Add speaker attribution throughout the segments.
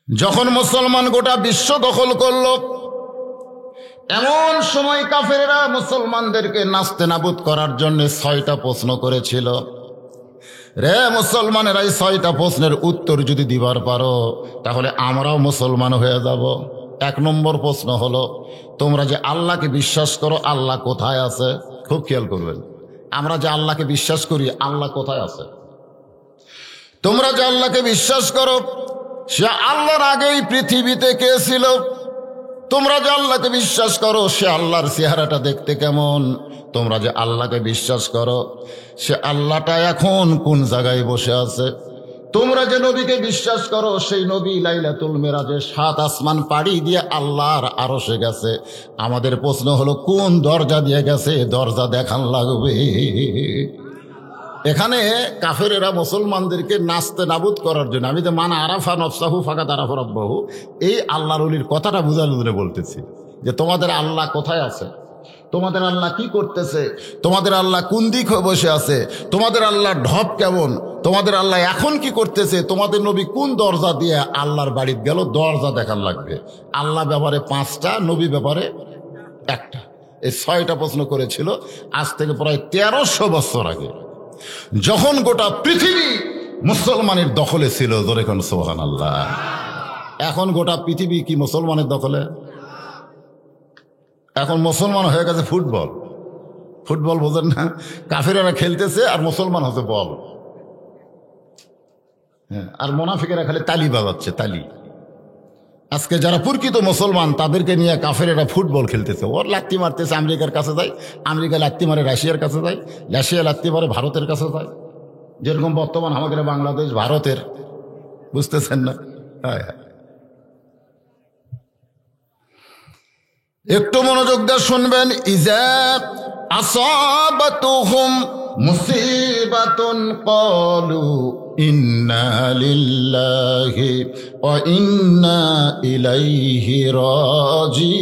Speaker 1: যখন মুসলমান গোটা বিশ্ব দখল করল, এমন সময় কাফেররা মুসলমানদেরকে নাস্তেনাবুদ করার জন্য 6টা প্রশ্ন করেছিল। রে মুসলমানেরা, এই 6টা প্রশ্নের উত্তর যদি দিবার পারো তাহলে আমরাও মুসলমান হয়ে যাব। 1 নম্বর প্রশ্ন হলো, তোমরা যে আল্লাহকে বিশ্বাস করো, আল্লাহ কোথায় আছে? খুব খেয়াল করবেন, আমরা যে আল্লাহকে বিশ্বাস করি, আল্লাহ কোথায় আছে? তোমরা যে আল্লাহকে বিশ্বাস করো, সে আল্লাহর আগেই পৃথিবীতে কে ছিল? তোমরা যে আল্লাহকে বিশ্বাস করো, সে আল্লাহর চেহারাটা দেখতে কেমন? তোমরা যে আল্লাহকে বিশ্বাস করো, সে আল্লাহটা এখন কোন জায়গায় বসে আছে? তোমরা যে নবীকে বিশ্বাস করো, সেই নবী লাইলাতুল মেরাজে 7 আসমান পাড়ি দিয়ে আল্লাহর আরশে গেছে। আমাদের প্রশ্ন হলো, কোন দরজা দিয়ে গেছে? দরজা দেখান লাগবে। এখানে কাফেরেরা মুসলমানদেরকে নাস্তে নাবুদ করার জন্য, আমি যে মানা আরাফা নফসাহু ফাকাদ আরাফা রাব্বাহু, এই আল্লাহর ওলির কথাটা বুঝানোর জন্য বলতেছি যে তোমাদের আল্লাহ কোথায় আছে, তোমাদের আল্লাহ কি করতেছে, তোমাদের আল্লাহ কোন দিক হয়ে বসে আছে, তোমাদের আল্লাহ ঢপ কেমন, তোমাদের আল্লাহ এখন কি করতেছে, তোমাদের নবী কোন দরজা দিয়ে আল্লাহর বাড়িতে গেল, দরজা দেখান লাগবে। আল্লাহ ব্যাপারে 5টা, নবী ব্যাপারে 1টা। এই 6টা প্রশ্ন করেছিল আজ থেকে প্রায় 1300 বছর আগে, যখন গোটা পৃথিবী মুসলমানের দখলে ছিল। যখন সুবহানাল্লাহ। এখন গোটা পৃথিবী কি মুসলমানের দখলে? এখন মুসলমান হয়ে গেছে ফুটবল। ফুটবল বোঝেন না? কাফেরেরা খেলতেছে আর মুসলমান হচ্ছে বল। হ্যাঁ, আর মুনাফিকেরা খালি তালি বাজাচ্ছে, তালি। আজকে যারা প্রকৃত মুসলমান তাদেরকে নিয়ে কাফেরেরা ফুটবল খেলতেছে, ওর লাত্তি মারতেছে, আমেরিকার কাছে যায়, আমেরিকা লাত্তি মারে রাশিয়ার কাছে যায়, রাশিয়া লাত্তি মারে ভারতের কাছে যায়। যেরকম বর্তমান আমাদের বাংলাদেশ ভারতের, বুঝতেছেন না? হ্যাঁ, একটু মনোযোগ দিয়ে শুনবেন। ইজা আসাবাতুহুম মুসিবাতুন ক্বালু ইন্না লিল্লাহি ওয়া ইন্না ইলাইহি রাজিউন।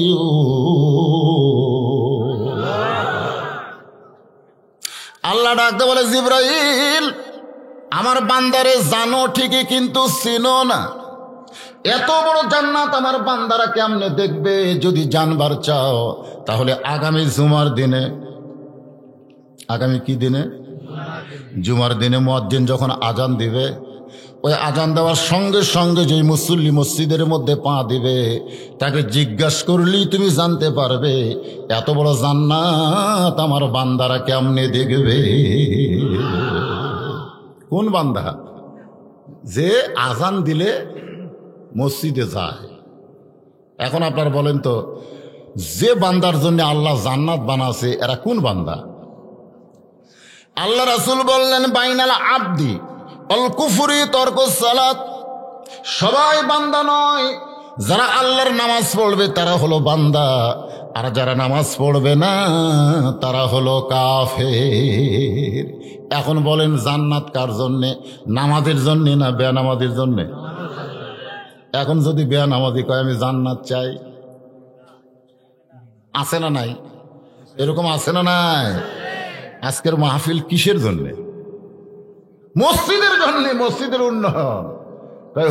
Speaker 1: আল্লাহ ডাকতে বলে, জিবরাইল, আমার বান্দারে জানো ঠিকই, কিন্তু চিনো না। এত বড় জান্নাত আমার বান্দারা কেমনে দেখবে? যদি জানবার চাও তাহলে আগামী জুমার দিনে, আগামী কি দিনে? জুমার দিনে মুয়াজ্জিন যখন আজান দিবে, ওই আজান দেওয়ার সঙ্গে সঙ্গে যেই মুসল্লি মসজিদের মধ্যে পা দিবে, তাকে জিজ্ঞাসা করলেই তুমি জানতে পারবে এত বড় জান্নাত আমার বান্দারা কেমনে দেখবে। কোন বান্দা? যে আজান দিলে মসজিদে যায়। এখন আপনারা বলেন তো, যে বান্দার জন্য আল্লাহ জান্নাত বানাছে, এরা কোন বান্দা? আল্লাহ রাসূল বললেন, বাইনাল আবদি অল কুফরি তরকুস সালাত। সবাই বান্দা নয়। যারা আল্লাহর নামাজ পড়বে তারা হলো বান্দা, আর যারা নামাজ পড়বে না তারা হলো কাফের। এখন বলেন, জান্নাত কার জন্যে? নামাজের জন্যে না বেনামাজির জন্যে? এখন যদি বেনামাজি কয় আমি জান্নাত চাই, আছে না নাই? এরকম আছে না নাই? আজকের মাহফিল কিসের জন্যে? মসজিদের জন্যে, মসজিদের উন্নয়ন।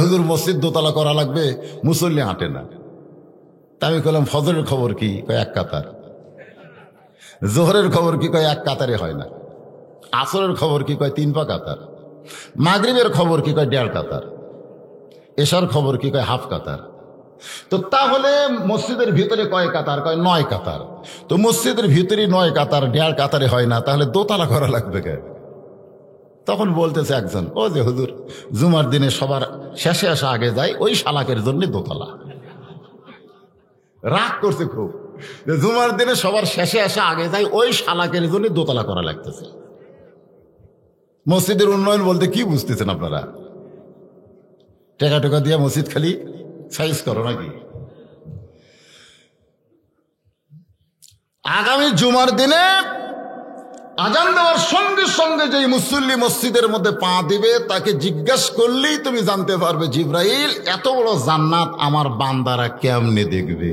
Speaker 1: হুজুর মসজিদ দোতলা করা লাগবে, মুসল্লি হাঁটে না। তা আমি বললাম, ফজরের খবর কি? কয় 1 কাতার। জোহরের খবর কি? কয় 1 কাতারে হয় না। আসরের খবর কি? কয় 3 পা কাতার। মাগরিবের খবর কি? কয় 1.5 কাতার। এশার খবর কি? কয় 1/2 কাতার। তো তাহলে মসজিদের ভিতরে কয় কাতার? কয় 9 কাতার। তো মসজিদের ভিতরে 9 কাতার, 1.5 কাতারে হয় না, তাহলে দোতলা করা লাগবে কেন? তখন বলতেছে একজন, ও যে হুজুর, জুমার দিনে সবার শেষে আসা আগে যায়, ওই শালাকের জন্য দোতলা। রাগ করছে খুব, যে জুমার দিনে সবার শেষে আসা আগে যায়, ওই শালাকের জন্য দোতলা করা লাগতেছে। মসজিদের উন্নয়ন বলতে কি বুঝতেছেন আপনারা? টাকা টোকা দিয়ে মসজিদ খালি সাইজ করো নাকি? আগামী জুমার দিনে আজান দেওয়ার সঙ্গে সঙ্গে যেই মুসল্লি মসজিদের মধ্যে পা দিবে, তাকে জিজ্ঞাসা করলেই তুমি জানতে পারবে, জিবরাইল, এত বড় জান্নাত আমার বান্দারা কেমনে দেখবে।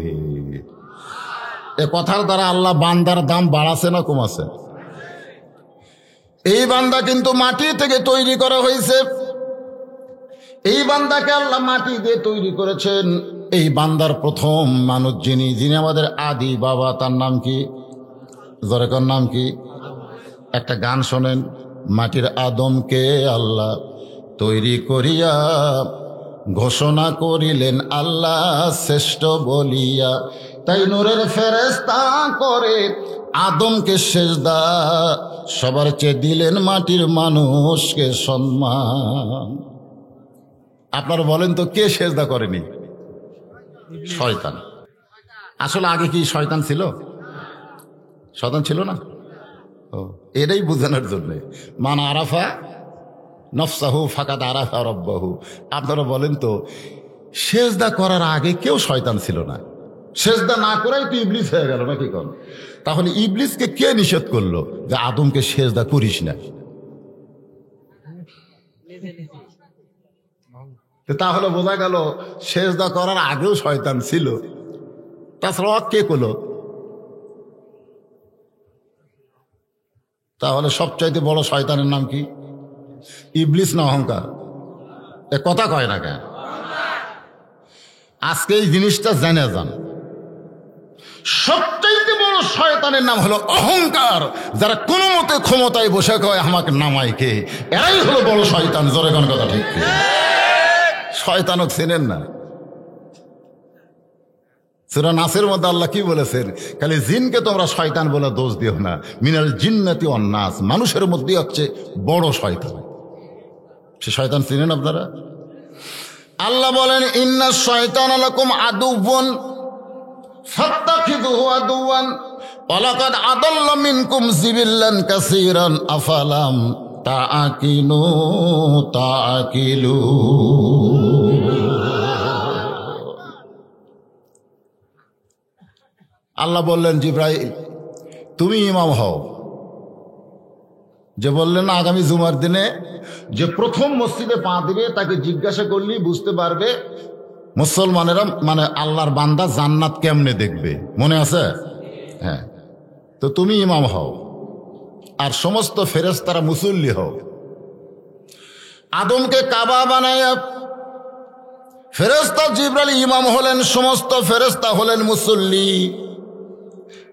Speaker 1: এ কথার দ্বারা আল্লাহ বান্দার দাম বাড়াছে না কমাছে? এই বান্দা কিন্তু মাটি থেকে তৈরি করা হয়েছে। এই বান্দাকে আল্লাহ মাটি দিয়ে তৈরি করেছেন। এই বান্দার প্রথম মানুষ যিনি আমাদের আদি বাবা, তার নাম কি? জরেকার নাম কি? একটা গান শোনেন, মাটির আদমকে আল্লাহ তৈরি করিয়া ঘোষণা করিলেন আল্লাহ শ্রেষ্ঠ বলিয়া, তাই নূরের ফেরেশতা করে আদমকে সেজদা, সবার চেয়ে দিলেন মাটির মানুষকে সম্মান। আপনারা বলেন তো, কে সেজদা করেনি? শয়তান। আসলে আগে কি শয়তান ছিল? শয়তান ছিল না। এটাই বোঝানোর জন্য মান আরাফা নফসাহু ফাকাদ আরাফা রব্বাহু। আপনারা বলেন তো, সেজদা করার আগে কেউ শয়তান ছিল না? সেজদা না করাই তো ইবলিস হয়ে গেল নাকি? কোন তাহলে ইবলিসকে কে নিষেধ করলো যে আদমকে সেজদা করিস না? তাহলে বোঝা গেল সেজদা করার আগেও শয়তান ছিল। তাছাড়া কে করলো? তাহলে সবচাইতে বড় শয়তানের নাম কি? ইবলিস না অহংকার? এ কথা কয় না কেন? আজকে এই জিনিসটা জেনে যান, সবচাইতে বড় শয়তানের নাম হলো অহংকার। যারা কোনো মতে ক্ষমতায় বসে কয় আমাকে নামাই কে, এরাই হলো বড় শয়তান। জোরে কোন কথা ঠিক? শয়তানক চেনেন না? সূরা নাসের মধ্যে আল্লাহ কি বলেছেন? খালি জিনকে তোমরা শয়তান বলে দোষ দিও না, মিনাল জিন্নাতি ওয়ান নাস, মানুষের মধ্যে হচ্ছে বড় শয়তান। সে শয়তান চিনেন আপনারা? আল্লাহ বলেন ইন্না শয়তানা লাকুম আদুওয়ান ফাত্তাখিযুহু আদুওয়ান ওয়া লাকাদ আদাল্লা মিনকুম জিবিল্লান কাসীরান আফালাম তাআকিলু। আল্লাহ বললেন জিবরাইল তুমি ইমাম হও। যে বললেন না আগামী জুমার দিনে যে প্রথম মসজিদে পা দিবে তাকে জিজ্ঞাসা করলি বুঝতে পারবে মুসলমানেরা মানে আল্লাহর বান্দা জান্নাত কেমনে দেখবে, মনে আছে? হ্যাঁ, তো তুমি ইমাম হও আর সমস্ত ফেরেশতারা মুসল্লি হও। আদমকে কাবা বানায়া ফেরেশতা জিবরাইল ইমাম হলেন, সমস্ত ফেরেশতা হলেন মুসল্লি।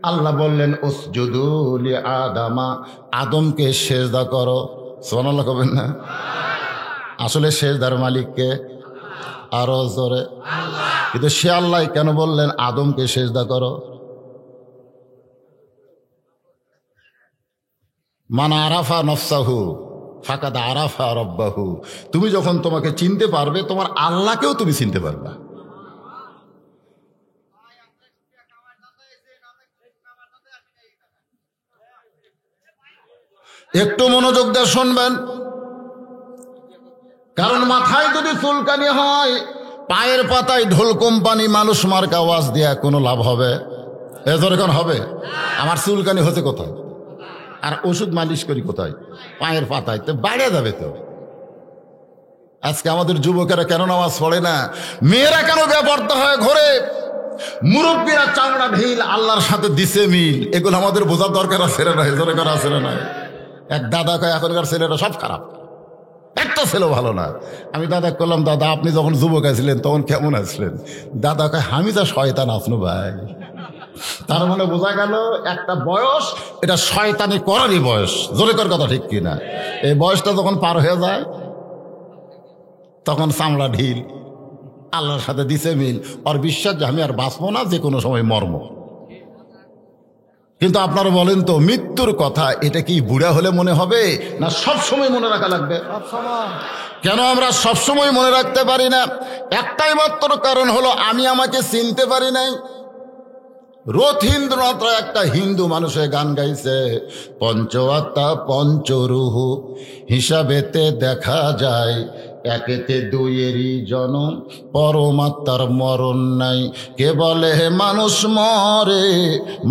Speaker 1: আল্লাহ বললেন উসজুদু লি আদামা, আদমকে সেজদা করো। সুবহানাল্লাহ কবেন না? আসলে সেজদার মালিক কে? আরো জোরে। কিন্তু সে আল্লাহ কেন বললেন আদমকে সেজদা করো? মান আরাফা নফসাহু ফাকাদ আরাফা রব্বাহু। তুমি যখন তোমাকে চিনতে পারবে তোমার আল্লাহকেও তুমি চিনতে পারবে। একটু মনোযোগ দিয়ে শুনবেন, কারণ মাথায় যদি চুলকানি হয়, পায়ের পাতায় ঢোল কোম্পানি মানুষ মার্কা আওয়াজ দেয়া কোনো লাভ হবে? এজরকম হবে? আমার চুলকানি হচ্ছে কোথায় আর ওষুধ মালিশ করি কোথায়? পায়ের পাতায়। তো বাইরে যাবে তো। আজকে আমাদের যুবকেরা কেন নামাজ পড়ে না? মেয়েরা কেন বেপরদা হয়ে ঘোরে? মুরব্বীরা চামড়া ঢিল, আল্লাহর সাথে দিছে মিল। এগুলো আমাদের বোঝার দরকার আছে না? এজরকম আছে না? এক দাদা কয় এখনকার ছেলেরা সব খারাপ, একটা ছেলে ভালো না। আমি দাদা করলাম দাদা আপনি যখন যুবক আছিলেন তখন কেমন আছিলেন? দাদা কয় আমি যা শয়তান আসনু ভাই। তার মানে বোঝা গেল একটা বয়স, এটা শয়তানি করারই বয়স। জোরেকর কথা ঠিক কিনা? এই বয়সটা যখন পার হয়ে যায় তখন চামড়া ঢিল, আল্লাহর সাথে দিছে মিল, আর বিশ্বাস যে আমি আর বাঁচবো না, যে কোনো সময় মর্ম। কিন্তু আপনারা বলেন তো মৃত্যুর কথা এটা কি বুড়া হলে মনে হবে না সব সময় মনে রাখা লাগবে? কেন আমরা সব সময় মনে রাখতে পারি না? একটাই মাত্র কারণ হলো আমি আমাকে চিনতে পারি নাই। রথীন্দ্রনাথ একটা হিন্দু মানুষের গান গাইছে, পঞ্চআত্মা পঞ্চরুহু হিসাবেতে দেখা যায়, একেতে দুইয়েরই জনম পরমাত্মার মরণ নাই। কে বলে মানুষ মরে,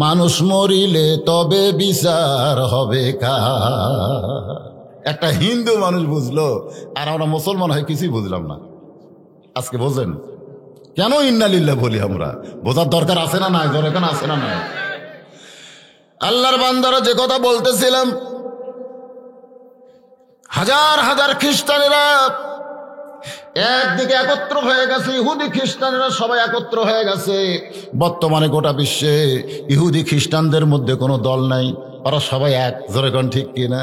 Speaker 1: মানুষ মরিলে তবে বিচার হবে কার। একটা হিন্দু মানুষ বুঝলো, আর আমরা মুসলমান হয়ে কিছুই বুঝলাম না। আজকে বোঝেন কেন ইন্নালিল্লাহ বলি? আমরা বোঝার দরকার আছে না নাই? দরকার আছে না নাই? আল্লাহর বান্দারা যে কথা বলতেছিলাম, হাজার হাজার খ্রিস্টানেরা একদিকে একত্র হয়ে গেছে ইহুদি খ্রিস্টানেরা, সবাই একত্র হয়ে গেছে। বর্তমানে গোটা বিশ্বে ইহুদি খ্রিস্টানদের মধ্যে কোনো দল নাই, ওরা সবাই এক। জোরে কোন ঠিক কিনা?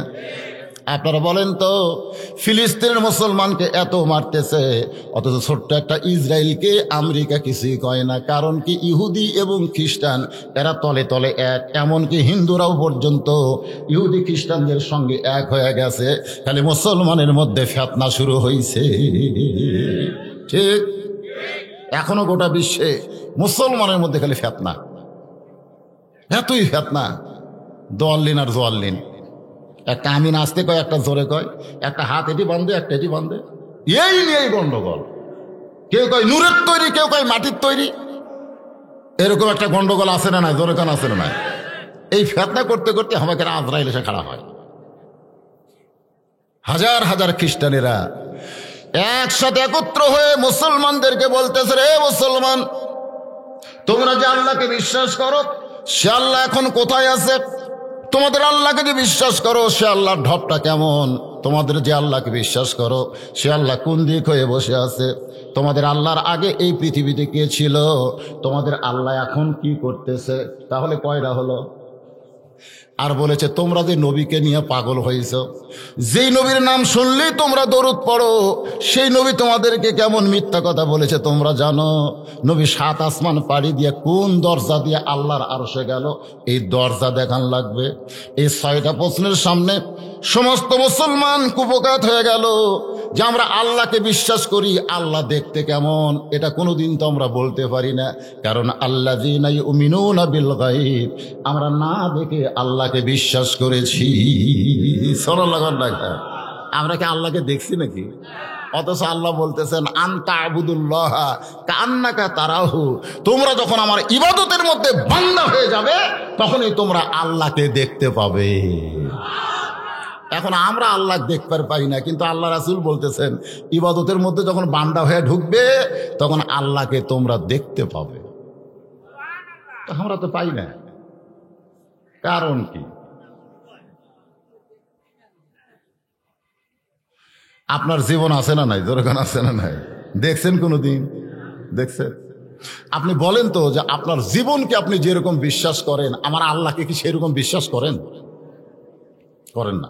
Speaker 1: আপনারা বলেন তো, ফিলিস্তিনের মুসলমানকে এত মারতেছে, অথচ ছোট্ট একটা ইসরায়েলকে আমেরিকা কিছুই কয় না। কারণ কি? ইহুদি এবং খ্রিস্টান এরা তলে তলে এক। এমনকি হিন্দুরাও পর্যন্ত ইহুদি খ্রিস্টানদের সঙ্গে এক হয়ে গেছে। খালি মুসলমানের মধ্যে ফিতনা শুরু হয়েছে। ঠিক, এখনো গোটা বিশ্বে মুসলমানের মধ্যে খালি ফিতনা, এতই ফিতনা। দোয়াল্লিন আর জোয়াল্লিন, একটা আমি নাচতে কয়, একটা জোরে কয়, একটা হাত এটি বাঁধে, একটা এটি বাঁধে, এই নিয়েই গন্ডগোল। কেউ কয় নূরের তৈরি, কেউ কয় মাটির তৈরি। এরকম একটা গন্ডগোল আছে না নাই? জোরে কান আছে না নাই? এই ফিতনা করতে করতে আমাকে আজরাইল এসে খাড়া হয়। হাজার হাজার খ্রিস্টানেরা একসাথে একত্র হয়ে মুসলমানদেরকে বলতেছে, রে মুসলমান, তোমরা যে আল্লাহকে বিশ্বাস করো, সে আল্লাহ এখন কোথায় আছে? তোমাদের আল্লাহকে যে বিশ্বাস করো, সে আল্লাহর ঢপটা কেমন? তোমাদের যে আল্লাহকে বিশ্বাস করো, সে আল্লাহ কোন দিক হয়ে বসে আছে? তোমাদের আল্লাহর আগে এই পৃথিবীতে কে ছিল? তোমাদের আল্লাহ এখন কি করতেছে? তাহলে কয়টা হলো? আর বলেছে, তোমরা যে নবীকে নিয়ে পাগল হয়েছ, যেই নবীর নাম শুনলেই তোমরা দরুদ পড়ো, সেই নবী তোমাদেরকে কেমন মিথ্যা কথা বলেছে তোমরা জানো? নবী 7 আসমান পাড়ি দিয়ে কোন দরজা দিয়ে আল্লাহর আরশে গেল, এই দরজা দেখান লাগবে। এই 6টা প্রশ্নের সামনে সমস্ত মুসলমান কুপকাত হয়ে গেল যে আমরা আল্লাহকে বিশ্বাস করি, আল্লাহ দেখতে কেমন এটা কোনোদিন তো আমরা বলতে পারি না। কারণ আল্লাযীনা ইউমিনুনা বিল গায়ব, আমরা না দেখে আল্লাহকে বিশ্বাস করেছি। সুবহানাল্লাহ। আমরা কি আল্লাহকে দেখছি নাকি? অথচ আল্লাহ বলতেছেন, আনতা আবুদুল্লাহ কান্নাকা তারাহু, তোমরা যখন আমার ইবাদতের মধ্যে বান্দা হয়ে যাবে, তখনই তোমরা আল্লাহকে দেখতে পাবে। এখন আমরা আল্লাহ দেখতে পাই না, কিন্তু আল্লাহ রাসূল বলতেছেন, ইবাদতের মধ্যে যখন বান্দা হয়ে ঢুকবে, তখন আল্লাহকে তোমরা দেখতে পাবে। আমরা তো পাই না। কারণ কি? আপনার জীবন আছে না নাই? যেরকম আছে না নাই? দেখছেন কোনোদিন? দেখছেন? আপনি বলেন তো, যে আপনার জীবনকে আপনি যেরকম বিশ্বাস করেন, আমার আল্লাহকে কি সেরকম বিশ্বাস করেন? করেন না।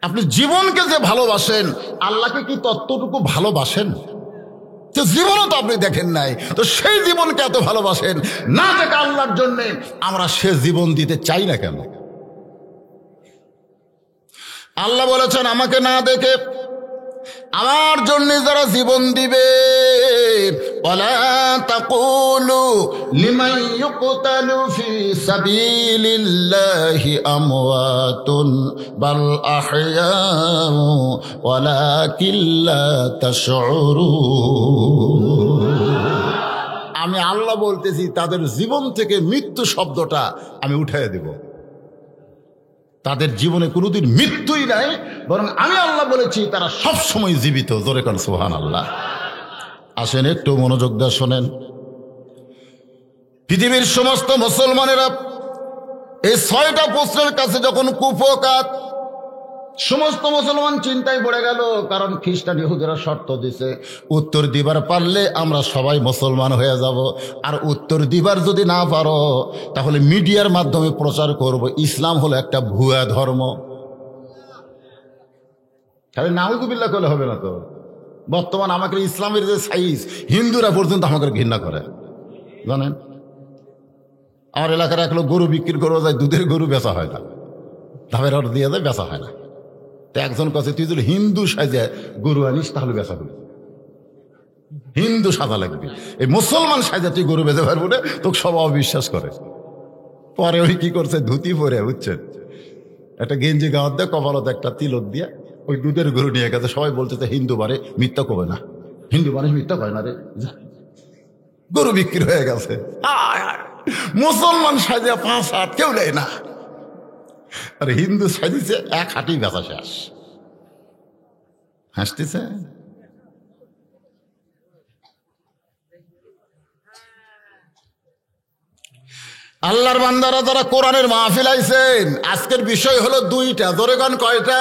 Speaker 1: আপনি জীবনকে যে ভালোবাসেন, আল্লাহকে কি ততটুকু ভালোবাসেন? যে জীবনও তো আপনি দেখেন নাই, তো সেই জীবনকে এত ভালোবাসেন না দেখে আল্লাহর জন্যে, আমরা সে জীবন দিতে চাই না কেন? আল্লাহ বলেছেন, আমাকে না দেখে আমার জন্য যারা জীবন দিবে, ওয়ালা তাকুলু লিমান ইউকতালু ফি সাবিলিল্লাহি আমওয়াতুন বাল আহইয়াউ ওয়ালাকিন লা তাশউরুন। আমি আল্লাহ বলতেছি, তাদের জীবন থেকে মৃত্যু শব্দটা আমি উঠাইয়া দেব। তাদের জীবনে কোনোদিন মৃত্যুই নাই, বরং আমি আল্লাহ বলেছি তারা সব সময় জীবিত। জোরে কান সুবহানাল্লাহ। আসেন একটু মনোযোগ দিয়ে শোনেন। পৃথিবীর সমস্ত মুসলমানেরা এই 6টা প্রশ্নের কাছে যখন কুপকাত, সমস্ত মুসলমান চিন্তায় পড়ে গেল। কারণ খ্রিস্টান ইহুদিরা শর্ত দিছে, উত্তর দিবার পারলে আমরা সবাই মুসলমান হয়ে যাব, আর উত্তর দিবার যদি না পারো, তাহলে মিডিয়ার মাধ্যমে প্রচার করব ইসলাম হলো একটা ভুয়া ধর্ম। খালি নাউযুবিল্লাহ করলে হবে না তো। বর্তমান আমাকে ইসলামের যে সাইজ, হিন্দুরা পর্যন্ত আমাকে ঘৃণা করে, জানেন? আমার এলাকার এক লোক গরু বিক্রি করবো যায়, দুধের গরু বেচা হয় না, ধাপের অর্ডার দিয়ে যায়, বেচা হয় না। তো একজন কাছে, তুই যদি হিন্দু সাজে গরু আনিস তাহলে বেচা করবি, হিন্দু সাজা লাগবে। এই মুসলমান সাজা তুই গরু বেচে পারবো না, তোকে সব অবিশ্বাস করে। পরে ওই কি করছে, ধুতি পরে, বুঝছেন, একটা গেঞ্জি গাওয়ার দিয়ে, কপালত একটা তিলক দিয়ে ওই দুধের গরু নিয়ে গেছে। সবাই বলতেছে হিন্দু বারে মিথ্যা কবে না, হিন্দু মানুষ মিথ্যা কয় না রে। গরু বিক্রি হয়ে গেছে। মুসলমান সাজা 5 হাত কেউ নেয় না, আর হিন্দু সাজিছে 1 হাঁটি বেচা শেষ। হাসতেছে। আল্লাহর বান্দারা যারা কোরআনের মাহফিল আইছেন, আজকের বিষয় হলো 2টা। জোরে গান কয়টা?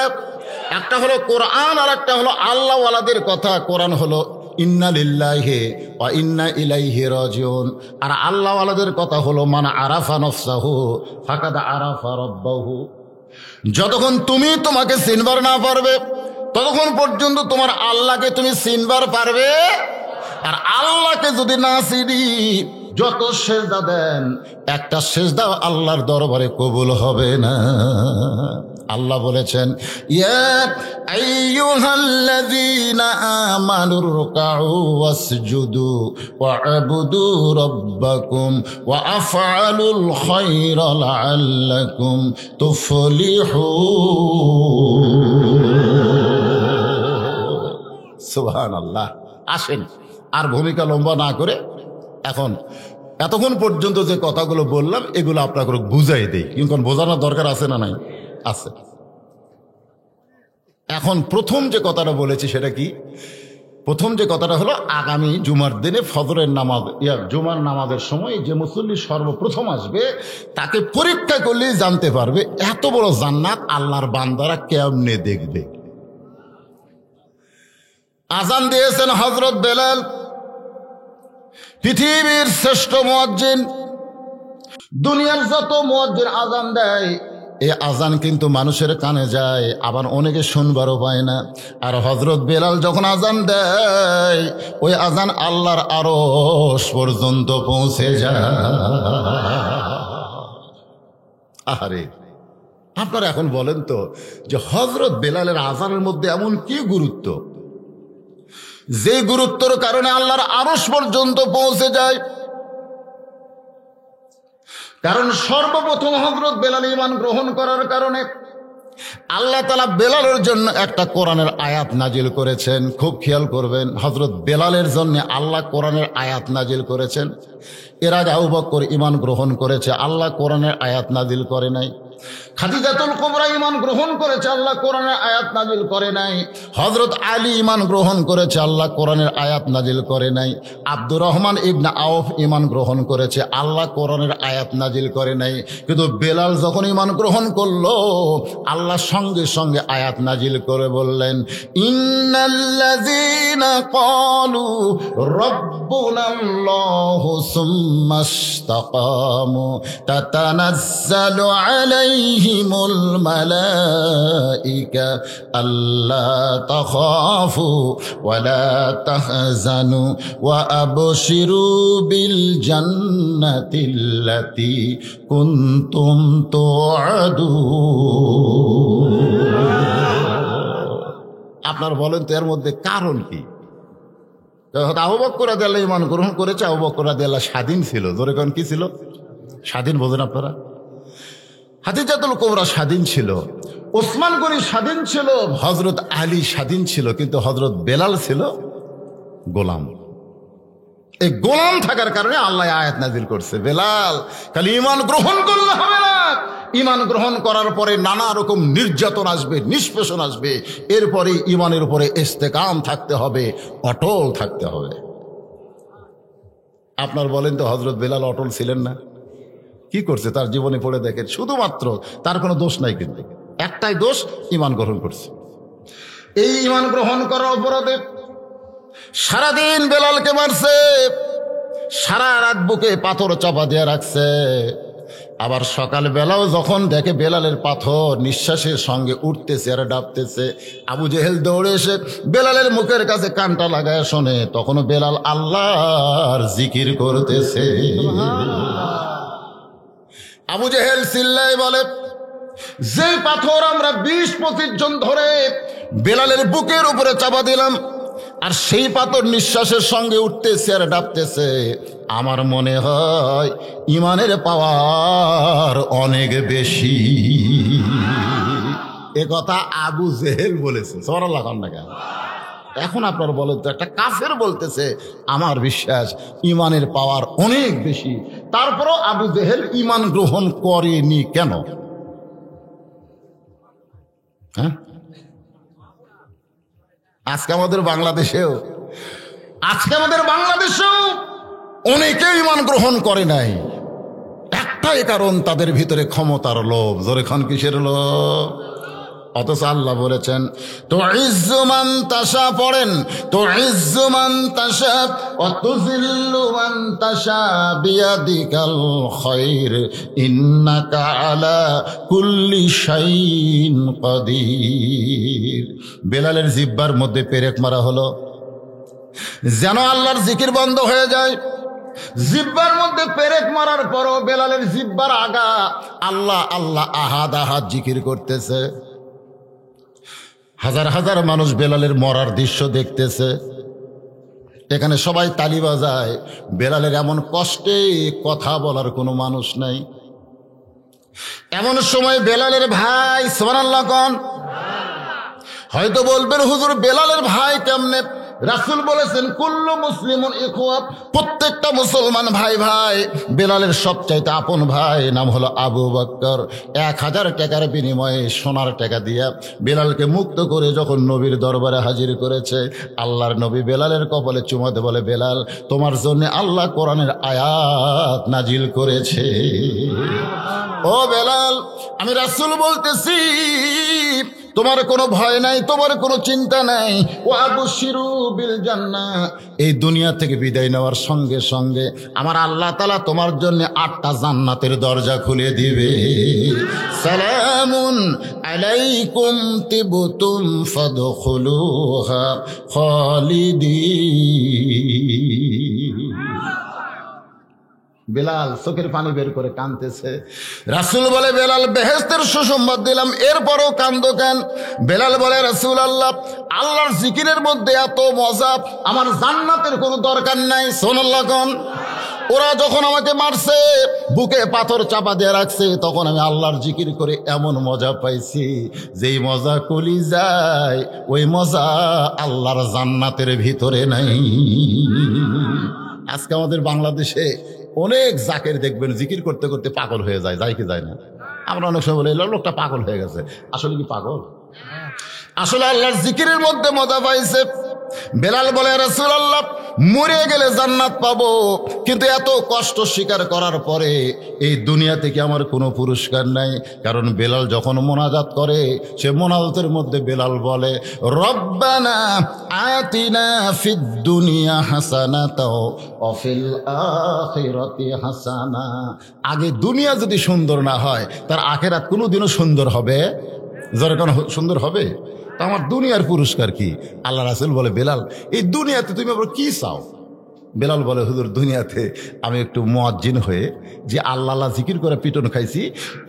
Speaker 1: একটা হলো কোরআন আর একটা হলো আল্লাহওয়ালাদের কথা। কোরআন হলো ইন্না লিল্লাহি ওয়া ইন্না ইলাইহি রাজিউন, আর আল্লাহওয়ালাদের কথা হলো মান আরাফা নফসাহু ফাকাদ আরাফা রাব্বাহু। যতক্ষণ তুমি তোমাকে চিনবার না পারবে ততক্ষণ পর্যন্ত তোমার আল্লাহকে তুমি চিনবার পারবে। আর আল্লাহকে যদি না চিনি, যত সেজদা দেন একটা সেজদাও আল্লাহর দরবারে কবুল হবে না। আল্লাহ বলেছেন, ইয়া আইয়ুহাল্লাযীনা আমানুর রুকউ ওয়াসজুদু ওয়া'বুদু রাব্বাকুম ওয়া আফআলুল খায়রা লাআল্লাকুম তুফলিহুন। সুবহানাল্লাহ। আসেন আর ভূমিকা লম্বা না করে এখন এতক্ষণ পর্যন্ত যে কথাগুলো বললাম এগুলো আপনাকে বুঝাই দেই, কিন্তু বোঝানোর দরকার আছে না নাই? আছে। এখন প্রথম যে কথাটা বলেছি সেটা কি? প্রথম যে কথাটা হলো আগামী জুমার দিনে ফজরের নামাজ জুমার নামাজের সময় যে মুসল্লি সর্বপ্রথম আসবে তাকে পরীক্ষা করলেই জানতে পারবে এত বড় জান্নাত আল্লাহর বান্দারা কেমনে দেখবে। আজান দিয়েছেন হযরত বেলাল, পৃথিবীর শ্রেষ্ঠ মুয়াজ্জিন। দুনিয়ার যত মুয়াজ্জিন আজান দেয় এই আজান কিন্তু মানুষের কানে যায়, আবার অনেকে শুনবারও পায় না। আর হযরত বেলাল যখন আজান দেয় ওই আজান আল্লাহর আরশ পর্যন্ত পৌঁছে যায়। আরে আপনারা এখন বলেন তো যে হযরত বেলালের আজানের মধ্যে এমন কি গুরুত্ব, যে গুরুত্বর কারণে আল্লাহর আরশ পর্যন্ত পৌঁছে যায়? কারণ সর্বপ্রথম হযরত বেলাল ঈমান গ্রহণ করার কারণে আল্লাহ তাআলা বেলালের জন্য একটা কোরআনের আয়াত নাজিল করেছেন। খুব খেয়াল করবেন, হযরত বেলালের জন্য আল্লাহ কোরআনের আয়াত নাজিল করেছেন। এর আগে আবু বকর ঈমান গ্রহণ করেছে, আল্লাহ কোরআনের আয়াত নাজিল করে নাই। খাদিজাতুল কুবরা ঈমান গ্রহণ করেছে, আল্লাহ কোরআনের আয়াত নাজিল করে নাই। হযরত আলী ঈমান গ্রহণ করেছে, আল্লাহ কোরআনের আয়াত নাজিল করে নাই। আব্দুর রহমান ইবনে আওফ ঈমান গ্রহণ করেছে, আল্লাহ কোরআনের আয়াত নাজিল করে নাই। কিন্তু বেলাল যখন ঈমান গ্রহণ করলো আল্লাহ সঙ্গে সঙ্গে আয়াত নাজিল করে বললেন, ইন্নাল্লাযীনা ক্বালু রাব্বুনাল্লাহু সুম্মা ইসতাকামু তাতানাজ্জালু আলাইহিমুল মালাইকা আল্লা তাখাফু ওয়া লা তাহজানু ওয়া আবশিরু বিল জান্নাতিল্লাতী কুনতুম তুআদুন। আপনার বলেন তো এর মধ্যে কারণ কি? আবু বকর রাদিয়াল্লাহু ঈমান গ্রহণ করেছে, আবু বকর রাদিয়াল্লাহু স্বাধীন ছিল। জোরে কোন কি ছিল? স্বাধীন। বোঝেন আপনারা? খাদিজাতুল কুবরা স্বাধীন ছিল, ওসমান গনি স্বাধীন ছিল, হযরত আলী স্বাধীন ছিল, কিন্তু হযরত বেলাল ছিল গোলাম। এই গোলাম থাকার কারণে আল্লাহ আয়াত নাজিল করছে, বেলাল খালি ঈমান গ্রহণ করলে হবে না, ঈমান গ্রহণ করার পরে নানা রকম নির্যাতন আসবে, নিষ্পেষণ আসবে, এরপরে ঈমানের উপরে ইস্তেকাম থাকতে হবে, অটল থাকতে হবে। আপনার বলেন তো হযরত বেলাল অটল ছিলেন না? কি করছে তার জীবনে পড়ে দেখেন, শুধুমাত্র তার কোনো দোষ নাই, কিন্তু একটাই দোষ, ঈমান গ্রহণ করছে। এই ঈমান গ্রহণ করার অপরাধে সারাদিন বেলালকে মারছে, সারা রাত বুকে পাথর চাপা দিয়ে রাখছে। আবার সকাল বেলাও যখন দেখে বেলালের পাথর নিঃশ্বাসের সঙ্গে উঠতেছে আর ডাবতেছে, আবু জেহেল দৌড়ে এসে বেলালের মুখের কাছে কানটা লাগায় শোনে, তখনও বেলাল আল্লাহর জিকির করতেছে। আবু জেহেল চিল্লায় বলে, যে পাথর আমরা 20-25 জন ধরে বেলালের বুকের উপরে চাপা দিলাম, আর সেই পাথর নিঃশ্বাসের সঙ্গে উঠতেছে আর ডাবতেছে, আমার মনে হয় ঈমানের পাওয়ার অনেক বেশি। এ কথা আবু জেহেল বলেছে। সুবহানাল্লাহ। এখন আপনার বলেন তো, একটা কাফের বলতেছে আমার বিশ্বাস ঈমানের পাওয়ার অনেক বেশি, তারপরও আবু জেহেল ঈমান গ্রহণ করেনি কেন? হ্যাঁ, আজকে আমাদের বাংলাদেশেও অনেকে ঈমান গ্রহণ করে নাই। একটাই কারণ, তাদের ভিতরে ক্ষমতার লোভ। জোরে খান, কিসের লোভ? অথচ আল্লাহ বলেছেন তো ইজ্জুমান তাশা, পড়েন তো ইজ্জুমান তাশা ওয়া তুযিল্লু মান তাশা বিয়াদিকাল খায়র ইন্নাকা আলা কুল্লি শাইইন কাদির। বেলালের জিহ্বার মধ্যে পেরেক মারা হলো যেন আল্লাহর জিকির বন্ধ হয়ে যায়। জিহ্বার মধ্যে পেরেক মারার পরও বেলালের জিহ্বার আগা আল্লাহ আল্লাহ আহাদ আহাদ জিকির করতেছে। হাজার হাজার মানুষ বেলালের মরার দৃশ্য দেখতেছে। এখানে সবাই তালি বাজায়। বেলালের এমন কষ্টে কথা বলার কোনো মানুষ নাই। এমন সময় বেলালের ভাই সুবহানাল্লাহ কোন, হয়তো বলবেন হুজুর বেলালের ভাই কেমনে? রাসূল বলেছেন কুল্লু মুসলিমুন ইখওয়া, প্রত্যেকটা মুসলমান ভাই ভাই। বেলালের সবচাইতে আপন ভাই নাম হলো আবু বকর। 1000 টাকার বিনিময়ে সোনার টাকা দিয়া বেলালকে মুক্ত করে যখন নবীর দরবারে হাজির করেছে, আল্লাহর নবী বেলালের কপালে চুমা দিয়ে বলে, বেলাল তোমার জন্য আল্লাহ কোরআনের আয়াত নাজিল করেছে। ও বেলাল, আমি রাসূল বলতেছি তোমার কোনো ভয় নাই, তোমার কোনো চিন্তা নাই। ও আবশিরু বিল জান্নাহ, এই দুনিয়া থেকে বিদায় নেওয়ার সঙ্গে সঙ্গে আমার আল্লাহ তাআলা তোমার জন্য 8টা জান্নাতের দরজা খুলে দিবে। সালামুন আলাইকুম তিবতুম ফাদখুলুহা খালিদিন। বেলাল চোখের পানি বের করে কাঁদতেছে। রাসূল বলে, বেলাল বেহেশতের সুসংবাদ দিলাম, এরপরও কান্দো কেন? বেলাল বলে, রাসূল আল্লাহ, আল্লাহর জিকিরের মধ্যে এত মজা, আমার জান্নাতের কোনো দরকার নাই। সুবহানাল্লাহ কোন। ওরা যখন আমাকে মারছে, বুকে পাথর চাপা দিয়ে রাখছে, তখন আমি আল্লাহর জিকির করে এমন মজা পাইছি, যেই মজা কলিজায়, ওই মজা আল্লাহর জান্নাতের ভিতরে নাই। আজকে আমাদের বাংলাদেশে অনেক জাকের দেখবেন জিকির করতে করতে পাগল হয়ে যায়, যায় কি যায় না? আমরা অনেক সময় বলি লোকটা পাগল হয়ে গেছে। আসলে কি পাগল? আসলে আল্লাহর জিকিরের মধ্যে মজা পাইছে। বেলাল বলে, রাসূলুল্লাহ মরে গেলে জান্নাত পাবো, কিন্তু এত কষ্ট স্বীকার করার পরে এই দুনিয়া থেকে আমার কোনো পুরস্কার নাই। কারণ বেলাল যখন মোনাজাত করে, সে মোনাজাতের মধ্যে বেলাল বলে, রব্বানা আতিনা ফিদ দুনিয়া হাসানাতাও ওয়া ফিল আখিরাতি হাসানা। আগে দুনিয়া যদি সুন্দর না হয়, তার আখিরাত কোনোদিনও সুন্দর হবে? যারা কোনো সুন্দর হবে? আমার দুনিয়ার পুরস্কার কি? আল্লাহ রাসূল বলে, বেলাল এই দুনিয়াতে তুমি আবার কি চাও? বেলাল বলে, হুজুর দুনিয়াতে আমি একটু মুয়াজ্জিন হয়ে যে আল্লাহ আল্লাহ জিকির করে পিটন খাইছি,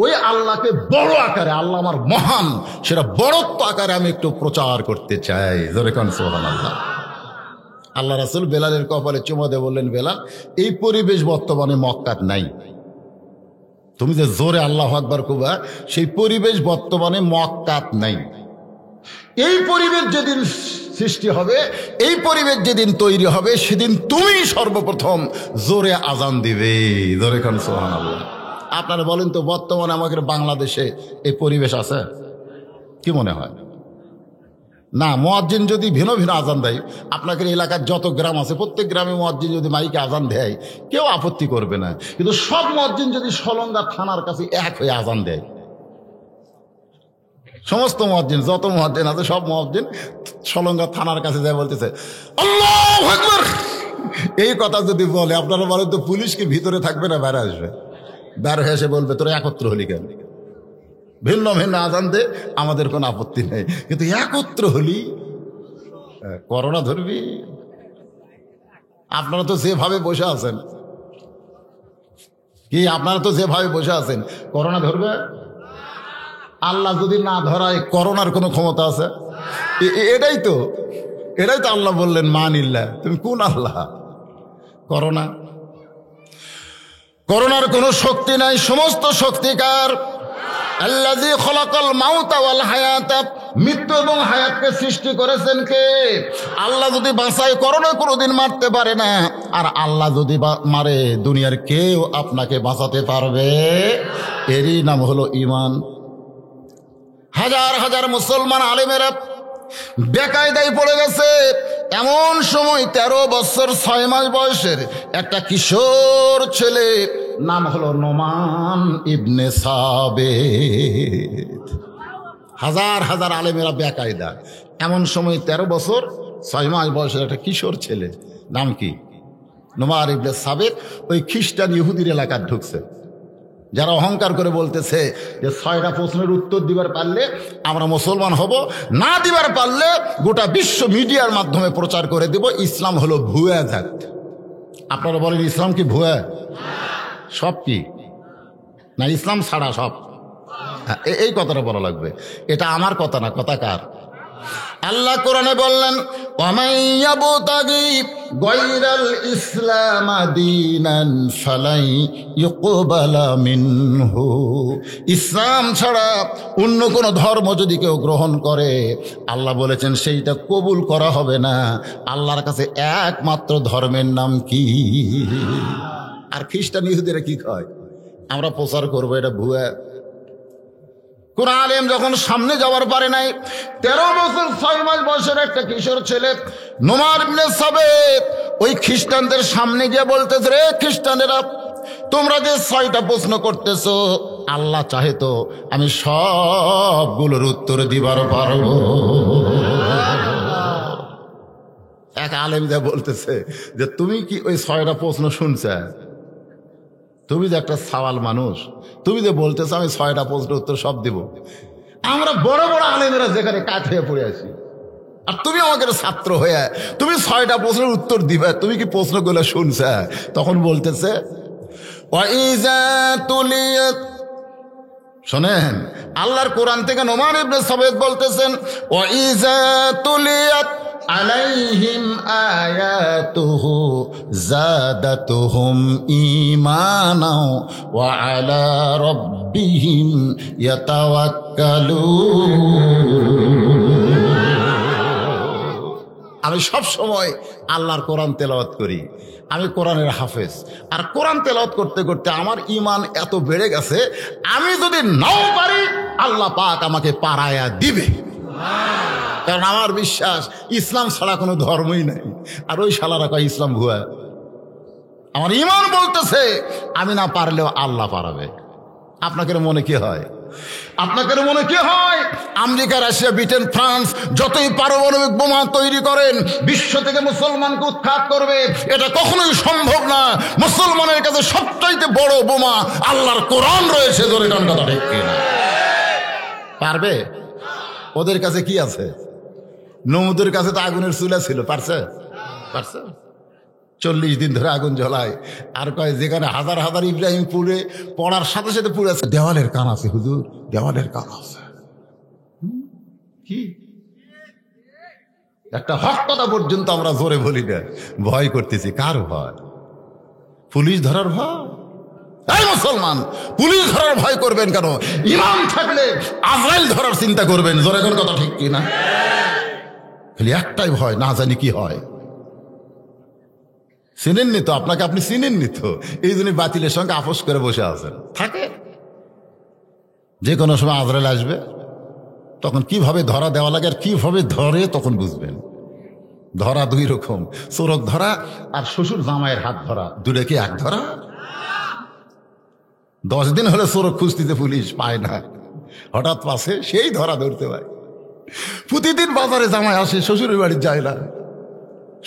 Speaker 1: ওই আল্লাহকে বড় আকারে, আল্লাহ আমার মহান, সেটা বড়ত্ব আকারে আমি একটু প্রচার করতে চাই। জোরে কোন সুবহানাল্লাহ। আল্লাহ রাসূল বেলালের কপালে চুমা দিয়ে বললেন, বেলাল এই পরিবেশ বর্তমানে মক্কাত নাই। তুমি যে জোরে আল্লাহু আকবার কইবা, সেই পরিবেশ বর্তমানে মক্কাত নাই। এই পরিবেশ যেদিন সৃষ্টি হবে, এই পরিবেশ যেদিন তৈরি হবে, সেদিন তুমি সর্বপ্রথম জোরে আজান দিবে। জোরে কোন সুবহানাল্লাহ। আপনারা বলেন তো, বর্তমানে আমাদের বাংলাদেশে এই পরিবেশ আছে? কি মনে হয়? না, মুয়াজ্জিন যদি ভিন্ন ভিন্ন আজান দেয়, আপনাদের এলাকার যত গ্রাম আছে প্রত্যেক গ্রামে মুয়াজ্জিন যদি মাইকে আজান দেয়, কেউ আপত্তি করবে না। কিন্তু সব মুয়াজ্জিন যদি সলঙ্গা থানার কাছে এক হয়ে আজান দেয়, সমস্ত মুয়াজ্জিন যত মুয়াজ্জিন আছে সব মুয়াজ্জিন সলঙ্গা থানার কাছে যায় বলতেছে আল্লাহু আকবার, এই কথা যদি বলে, আপনারা বলেন তো পুলিশ কি ভিতরে থাকবে না বাইরে আসবে? বাইরে এসে বলবে, তোরা একত্র হলি কেন? ভিন্ন ভিন্ন আজান দে, আমাদের কোনো আপত্তি নেই, কিন্তু একত্র হলি করোনা ধরবি। আপনারা তো যেভাবে বসে আছেন, কি আপনারা তো যেভাবে বসে আছেন, করোনা ধরবে? আল্লাহ যদি না ধরায় করোনার কোনো ক্ষমতা আছে? এটাই তো আল্লাহ বললেন মানিল্লাহ। তুমি কোন আল্লাহ? করোনার কোনো শক্তি নাই, সমস্ত শক্তিকার আল্লাযী খলাকাল মাউতা ওয়াল হায়াতা, মৃত্যু এবং হায়াতকে সৃষ্টি করেছেন কে? আল্লাহ যদি বাঁচায়, করোনা কোনোদিন মারতে পারে না। আর আল্লাহ যদি মারে, দুনিয়ার কেউ আপনাকে বাঁচাতে পারবে? এরই নাম হলো ঈমান। হাজার হাজার মুসলমান আলেমেরা বেকায়দায় পড়ে গেছে। এমন সময় 13 বছর 6 মাস বয়সের একটা কিশোর ছেলে, নাম হলো নোমান ইবনে সাবেত। হাজার হাজার আলেমেরা বেকায়দা। এমন সময় 13 বছর 6 মাস বয়সের একটা কিশোর ছেলে, নাম কি, নোমার ইবনে সাবেত, ওই খ্রিস্টান ইহুদির এলাকায় ঢুকছে। যারা অহংকার করে বলতেছে যে 6টা প্রশ্নের উত্তর দিবার পারলে আমরা মুসলমান হব, না দিবার পারলে গোটা বিশ্ব মিডিয়ার মাধ্যমে প্রচার করে দেব ইসলাম হলো ভুয়া জাত। আপনারা বলেন ইসলাম কি ভুয়া? সব কি না, ইসলাম ছাড়া সব। এই কথাটা বলা লাগবে, এটা আমার কথা না, কথা কার? আল্লাহ কোরআনে বললেন, ওয়ামাইয়াবতাগি গায়রাল ইসলাম দীনান ফালাই ইউকবালা মিনহু। ইসলাম ছাড়া অন্য কোন ধর্ম যদি কেউ গ্রহণ করে, আল্লাহ বলেছেন সেইটা কবুল করা হবে না। আল্লাহর কাছে একমাত্র ধর্মের নাম কি? আর খ্রিস্টান ইহুদিরা কি কয়? আমরা প্রচার করবো এটা ভুয়া। কোন আলেম যখন সামনে যাওয়ার পারে নাই, 13 বছর 6 মাস বয়সের একটা কিশোর ছেলে নোমার ইবনে সাবেত ওই খ্রিস্টানদের সামনে গিয়ে বলতেছে, রে খ্রিস্টানেরা, তোমরা যে 6টা প্রশ্ন করতেছো, আল্লাহ চাহে তো আমি সবগুলোর উত্তর দিবার পারবো। এক আলেম যা বলতেছে যে তুমি কি ওই 6টা প্রশ্ন শুনছে? তুমি যে একটা সওয়াল মানুষ, তুমি যে বলতেছো আমি 6টা প্রশ্নের উত্তর সব দিব। আমরা বড় বড় আলেমেরা যেখানে কাঠ হয়ে পড়ে আছি, আর তুমি আমাকে ছাত্র হয়ে তুমি 6টা প্রশ্নের উত্তর দিবে, তুমি কি প্রশ্নগুলো শুনছে? তখন বলতেছে, ওয়াইজা তুলিয়াত, শোনেন আল্লাহর কোরআন থেকে নোমান ইবনে সাবেত বলতেছেন, ওয়াইজা তুলিয়াত আলাইহিম আয়াতুহু জাদাতুহুম ঈমানা ওয়া আলা রাব্বিহিম ইয়াতাওয়াক্কালুন। আমি সব সময় আল্লাহর কোরআন তেলাওয়াত করি, আমি কোরআনের হাফেজ, আর কোরআন তেলাওয়াত করতে করতে আমার ঈমান এত বেড়ে গেছে, আমি যদি নাও পারি আল্লাহ পাক আমাকে পারায়া দিবে। কারণ আমার বিশ্বাস ইসলাম ছাড়া কোনো ধর্মই নাই। আর ওই শালারা কয় ইসলাম ভুয়া। আমার ঈমান বলতেছে আমি না পারলেও আল্লাহ পারাবে। আপনাদের মনে কি হয়? আপনাদের মনে কি হয়? আমেরিকা, রাশিয়া, ব্রিটেন, ফ্রান্স যতই পারমাণবিক বোমা তৈরি করেন, বিশ্ব থেকে মুসলমানকে উৎখাত করবে, এটা কখনোই সম্ভব না। মুসলমানের কাছে সবচাইতে বড় বোমা আল্লাহর কোরআন রয়েছে। ধরে কোন কথা ঠিক কিনা? পারবে? ওদের কাছে কি আছে? নমুদের কাছে তো আগুনের চুলা ছিল, পারছে? পারছে? 40 দিন ধরে আগুন জ্বলায়, আর কয় যেখানে হাজার হাজার ইব্রাহিম পুড়ে পড়ার সাথে সাথে পুড়ে আছে, দেওয়ালের কান আছে হুজুর, দেওয়ালের কান আছে। কি একটা হক কথা পর্যন্ত আমরা জোরে বলি না, ভয় করতেছি। কার ভয়? পুলিশ ধরার ভয়? এই মুসলমান, পুলিশ ধরার ভয় করবেন কেন? ইমাম থাকলে আজরাইল ধরার চিন্তা করবেন। জোরে কোন কথা ঠিক কিনা? খালি একটাই ভয়, না জানি কি হয়। চিনেননি তো, আপনাকে আপনি চিনেননি তো, এই জন্য বাতিলের সঙ্গে আপোষ করে বসে আছেন। থাকে যে কোনো সময় আজরাইল আসবে, তখন কিভাবে ধরা দেওয়া লাগে আর কিভাবে ধরে তখন বুঝবেন। ধরা 2 রকম, চোরক ধরা আর শ্বশুর জামাইয়ের হাত ধরা। দুটো কি এক ধরা? 10 দিন হলে চোরক খুঁজতে পুলিশ পায় না, হঠাৎ পাশে সেই ধরা ধরতে পারে। প্রতিদিন বাজারে জামাই আসে, শ্বশুরের বাড়ি যায় না,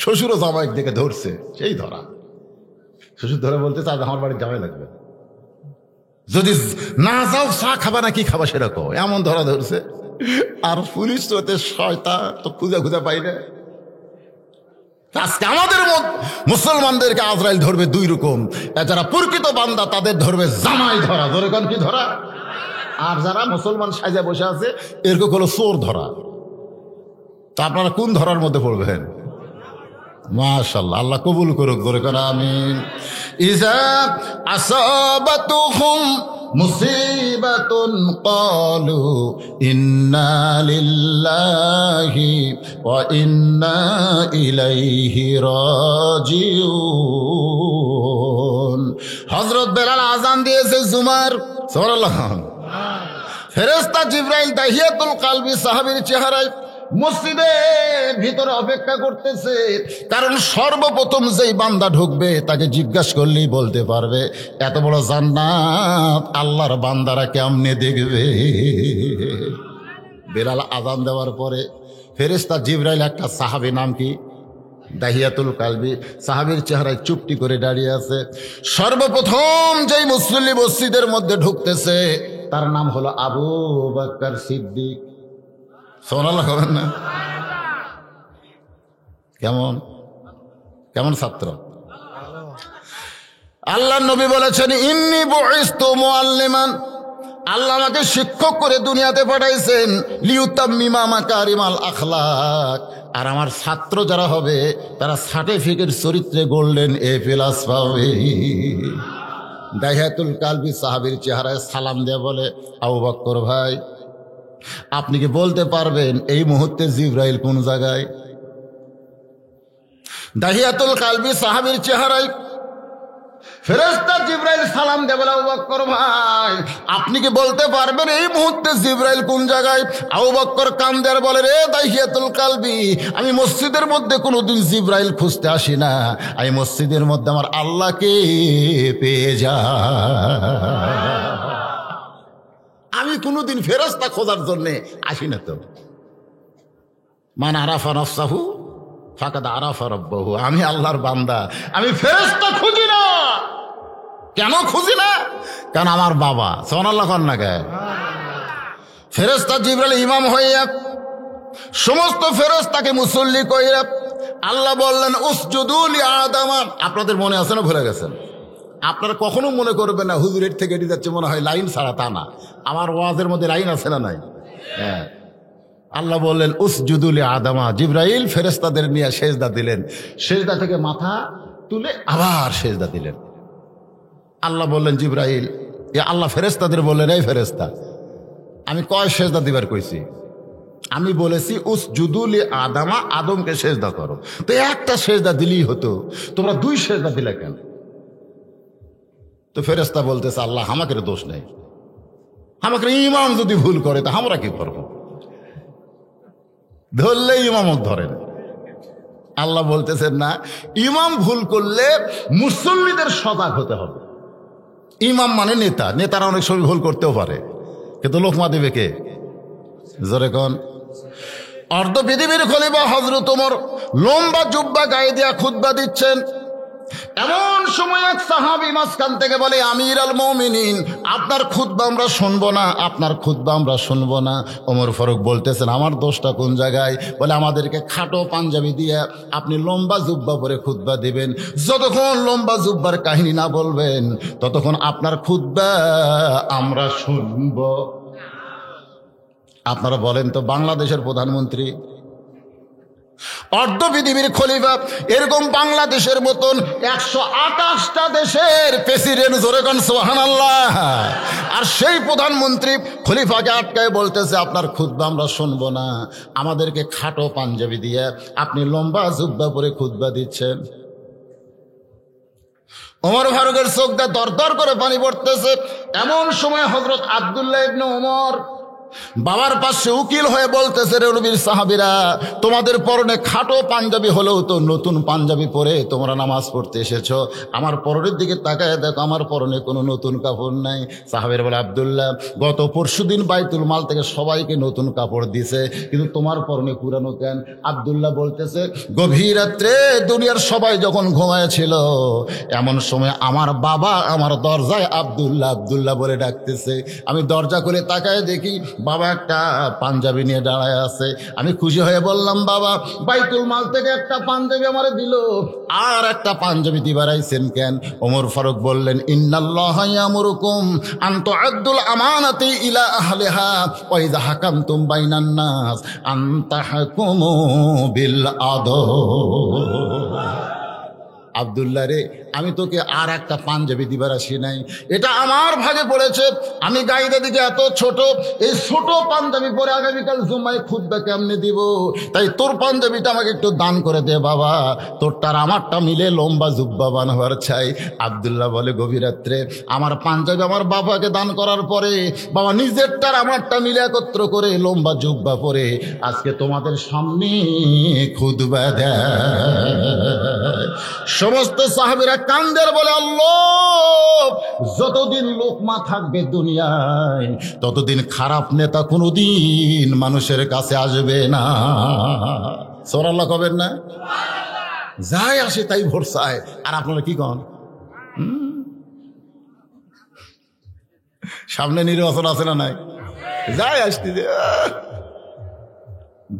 Speaker 1: শ্বশুরও জামাই দেখে ধরছে, সেই ধরা। শ্বশুর ধরে বলতে চায় আমার বাড়ির জামাই লাগবে, যদি না যাও চা খাবা না কি খাবা সেরকম, এমন ধরা ধরছে। আর পুলিশ তো শয়তা তো খুঁজে খুঁজে পাই না। আজকে আমাদের মুসলমানদেরকে আজরাইল ধরবে 2 রকম, যারা প্রকৃত বান্দা তাদের ধরবে জামাই ধরা। ধরে কোন কি ধরা? আর যারা মুসলমান সাজা বসে আছে এরকম হলো চোর ধরা। তা আপনারা কোন ধরার মধ্যে পড়বেন? মাশাআল্লাহ, আল্লাহ কবুল করুক। ধরে কোন আমিন। ইজা আসাবাতুহুম মুসিবাতুন ক্বালু ইন্না লিল্লাহি ওয়া ইন্না ইলাইহি রাজিউন। হযরত বেলাল আযান দিয়েছে জুমার। সুবহানাল্লাহ। ফেরেশতা জিবরাইল তাহিয়াতুল কলবি সাহাবীর চেহারায় মসজিদের ভিতরে অপেক্ষা করতেছে। কারণ সর্বপ্রথম যেই বান্দা ঢুকবে তাকে জিজ্ঞাসা করলেই বলতে পারবে এত বড় জান্নাত আল্লাহর বান্দারা কেমনে দেখবে। বেলাল আযান দেওয়ার পরে ফেরেশতা জিবরাইল একটা সাহাবী, নাম কি? দাহিয়াতুল কালবি। সাহাবীর চেহারায় চুপটি করে দাঁড়িয়ে আছে। সর্বপ্রথম যেই মুসল্লি মসজিদের মধ্যে ঢুকতেছে তার নাম হলো আবু বকর সিদ্দিক। সুবহানাল্লাহ বলেন না? কেমন কেমন ছাত্র? আল্লাহ নবী বলেছেন, ইন্নী বুইসতু মুআল্লিমান, আল্লাহ আমাকে শিক্ষক করে দুনিয়াতে পাঠাইছেন, লিউতাম্মিমা মাকারিমাল আখলাক। আর আমার ছাত্র যারা হবে তারা সার্টিফিকেট চরিত্রে গোল্ডেন A+ পাবে। দাহিয়াতুল কালবি সাহাবীর চেহারায় সালাম দিয়ে বলে, আবু বকর ভাই, আপনি কি বলতে পারবেন এই মুহূর্তে জিবরাইল কোন জায়গায়? দাহিয়াতুল কালবি সাহাবীর চেহারায় ফেরেশতা জিবরাইল সালাম দিয়ে বলে, আবু বকর ভাই, আপনি কি বলতে পারবেন এই মুহূর্তে জিবরাইল কোন জায়গায়? আবু বকর কান্দে আর বলে, রে দাহিয়াতুল কালবি, আমি মসজিদের মধ্যে কোনোদিন জিবরাইল খুঁজতে আসি না, আমি মসজিদের মধ্যে আমার আল্লাহকে পেয়ে যাই। আমি কোনোদিন ফেরেশতা খোঁজার জন্য আসি না। তো মান আরাফা নফসাহু ফাকাদ আরাফা রাব্বাহু, আমি আল্লাহর বান্দা, আমি ফেরেশতা খুঁজি না। কেন খুঁজি না? কারণ আমার বাবা। সুবহানাল্লাহ কন না কে? ফেরেশতা জিবরাইল ইমাম হইয়া সমস্ত ফেরেশতাকে মুসল্লি কইরা আল্লাহ বললেন, উসজুদু লি আদম। আপনাদের মনে আছে না? ভুলে গেছেন? আপনারা কখনো মনে করবেন না হুজুরের থেকে এটি যাচ্ছে মনে হয় লাইন ছাড়া, তা না। আমার ওয়াজের মধ্যে লাইন আছে না? নাই। হ্যাঁ, আল্লাহ বললেন উসজুদু লি আদম। জিবরাইল ফেরেশতাদের নিয়ে সেজদা দিলেন, সেজদা থেকে মাথা তুলে আবার সেজদা দিলেন। আল্লাহ বললেন, জিবরাইল, আল্লাহ ফেরেশতাদের বললেন, এই ফেরেশতা, আমি কয় সেজদা দিবার কইছি? আমি বলেছি উসজুদু লি আদম, আদমকে সেজদা করো। তো একটা সেজদা দিলেই হতো, তোমরা দুই সেজদা দিলে কেন? তো ফেরেশতা বলতেছে, আল্লাহ আমাকে দোষ নেই, আমাকে ইমাম যদি ভুল করে তা আমরা কি করবো? ধরলে ইমামত ধরেন। আল্লাহ বলতেছেন, না, ইমাম ভুল করলে মুসল্লিদের সজাগ হতে হবে। ইমাম মানে নেতা, নেতারা অনেক সময় ভুল করতেও পারে, কিন্তু লোকমা দেবে কে? জোরে কোন? অর্ধ পৃথিবীর খলিফা হযরত ওমর লম্বা জুব্বা গায়ে দিয়া খুতবা দিচ্ছেন। এমন সময় এক সাহাবী মাঝখান থেকে বলে, আমির আল মুমিনিন, আপনার খুতবা আমরা শুনবো না, আপনার খুতবা আমরা শুনবো না। ওমর ফারুক বলতেছেন, আমার দোষটা কোন জায়গায়? বলে, আমাদেরকে খাটো পাঞ্জাবি দিয়ে আপনি লম্বা জুব্বা পরে খুতবা দিবেন, যতক্ষণ লম্বা জুব্বার কাহিনী না বলবেন ততক্ষণ আপনার খুতবা আমরা শুনব। আপনারা বলেন তো, বাংলাদেশের প্রধানমন্ত্রী, অর্ধ পৃথিবীর খলিফা, এরকম বাংলাদেশের মতন 128টা দেশের প্রেসিডেন্ট, জোরে কোন সুবহানাল্লাহ, আর সেই প্রধানমন্ত্রী খলিফাকে আটকায় বলতেছে, আপনার খুতবা আমরা শুনবো না, আমাদেরকে খাটো পাঞ্জাবি দিয়ে আপনি লম্বা জুব্বা পরে খুতবা দিচ্ছেন। ওমর ফারুকের চোখ দিয়ে দরদর করে পানি পড়তেছে। এমন সময় হযরত আব্দুল্লাহ ইবনে ওমর বাবার পাশে উকিল হয়ে বলতেছে, রে নবীর সাহাবীরা, তোমাদের পরনে খাটো পাঞ্জাবি হলেও তো নতুন পাঞ্জাবি পরে তোমরা নামাজ পড়তে এসেছো, আমার পরনের দিকে তাকায় দেখো, আমার পরনে কোনো নতুন কাপড় নাই। সাহাবীরা বলে, আব্দুল্লাহ, গত পরশুদিন বাইতুল মাল থেকে সবাইকে নতুন কাপড় দিছে, কিন্তু তোমার পরনে পুরানো কেন? আব্দুল্লাহ বলতেছে, গভীর রাত্রে দুনিয়ার সবাই যখন ঘুমায়েছিল, এমন সময় আমার বাবা আমার দরজায় আব্দুল্লাহ আব্দুল্লাহ বলে ডাকতেছে। আমি দরজা করে তাকায় দেখি বাবা একটা পাঞ্জাবি নিয়ে দাঁড়ায় আছে। আমি খুশি হয়ে বললাম, বাবা, বাইতুল মাল থেকে একটা পাঞ্জাবি আমারে দিল, আর একটা পাঞ্জাবি দিবার আইছেন কেন? ওমর ফারুক বললেন, ইন্নাল্লাহা ইয়ামুরুকুম আন তুআদ্দুল আমানাতি ইলা আহলিহা ওয়া ইযা হাকামতুম বাইনান নাস আন তাহকুমু বিল আদল। আব্দুল্লাহ রে, আমি তোকে আর একটা পাঞ্জাবি দিবার আসি নাই, এটা আমার ভাগে পড়েছে। আমি গাইদা দিকে এত ছোট, এই ছোট পাঞ্জাবি পরে আগামীকাল জুম্মায় খুতবা কেমনে দিব? তাই তোর পাঞ্জাবিটা আমাকে একটু দান করে দে বাবা, তোরটার আমারটা মিলে লম্বা জুব্বা বানাবার চাই। আব্দুল্লাহ বলে, গভীর রাত্রে আমার পাঞ্জাবি আমার বাবাকে দান করার পরে বাবা নিজেরটার আমারটা মিলে একত্র করে লম্বা জুব্বা পরে আজকে তোমাদের সামনে খুতবা দেয়। সমস্ত সাহাবীরা কান্দের বলে, আল্লাহ, যতদিন লোকমা থাকবে দুনিয়ায় ততদিন খারাপ নেতা কোনোদিন মানুষের কাছে আসবে না। সুবহানাল্লাহ কবেন না? যাই আসে তাই ভোট চায়, আর আপনারা কি কন? সামনে নির্বাচন আছে না নাই? যাই আসতে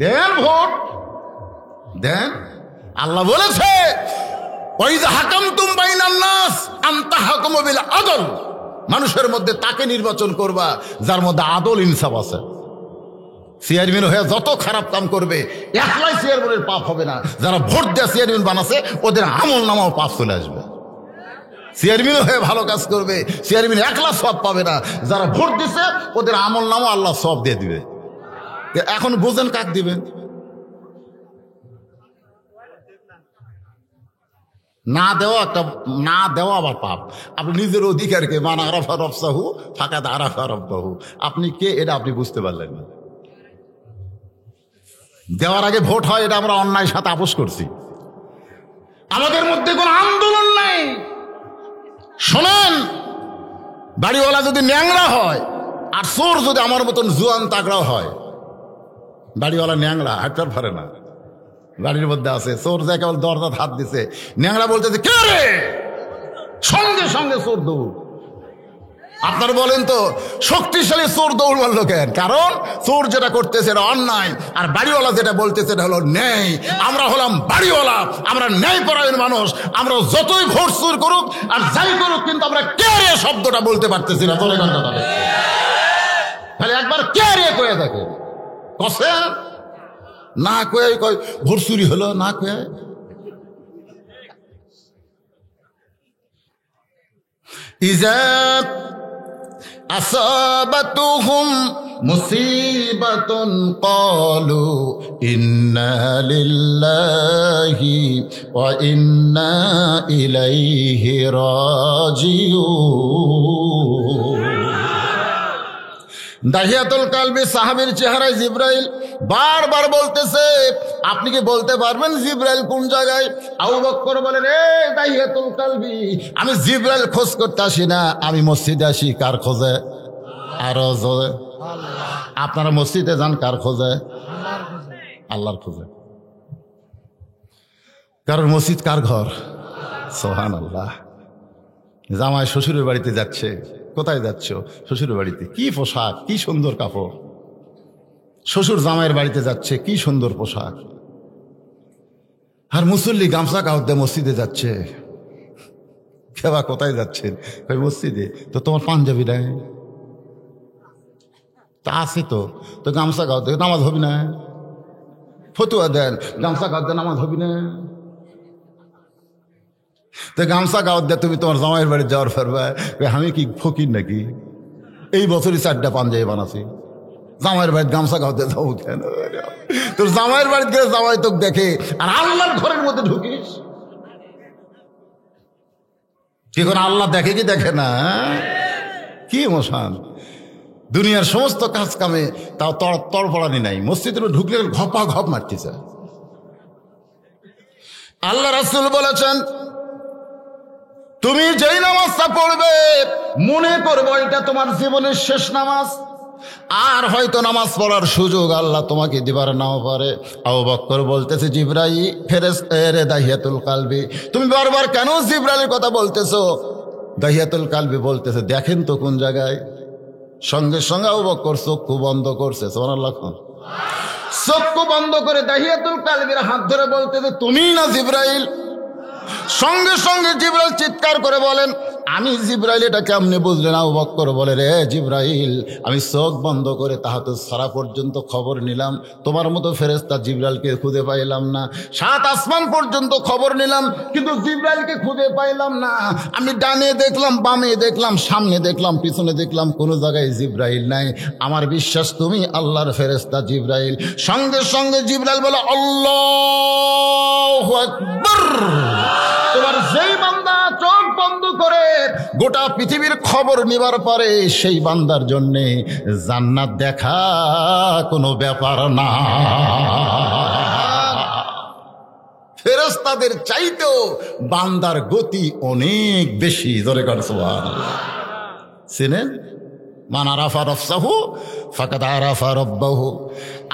Speaker 1: দেন ভোট দেন। আল্লাহ বলেছে, ওয়াইযা হাকামতুম বাইনান নাস আন তাহকুমু বিল আদল, মানুষের মধ্যে তাকে নির্বাচন করবা যার মধ্যে আদল ইনসাফ আছে। চেয়ারম্যান হয়ে যত খারাপ কাম করবে একলাই চেয়ারম্যানের পাপ হবে না, যারা ভোট দেয় চেয়ারম্যান বানাছে ওদের আমল নামাও পাপ চলে আসবে। চেয়ারম্যান হয়ে ভালো কাজ করবে, চেয়ারম্যান একলা সব পাবে না, যারা ভোট দিছে ওদের আমল নামও আল্লাহ সব দিয়ে দিবে। এখন বুঝেন কাক দিবেন? না দেওয়া একটা, না দেওয়া আবার পাপ। আপনি নিজের অধিকারকে মান আরাফা রফসাহু ফাকাদ আরাফা রব্বাহু, আপনি কে এটা আপনি বুঝতে পারলেন না। দেওয়ার আগে ভোট হয়, এটা আমরা অন্যায় সাথে আপোষ করছি। আমাদের মধ্যে কোনো আন্দোলন নাই। শোনেন, বাড়িওয়ালা যদি ন্যাংরা হয় আর চোর যদি আমার মতন জুয়ান তাগড়াও হয়, বাড়িওয়ালা ন্যাংরা হাঁটতে পারে না, বাড়ির মধ্যে আছে, চোর যায় কেবল দরজাত হাত দিছে, ন্যাংরা বলতেছে কে রে, সঙ্গে সঙ্গে চোর দৌড়। আপনারা বলেন তো শক্তিশালী চোর দৌড় মারলো কেন? কারণ চোর যেটা করতেছে এটা অন্যায়, আর বাড়িওয়ালা যেটা বলতেছে এটা হলো ন্যায়। আমরা হলাম বাড়িওয়ালা, আমরা ন্যায় পরায়ণ মানুষ। আমরা যতই ভোট চুর করুক আর যাই করুক, কিন্তু আমরা কে রে শব্দটা বলতে পারতেছি না। বলে কথা তাহলে একবার কে রে কয়ে থাকে কষে না কয়ে কয় ভোট চুরি হলো না কয়ে। ইজাত আসাবাতুহুম মুসিবাতুন ক্বালু ইন্না লিল্লাহি ওয়া ইন্না ইলাইহি রাজিউন। দাহিয়াতুল কালবি সাহাবীর চেহারায় জিবরাইল বারবার বলতেছে, আপনি কি বলতে পারবেন জিবরাইল কোন জায়গায়? আবু বকর বলে, রে দাহিয়াতুল কালবি, আমি জিবরাইল খোঁজ করতে আসি না, আমি মসজিদে আসি কার খোঁজে? আরো জোরে। আপনারা মসজিদে যান কার খোঁজে? আল্লাহর খোঁজে। কারণ মসজিদ কার ঘর? সুবহানাল্লাহ। জামাই শ্বশুরের বাড়িতে যাচ্ছে, কোথায় যাচ্ছ? শ্বশুরের বাড়িতে। কি পোশাক, কি সুন্দর কাপড়। শ্বশুর জামাইয়ের বাড়িতে যাচ্ছে, কি সুন্দর পোশাক। আর মুসল্লি গামছা কাউদ দিয়ে মসজিদে যাচ্ছে। কেবা কোথায় যাচ্ছেন? ওই মসজিদে। তো তোমার পাঞ্জাবি নাই? তা আছে তো, তো গামছা কাউদ দিয়ে নামাজ হবি না? ফতুয়া দেন গামছা কাউদ দিয়ে নামাজ হবি না? তো গামছা গাওয়াত দিয়ে তুমি তোমার জামাইয়ের বাড়ি যাওয়ার ফেরবা, আমি কি ফকির নাকি? এই বছরই 4টা পাঞ্জাবি বানাছি, জামাইয়ের বাড়িতে গামছা গাওয়াতে যাবো কেন? তোর জামাইয়ের বাড়িতে গেলে জামাই তোকে দেখে, আর আল্লাহর ঘরের মধ্যে ঢুকিস কি করে? আল্লাহ দেখে কি দেখে না? কি মশান দুনিয়ার সমস্ত কাজ কামে তাও তড়পড়ানি নাই। মসজিদে ঢুকলে ঘপা ঘপ মারতেছে। আল্লাহ রাসূল বলেছেন, তুমি যেই নামাজটা পড়বে মনে করবো এটা তোমার জীবনের শেষ নামাজ, আর হয়তো নামাজ পড়ার সুযোগ আল্লাহ তোমাকে দিবার নাও পারে। আবু বকর বলতেছে, জিবরাইল ফেরেশতা রে দাহিয়াতুল কালবি, তুমি বারবার কেন জিবরাইলের কথা বলতেছো? দাহিয়াতুল কালবি বলতেছে, দেখেন তো কোন জায়গায়। সঙ্গে সঙ্গে আবু বকর চক্ষু বন্ধ করছে। সুবহানাল্লাহ। চক্ষু বন্ধ করে দাহিয়াতুল কালবির হাত ধরে বলতেছে, তুমি না জিবরাইল? সঙ্গে সঙ্গে জিবরাইল চিৎকার করে বলেন, আমি জিবরাইল। এটা কেমনে বুঝলেন? আবু বকর বলে, রে জিবরাইল, আমি চোখ বন্ধ করে তাহাতে সারা পর্যন্ত খবর নিলাম, তোমার মতো ফেরেশতা জিবরাইলকে খুঁজে পাইলাম না। 7 আসমান পর্যন্ত খবর নিলাম, কিন্তু জিবরাইলকে খুঁজে পাইলাম না। আমি ডানে দেখলাম, বামে দেখলাম, সামনে দেখলাম, পিছনে দেখলাম, কোনো জায়গায় জিবরাইল নাই। আমার বিশ্বাস তুমি আল্লাহর ফেরেশতা জিবরাইল। সঙ্গে সঙ্গে জিবরাইল বলে, আল্লাহু আকবার। তোমার যেই বান্দা চোখ বন্ধ করে গোটা পৃথিবীর খবর নিবার পরে, সেই বান্দার জন্য জান্নাত দেখা কোনো ব্যাপার না। ফেরেশতাদের চাইতেও বান্দার গতি অনেক বেশি। জোরে কর সুবহানাল্লাহ। চিনেন? মান আরাফা নফসাহু ফাকাদ আরাফা রাব্বাহু।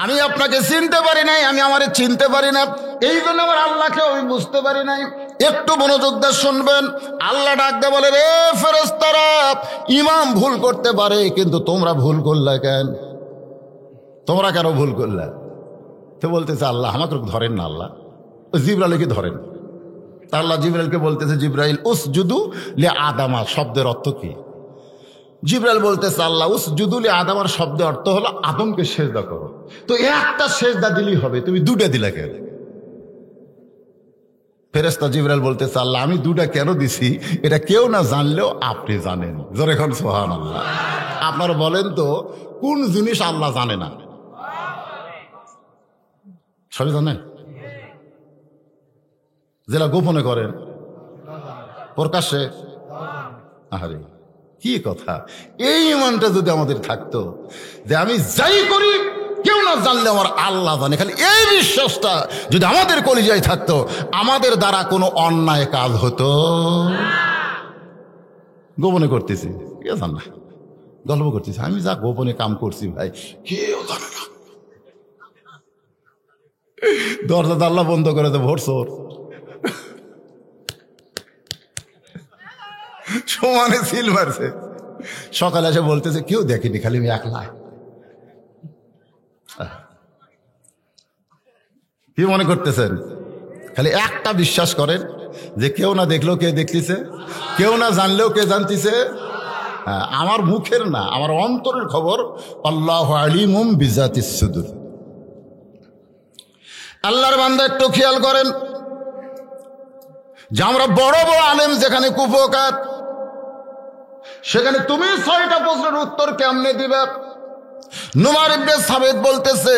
Speaker 1: আমি আপনাকে চিনতে পারি নাই, আমি আমারে চিনতে পারি না, এই জন্য আমার আল্লাহকে আমি বুঝতে পারি নাই। একটু মনোযোগ দিয়ে শুনবেন। আল্লাহ ডাক দিয়ে বলে, রে ফেরেশতারা, ইমাম ভুল করতে পারে, কিন্তু তোমরা ভুল করলে কেন? তোমরা কেন ভুল করলে? তো বলতেছে আল্লাহ আমাকে ধরেন না, আল্লাহ জিবরাইলকে ধরেন। তা আল্লাহ জিবরাইলকে বলতেছে, জিবরাইল উসজুদু লি আদামা শব্দের অর্থ কি? জিবরাইল বলতেছে, আল্লাহ উসজুদু লি আদামার শব্দের অর্থ হলো আদমকে সেজদা করো। তো একটা সেজদা দিলেই হবে, তুমি দুটা দিলা কেন? ফেরেশতা জিবরাইল বলতেছে, আল্লাহ আমি দুটা কেন দিছি এটা কেউ না জানলেও আপনি জানেন। জোরে এখন সুবহানাল্লাহ। আপনারা বলেন তো কোন জিনিস আল্লাহ জানে না? সবই জানে। যেটা গোপনে করেন প্রকাশ্যে, আরে কি কথা! এই ইমানটা যদি আমাদের থাকতো যে আমি যাই করি কেউ না জানলে আমার আল্লাহ জানে, খালি এই বিশ্বাসটা যদি আমাদের কলিজায় থাকতো, আমাদের দ্বারা কোনো অন্যায় কাজ হতো। গোপনে করতেছি, কে জান না, গল্প করতেছি, আমি যা গোপনে কাম করছি ভাই কেউ জানে না। দরজা জানলা বন্ধ করে দেবো, ভোর চোর সমানে সিল মারছে। সকালে এসে বলতেছে কেউ দেখেনি, খালি আমি একলা। কি মনে করতেছেন? খালি একটা বিশ্বাস করেন যে কেউ না দেখলেও কে দেখতেছে, কেউ না জানলেও কে জানতেছে। আমার মুখের না, আমার অন্তরের খবর। আল্লাহু আলিমুম বিজাতিস সুদুর। আল্লাহর বান্দা একটু খেয়াল করেন যে আমরা বড় বড় আলেম যেখানে কুফকাত, সেখানে তুমি 6টা প্রশ্নের উত্তর কেমনে দিবে? নুমার ইবনে সাবিত বলতেছে,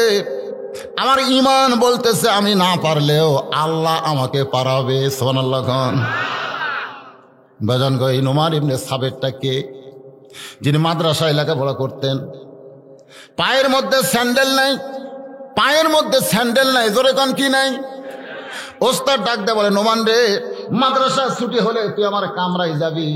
Speaker 1: আমার ঈমান বলতেছে আমি না পারলেও আল্লাহ আমাকে পারাবে। সুবহানাল্লাহ খান। বাজান গো, এই নুমার ইবনে সাবিতটা কে? যিনি মাদ্রাসায় লেখাপড়া করতেন, পায়ের মধ্যে স্যান্ডেল নাই, পায়ের মধ্যে স্যান্ডেল নাই। জোরে কান কি নাই? ওস্তাদ ডাক দে বলে, নোমান রে, মাদ্রাসা ছুটি হলে তুই আমার কামরায় যাবি।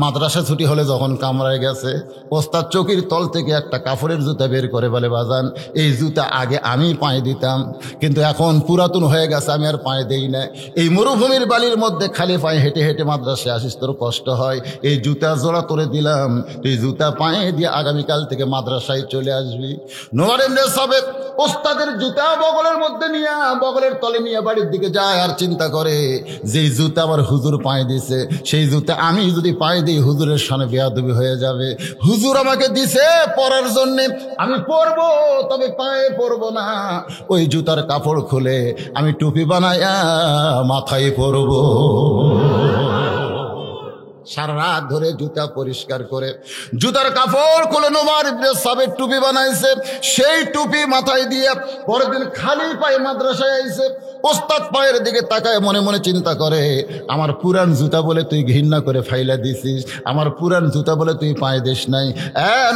Speaker 1: মাদ্রাসা ছুটি হলে যখন কামরায় গেছে, ওস্তাদ চৌকির তল থেকে একটা কাপড়ের জুতা বের করে বলে, বাজান এই জুতা আগে আমি পায়ে দিতাম, কিন্তু এখন পুরাতন হয়ে গেছে, আমি আর পায়ে দেই না। এই মরুভূমির বালির মধ্যে খালি পায়ে হেঁটে হেঁটে মাদ্রাসায় আসিস, তোর কষ্ট হয়, এই জুতা জোড়া তোরে দিলাম, তুই জুতা পায়ে দিয়ে আগামীকাল থেকে মাদ্রাসায় চলে আসবি। নোমান ইবনে সাবিত ওস্তাদের জুতা বগলের মধ্যে নিয়ে, বগলের তলে নিয়ে বাড়ির দিকে যায় আর চিন্তা করে, যেই জুতা আমার হুজুর পায়ে দিছে, সেই জুতা আমি যদি পায়ে দিই হুজুরের সামনে বেয়াদবি হয়ে যাবে। হুজুর আমাকে দিছে পরার জন্যে, আমি পরবো তবে পায়ে পরবো না। ওই জুতার কাপড় খুলে আমি টুপি বানায়া মাথায় পরবো। সারা রাত ধরে জুতা পরিষ্কার করে জুতার কাপড় খুলে নোমান ইবনে সাবিত টুপি বানাইছে। সেই টুপি মাথায় দিয়ে পরের দিন খালি পায়ে মাদ্রাসায় আইছে। ওস্তাদ পায়ের দিকে তাকায় মনে মনে চিন্তা করে, আমার পুরান জুতা বলে তুই ঘৃণা করে ফাইলা দিছিস, আমার পুরান জুতা বলে তুই পায়ে দিস নাই।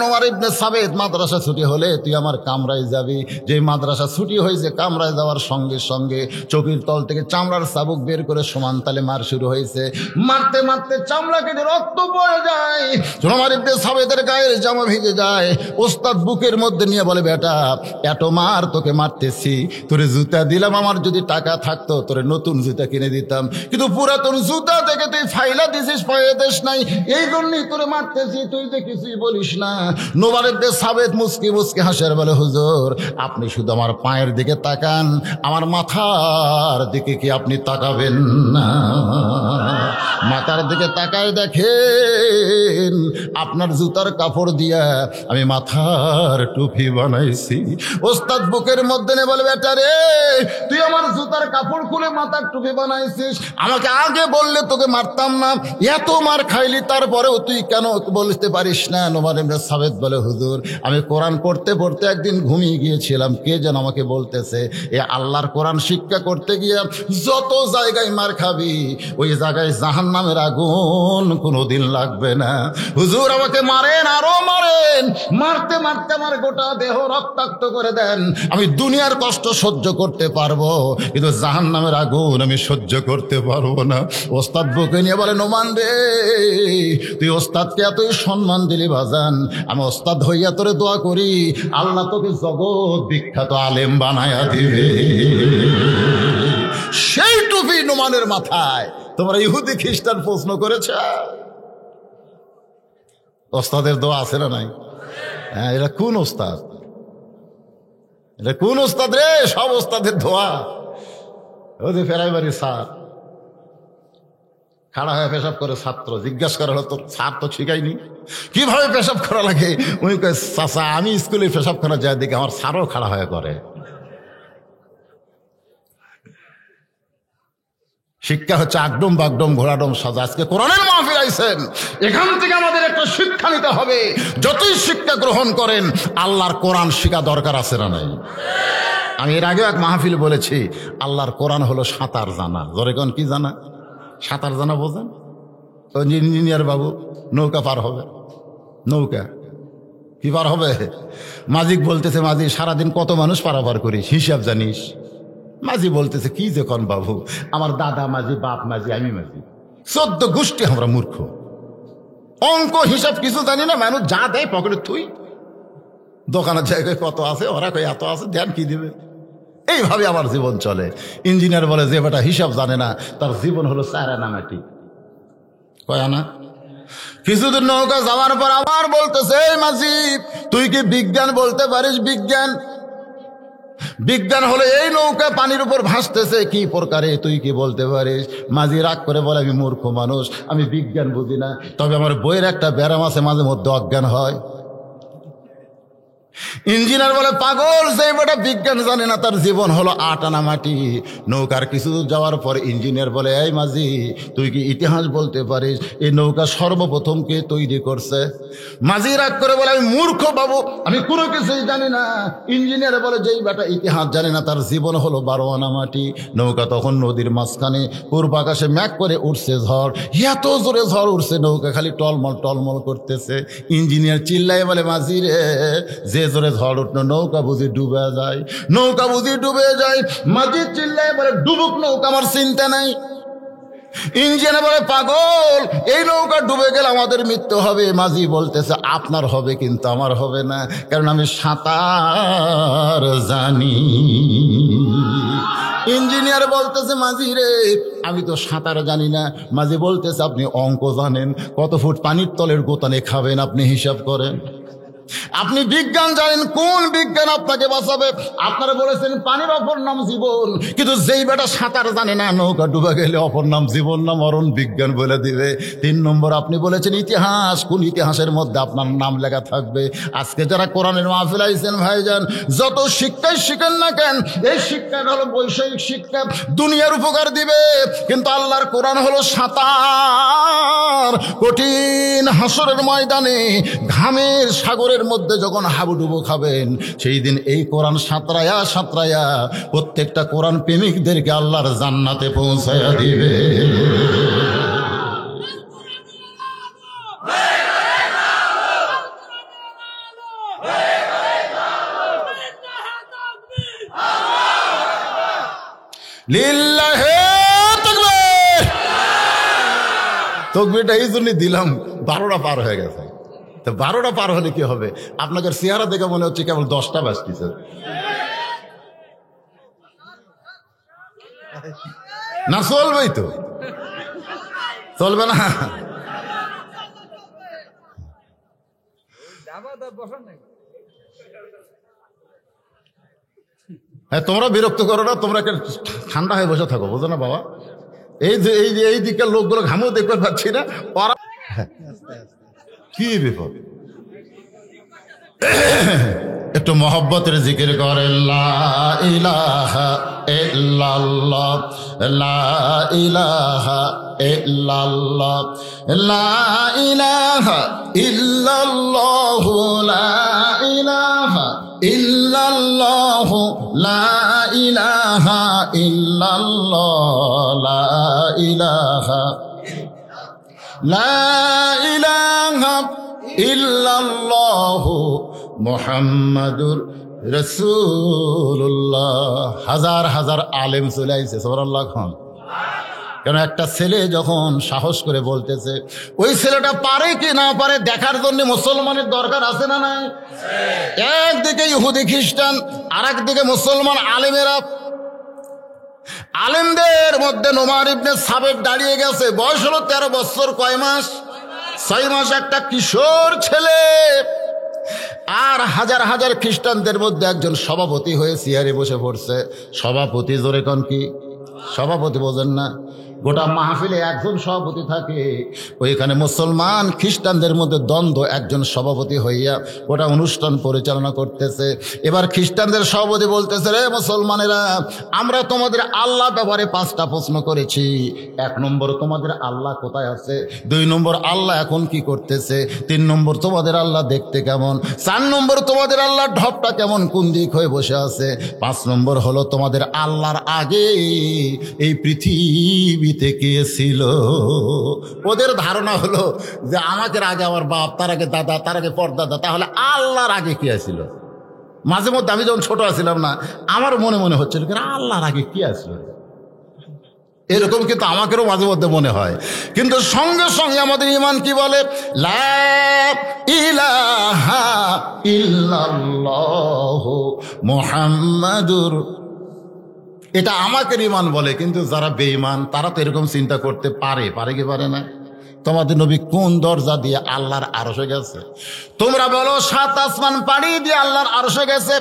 Speaker 1: নোমান ইবনে সাবিত, মাদ্রাসা ছুটি হলে তুই আমার কামরায় যাবি। যে মাদ্রাসা ছুটি হয়েছে, কামরায় যাওয়ার সঙ্গে সঙ্গে চোখের তল থেকে চামড়ার চাবুক বের করে সমান তালে মার শুরু হয়েছে। মারতে মারতে চামড়া কেটে রক্ত পড়ে যায়, নোমান ইবনে সাবিতের গায়ের জামা ভিজে যায়। ওস্তাদ বুকের মধ্যে নিয়ে বলে, বেটা এত মার তোকে মারতেছি, তোরে জুতা দিলাম, আমার যদি টাকা থাকতো তোরে নতুন জুতা কিনে দিতাম, কিন্তু পুরাতন জুতা থেকে তুই ফাইলা দিছিস, পায়ে দেশ নাই, এই জন্যই তোরে মারতেছি, তুই যে কিছুই বলিস না। নোমান ইবনে সাবিত মুস্কি মুস্কি হাসের বলে, হুজুর আপনি শুধু আমার পায়ের দিকে তাকান, আমার মাথার দিকে কি আপনি তাকাবেন না? মাথার দিকে তাকায় দেখেন আপনার জুতার কাপড় দিয়া আমি মাথার টুপি বানাইছি। ওস্তাদ বুকের মধ্যে নে বলে, বেটা রে, তুই আমার জুতার কাপড় খুলে মাথার টুপি বানাইছিস, আমাকে আগে বললে তোকে মারতাম না। এত মার খাইলি তারপরেও তুই কেন বলতে পারিস না? নোমান ইবনে সাবিত বলে, হুজুর আমি কোরআন পড়তে পড়তে একদিন ঘুমিয়ে গিয়েছিলাম, কে যেন আমাকে বলতেছে, এ আল্লাহর কোরআন শিক্ষা করতে গিয়ে যত জায়গায় মার খাবি ওই জায়গায় জাহান্নাম জাহান্নামের আগুন কোনোদিন লাগবে না। হুজুর আমাকে মারেন, আরো মারেন, মারতে মারতে আমার গোটা দেহ রক্তাক্ত করে দেন, আমি দুনিয়ার কষ্ট সহ্য করতে পারবো, কিন্তু জাহান্নামের আগুন আমি সহ্য করতে পারবো না। ওস্তাদ বুকে নিয়ে বলে, নোমান রে, তুই ওস্তাদকে এতই সম্মান দিলি বাজান, আমি ওস্তাদ হইয়া তোরে দোয়া করি আল্লাহ তোকে জগৎ বিখ্যাত আলেম বানায়া দিবে। সেই টুপি নোমানের মাথায় তোমরা ইহুদি খ্রিস্টান প্রশ্ন করেছে। ওস্তাদের দোয়া আছে না নাই? হ্যাঁ, এটা কোন ওস্তাদ? এটা কোন ওস্তাদ রে? সব ওস্তাদের দোয়া। ওদের ফেরাইবাড়ি স্যার খাড়া হয়ে পেশাব করে, ছাত্র জিজ্ঞাসা করা হলো, তোর স্যার তো শিখাইনি কিভাবে পেশাব করা লাগে। উনি কয়, চাচা আমি স্কুলে পেশাব করা যায় দেখি আমার স্যারও খাড়া হয়ে করে। শিক্ষা হচ্ছে আগডম বাগডম ঘোড়াডম সাজা। আজকে কোরআনের মাহফিল আইছেন, এখান থেকে আমাদের একটা শিক্ষা নিতে হবে। যতই শিক্ষা গ্রহণ করেন, আল্লাহর কোরআন শিখা দরকার আছে না নাই? আমি এর আগেও এক মাহফিল বলেছি, আল্লাহর কোরআন হলো সাঁতার জানা। জোরে কোন কি জানা? সাঁতার জানা বোঝেন? ওই ইঞ্জিনিয়ার বাবু নৌকা পার হবে, নৌকা কি পার হবে? মাজিক বলতেছে, মাঝি সারাদিন কত মানুষ পারাপার করিস, হিসাব জানিস? মাঝি বলতেছে, কি যে কন বাবু, আমার দাদা মাঝি, বাপ মাঝি, আমি মাঝি, 14 গোষ্ঠী আমরা মূর্খ, অঙ্ক হিসাব কিছু জানি না। মানুষ যা দেয় পকেটে থুই, দোকানের জায়গায় কত আছে, ওরা কই এত আছে, ধ্যান কি দিবে? এইভাবে আমার জীবন চলে। ইঞ্জিনিয়ার বলে, যে বেটা হিসাব জানে না তার জীবন হলো 4 আনা মাটি। কয় আনা? কিছুদিন নৌকা যাওয়ার পর আবার বলতেছে, এই মাঝি তুই কি বিজ্ঞান বলতে পারিস? বিজ্ঞান বিজ্ঞান হলো এই নৌকা পানির উপর ভাসতেছে, কি প্রকারে তুই কি বলতে পারিস? মাঝি রাগ করে বলে, আমি মূর্খ মানুষ, আমি বিজ্ঞান বুঝি না, তবে আমার বইয়ের একটা ব্যারাম আছে, মাঝে মধ্যে অজ্ঞান হয়। ইঞ্জিনিয়ার বলে, পাগল, যে বেটা বিজ্ঞান জানে না তার জীবন হলো 8 আনা মাটি। নৌকার কিছু দূর যাওয়ার পর ইঞ্জিনিয়ার বলে, এই মাঝি তুই কি ইতিহাস বলতে পারিস? এই নৌকা সর্বপ্রথম কে তৈরি করছে? মাঝি রাগ করে বলে, আমি মূর্খ বাবু, আমি কোনো কিছুই জানি না। ইঞ্জিনিয়ার বলে, যেই বেটা ইতিহাস জানে না তার জীবন হলো 12 আনা মাটি। নৌকা তখন নদীর মাঝখানে, পূর্ব আকাশে ম্যাঘ করে উঠছে ঝড়, এত জোরে ঝড় উঠছে, নৌকা খালি টলমল টলমল করতেছে। ইঞ্জিনিয়ার চিল্লাই বলে, মাঝি রে, যে জোরে ঝড় উঠলো নৌকা বুঝি ডুবে যায়, নৌকা বুঝি ডুবে যায়। মাঝি চিল্লাই বলে, ডুবুক নৌকা, আমার চিন্তা নাই। ইঞ্জিনিয়ার বলে, পাগল, এই নৌকা ডুবে গেলে আমাদের মৃত্যু হবে। মাঝি বলতেছে, আপনার হবে কিন্তু আমার হবে না, কারণ আমি সাঁতার জানি। ইঞ্জিনিয়ার বলতেছে, মাঝি রে, আমি তো সাঁতার জানি না। মাঝি বলতেছে, আপনি অঙ্ক জানেন, কত ফুট পানির তলের গোতানে খাবেন আপনি হিসাব করেন। আপনি বিজ্ঞান জানেন, কোন বিজ্ঞান আপনাকে বাঁচাবে? আপনারা বলেছেন পানির অপর নাম জীবন, কিন্তু যেই বেটা সাঁতার জানে না, নৌকা ডুবে গেলে অপর নাম জীবন না মরণ বিজ্ঞান বলে দিবে। 3 নম্বর, আপনি বলেছেন ইতিহাস, কোন ইতিহাসের মধ্যে আপনার নাম লেখা থাকবে? আজকে যারা কোরআনের মাহফিল আইছেন ভাইজান, যত শিক্ষাই শিখেন না কেন, এই শিক্ষাটা হলো বৈষয়িক শিক্ষা, দুনিয়ার উপকার দিবে, কিন্তু আল্লাহর কোরআন হলো সাঁতার। কঠিন হাসরের ময়দানে ঘামের সাগরের মধ্যে যখন হাবুডুবু খাবেন, সেই দিন এই কোরআন সাঁতরায়া সাঁতরায়া প্রত্যেকটা কোরআন প্রেমিকদেরকে আল্লাহর জান্নাতে পৌঁছায়া দিবে। লিল্লাহে তাকবীর। তাকবীরটা এই জন্য দিলাম, 12টা পার হয়ে গেছে। তো 12টা পার হলে কি হবে? আপনাকে চেহারা দেখে মনে হচ্ছে কেবল 10টা বাজতেছে। না চলবেই তো, চলবে না? হ্যাঁ, তোমরা বিরক্ত করো না, তোমরা ঠান্ডা হয়ে বসে থাকো, বোঝো না বাবা? এই যে এই দিকের লোকগুলো ঘামেও দেখতে পাচ্ছি না, ওরা কি বিপদ। একটু মহব্বতের জিকির করে, লা ইলাহা ইল্লাল্লাহ, লা ইলাহা ইল্লাল্লাহ, লা ইলাহা ইল্লাল্লাহ, লা ইলাহা ইল্লাল্লাহ, লা ইলাহা ইল্লাল্লাহ, লা ইলাহা। লা ইলাহা ইল্লাল্লাহু মুহাম্মাদুর রাসূলুল্লাহ। হাজার হাজার আলেম চলে আইছে, সুবহানাল্লাহ খান। কেন একটা ছেলে যখন সাহস করে বলতেছে, ওই ছেলেটা পারে কি না পারে দেখার জন্য মুসলমানের দরকার আছে না নাই? একদিকে ইহুদি খ্রিস্টান, আর একদিকে মুসলমান আলেমেরা। আলেমদের মধ্যে নোমান ইবনে সাবেত দাঁড়িয়ে গেছে, বয়স হলো 13 বছর, কয় মাস? 6 মাস। একটা কিশোর ছেলে। আর হাজার হাজার খ্রিস্টানদের মধ্যে একজন সভাপতি হয়ে চেয়ারে বসে পড়ছে। সভাপতি, জোরে কোন কি? সভাপতি বোঝেন না? গোটা মাহফিলে একজন সভাপতি থাকে, ওইখানে মুসলমান খ্রিস্টানদের মধ্যে দ্বন্দ্ব, একজন সভাপতি হইয়া গোটা অনুষ্ঠান পরিচালনা করতেছে। এবার খ্রিস্টানদের সভাপতি বলতেছে, রে মুসলমানেরা, আমরা তোমাদের আল্লাহ ব্যাপারে 5টা প্রশ্ন করেছি। 1 নম্বর, তোমাদের আল্লাহ কোথায় আছে? 2 নম্বর, আল্লাহ এখন কি করতেছে? 3 নম্বর, তোমাদের আল্লাহ দেখতে কেমন? 4 নম্বর, তোমাদের আল্লাহ ঢপটা কেমন, কোন দিক হয়ে বসে আছে? 5 নম্বর হলো, তোমাদের আল্লাহর আগে এই পৃথিবী থেকে ছিল। ওদের ধারণা হলো যে আমাদের আগে আমার বাপ, তার আগে দাদা, তার আগে পরদাদা, তাহলে আল্লাহর আগে কি আছিল? মাঝে মধ্যে আমি যখন ছোট ছিলাম না, আমার মনে মনে হচ্ছিল আল্লাহর আগে কি আসলো, এরকম কিন্তু আমাকেও মাঝে মধ্যে মনে হয়। কিন্তু সঙ্গে সঙ্গে আমাদের ঈমান কি বলে? লা ইলাহা ইল্লাল্লাহু মুহাম্মাদুর। এটা আমাকে ঈমান বলে, কিন্তু যারা বেঈমান তারা তো এরকম চিন্তা করতে পারে, পারে কি পারে না? তোমাদের নবী কোন দরজা দিয়ে আল্লাহর আরশে গেছে? তোমরা বলো 7 আসমান পাড়ি দিয়ে আল্লাহর আরশে গেছে।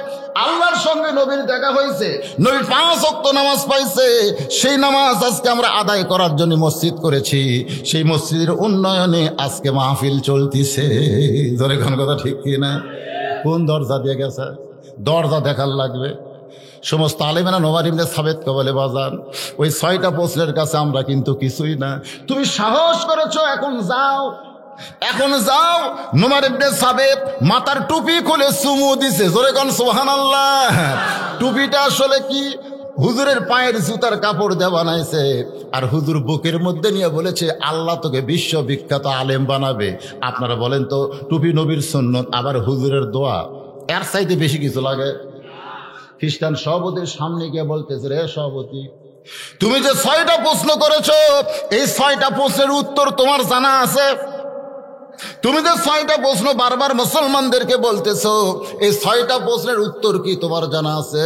Speaker 1: আল্লাহর সঙ্গে নবীর দেখা হয়েছে, নবী 5 ওয়াক্ত নামাজ পাইছে। সেই নামাজ আজকে আমরা আদায় করার জন্য মসজিদ করেছি, সেই মসজিদের উন্নয়নে আজকে মাহফিল চলতিছে। ধরে কোন কথা ঠিক কি না? কোন দরজা দিয়ে গেছে? দরজা দেখার লাগবে। সমস্ত আলেমেরা নোমান ইবনে সাবেতকে বলে, বাজান ওই 6টা প্রশ্নের কাছে আমরা কিন্তু কিছুই না, তুমি সাহস করেছো, এখন যাও, এখন যাও। নোমান ইবনে সাবেত মাথার টুপি খুলে চুমু দিছে, জোরে কোন সুবহানাল্লাহ। টুপিটা আসলে কি? হুজুরের পায়ের জুতার কাপড় দিয়ে বানাইছে, আর হুজুর বুকের মধ্যে নিয়ে বলেছে, আল্লাহ তোকে বিশ্ববিখ্যাত আলেম বানাবে। আপনারা বলেন তো, টুপি নবীর সুন্নত, আবার হুজুরের দোয়া, এর চাইতে বেশি কিছু লাগে? খ্রিস্টান সভাপতির সামনে গিয়ে বলতেছে, রে সভাপতি, তুমি যে 6টা প্রশ্ন করেছো, এই 6টা প্রশ্নের উত্তর তোমার জানা আছে? তুমি যে 6টা প্রশ্ন বারবার মুসলমানদেরকে বলতেছো, এই 6টা প্রশ্নের উত্তর কি তোমার জানা আছে?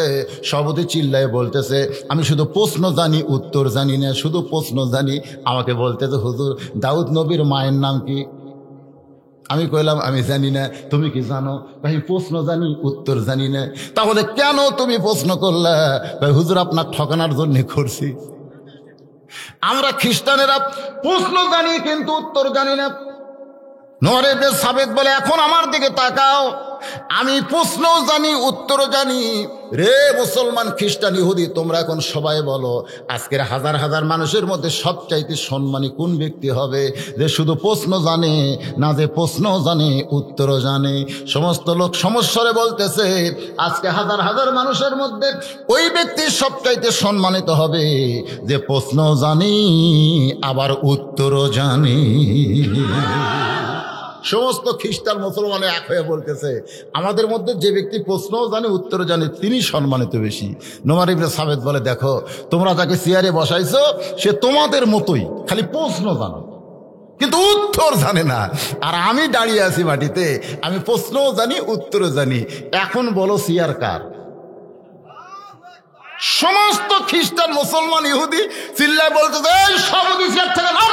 Speaker 1: সভাপতি চিল্লায় বলতেছে, আমি শুধু প্রশ্ন জানি, উত্তর জানি না। শুধু প্রশ্ন জানি। আমাকে বলতেছে, হুজুর দাউদ নবীর মায়ের নাম কি? আমি কইলাম, আমি জানি না। তুমি কি জানো? ভাই প্রশ্ন জানি, উত্তর জানি না। তাহলে কেন তুমি প্রশ্ন করলে? ভাই হুজুর আপনার ঠকানোর জন্য করছি। আমরা খ্রিস্টানেরা প্রশ্ন জানি কিন্তু উত্তর জানি না। নোমান ইবনে সাবেত বলে, এখন আমার দিকে তাকাও, আমি প্রশ্নও জানি, উত্তরও জানি। রে মুসলমান, খ্রিস্টান, ইহুদি, তোমরা এখন সবাই বলো, আজকের হাজার হাজার মানুষের মধ্যে সবচাইতে সম্মানী কোন ব্যক্তি হবে? যে শুধু প্রশ্ন জানে না, যে প্রশ্নও জানে, উত্তরও জানে। সমস্ত লোক সমস্যারে বলতেছে, আজকে হাজার হাজার মানুষের মধ্যে ওই ব্যক্তি সবচাইতে সম্মানিত হবে যে প্রশ্নও জানি, আবার উত্তরও জানি। সমস্ত খ্রিস্টান মুসলমান এক হয়ে বলতেছে, আমাদের মধ্যে যে ব্যক্তি প্রশ্নও জানে, উত্তর জানে, তিনি সম্মানিত বেশি। নোমান ইবনে সাবেত বলে, দেখো তোমরা যাকে চেয়ারে বসাইছো, সে তোমাদের মতোই, খালি প্রশ্ন জানো কিন্তু উত্তর জানে না। আর আমি দাঁড়িয়ে আছি মাটিতে, আমি প্রশ্নও জানি, উত্তরও জানি। এখন বলো চেয়ার কার? সমস্ত খ্রিস্টান, মুসলমান, ইহুদি চিল্লায় বলতেছে, এই সভাপতি চেয়ার থেকে নাম,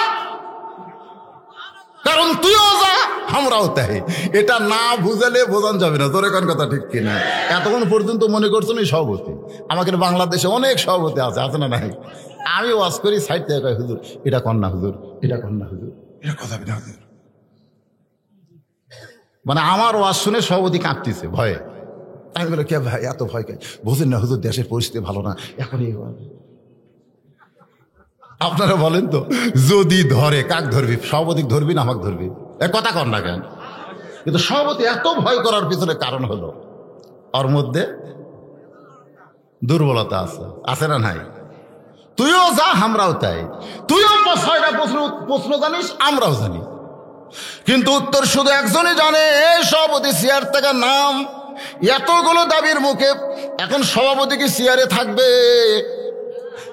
Speaker 1: কারণ তুইও যা, আমরাও তাই। এটা না বুঝালে বোঝানো যাবে না। তোর এখন কথা ঠিক কিনা? এতক্ষণ পর্যন্ত মনে করছো না সভাপতি। আমাদের বাংলাদেশে অনেক সভাপতি আছে, আছে না নাই? আমি ওয়াজ করি, সাইড থেকে কয়, হুজুর এটা কর না, হুজুর এটা কর না, হুজুর এটা কথা না, হুজুর। মানে আমার ওয়াজ শুনে সভাপতি কাঁপতেছে ভয়ে। আমি বলে, কে ভাই এত ভয় কে? বুঝেন না হুজুর, দেশের পরিস্থিতি ভালো না এখনই। আপনারা বলেন তো, যদি ধরে কাক ধরবি? সভাপতি ধরবি না আমাকে ধরবি? এ কথা কর না কেন? কিন্তু সভাপতি এত ভয় করার পিছনে কারণ হলো ওর মধ্যে দুর্বলতা আছে, আছে না নাই? তুইও যা, আমরাও তাই। তুইও 6টা প্রশ্ন জানিস, আমরাও জানি, কিন্তু উত্তর শুধু একজনই জানে। সভাপতি চেয়ার থেকে নাম, এতগুলো দাবির মুখে এখন সভাপতি কি চেয়ারে থাকবে?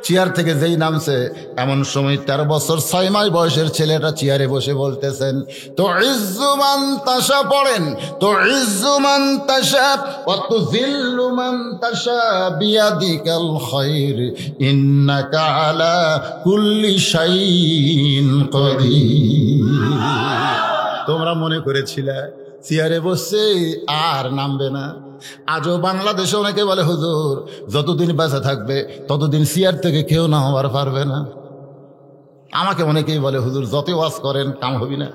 Speaker 1: চেয়ার থেকে যেই নামছে, এমন সময় 13 বছর 6 মাস বয়সের ছেলেটা চেয়ারে বসে বলতেছেন, তো ইজ্জুমান তাশা পড়েন, তো ইজ্জুমান তাশা ওয়া তুযিল্লু মান তাশা বিয়াদিকাল খায়র ইন্নাকা আলা কুল্লি শাইইন কাদির। তোমরা মনে করেছিলে চেয়ারে বসছে আর নামবে না? আজও বাংলাদেশে অনেকে বলে, হুজুর যতদিন বেঁচে থাকবে ততদিন চেয়ার থেকে কেউ নামাবার পারবে না। আমাকে অনেকেই বলে, হুজুর যত ওয়াজ করেন কাম হবি না,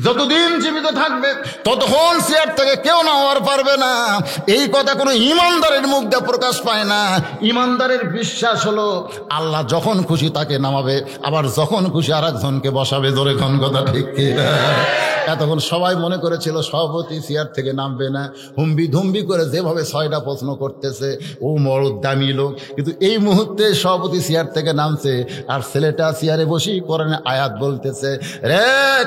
Speaker 1: যতদিন জীবিত থাকবে ততক্ষণ চেয়ার থেকে কেউ নামাবার পারবে না। এই কথা কোনো ইমানদারের মুখ দিয়ে প্রকাশ পায় না। ইমানদারের বিশ্বাস হলো আল্লাহ যখন খুশি তাকে নামাবে, আবার যখন খুশি আর একজনকে বসাবে। জোরে কোন কথা ঠিক কি? এতক্ষণ সবাই মনে করেছিল সভাপতি চেয়ার থেকে নামবে না, হুম্বি ধুম্বি করে যেভাবে 6টা প্রশ্ন করতেছে, ও বড় দামি লোক। কিন্তু এই মুহূর্তে সভাপতি চেয়ার থেকে নামছে, আর ছেলেটা চেয়ারে বসি কোরআনে আয়াত বলতেছে, রে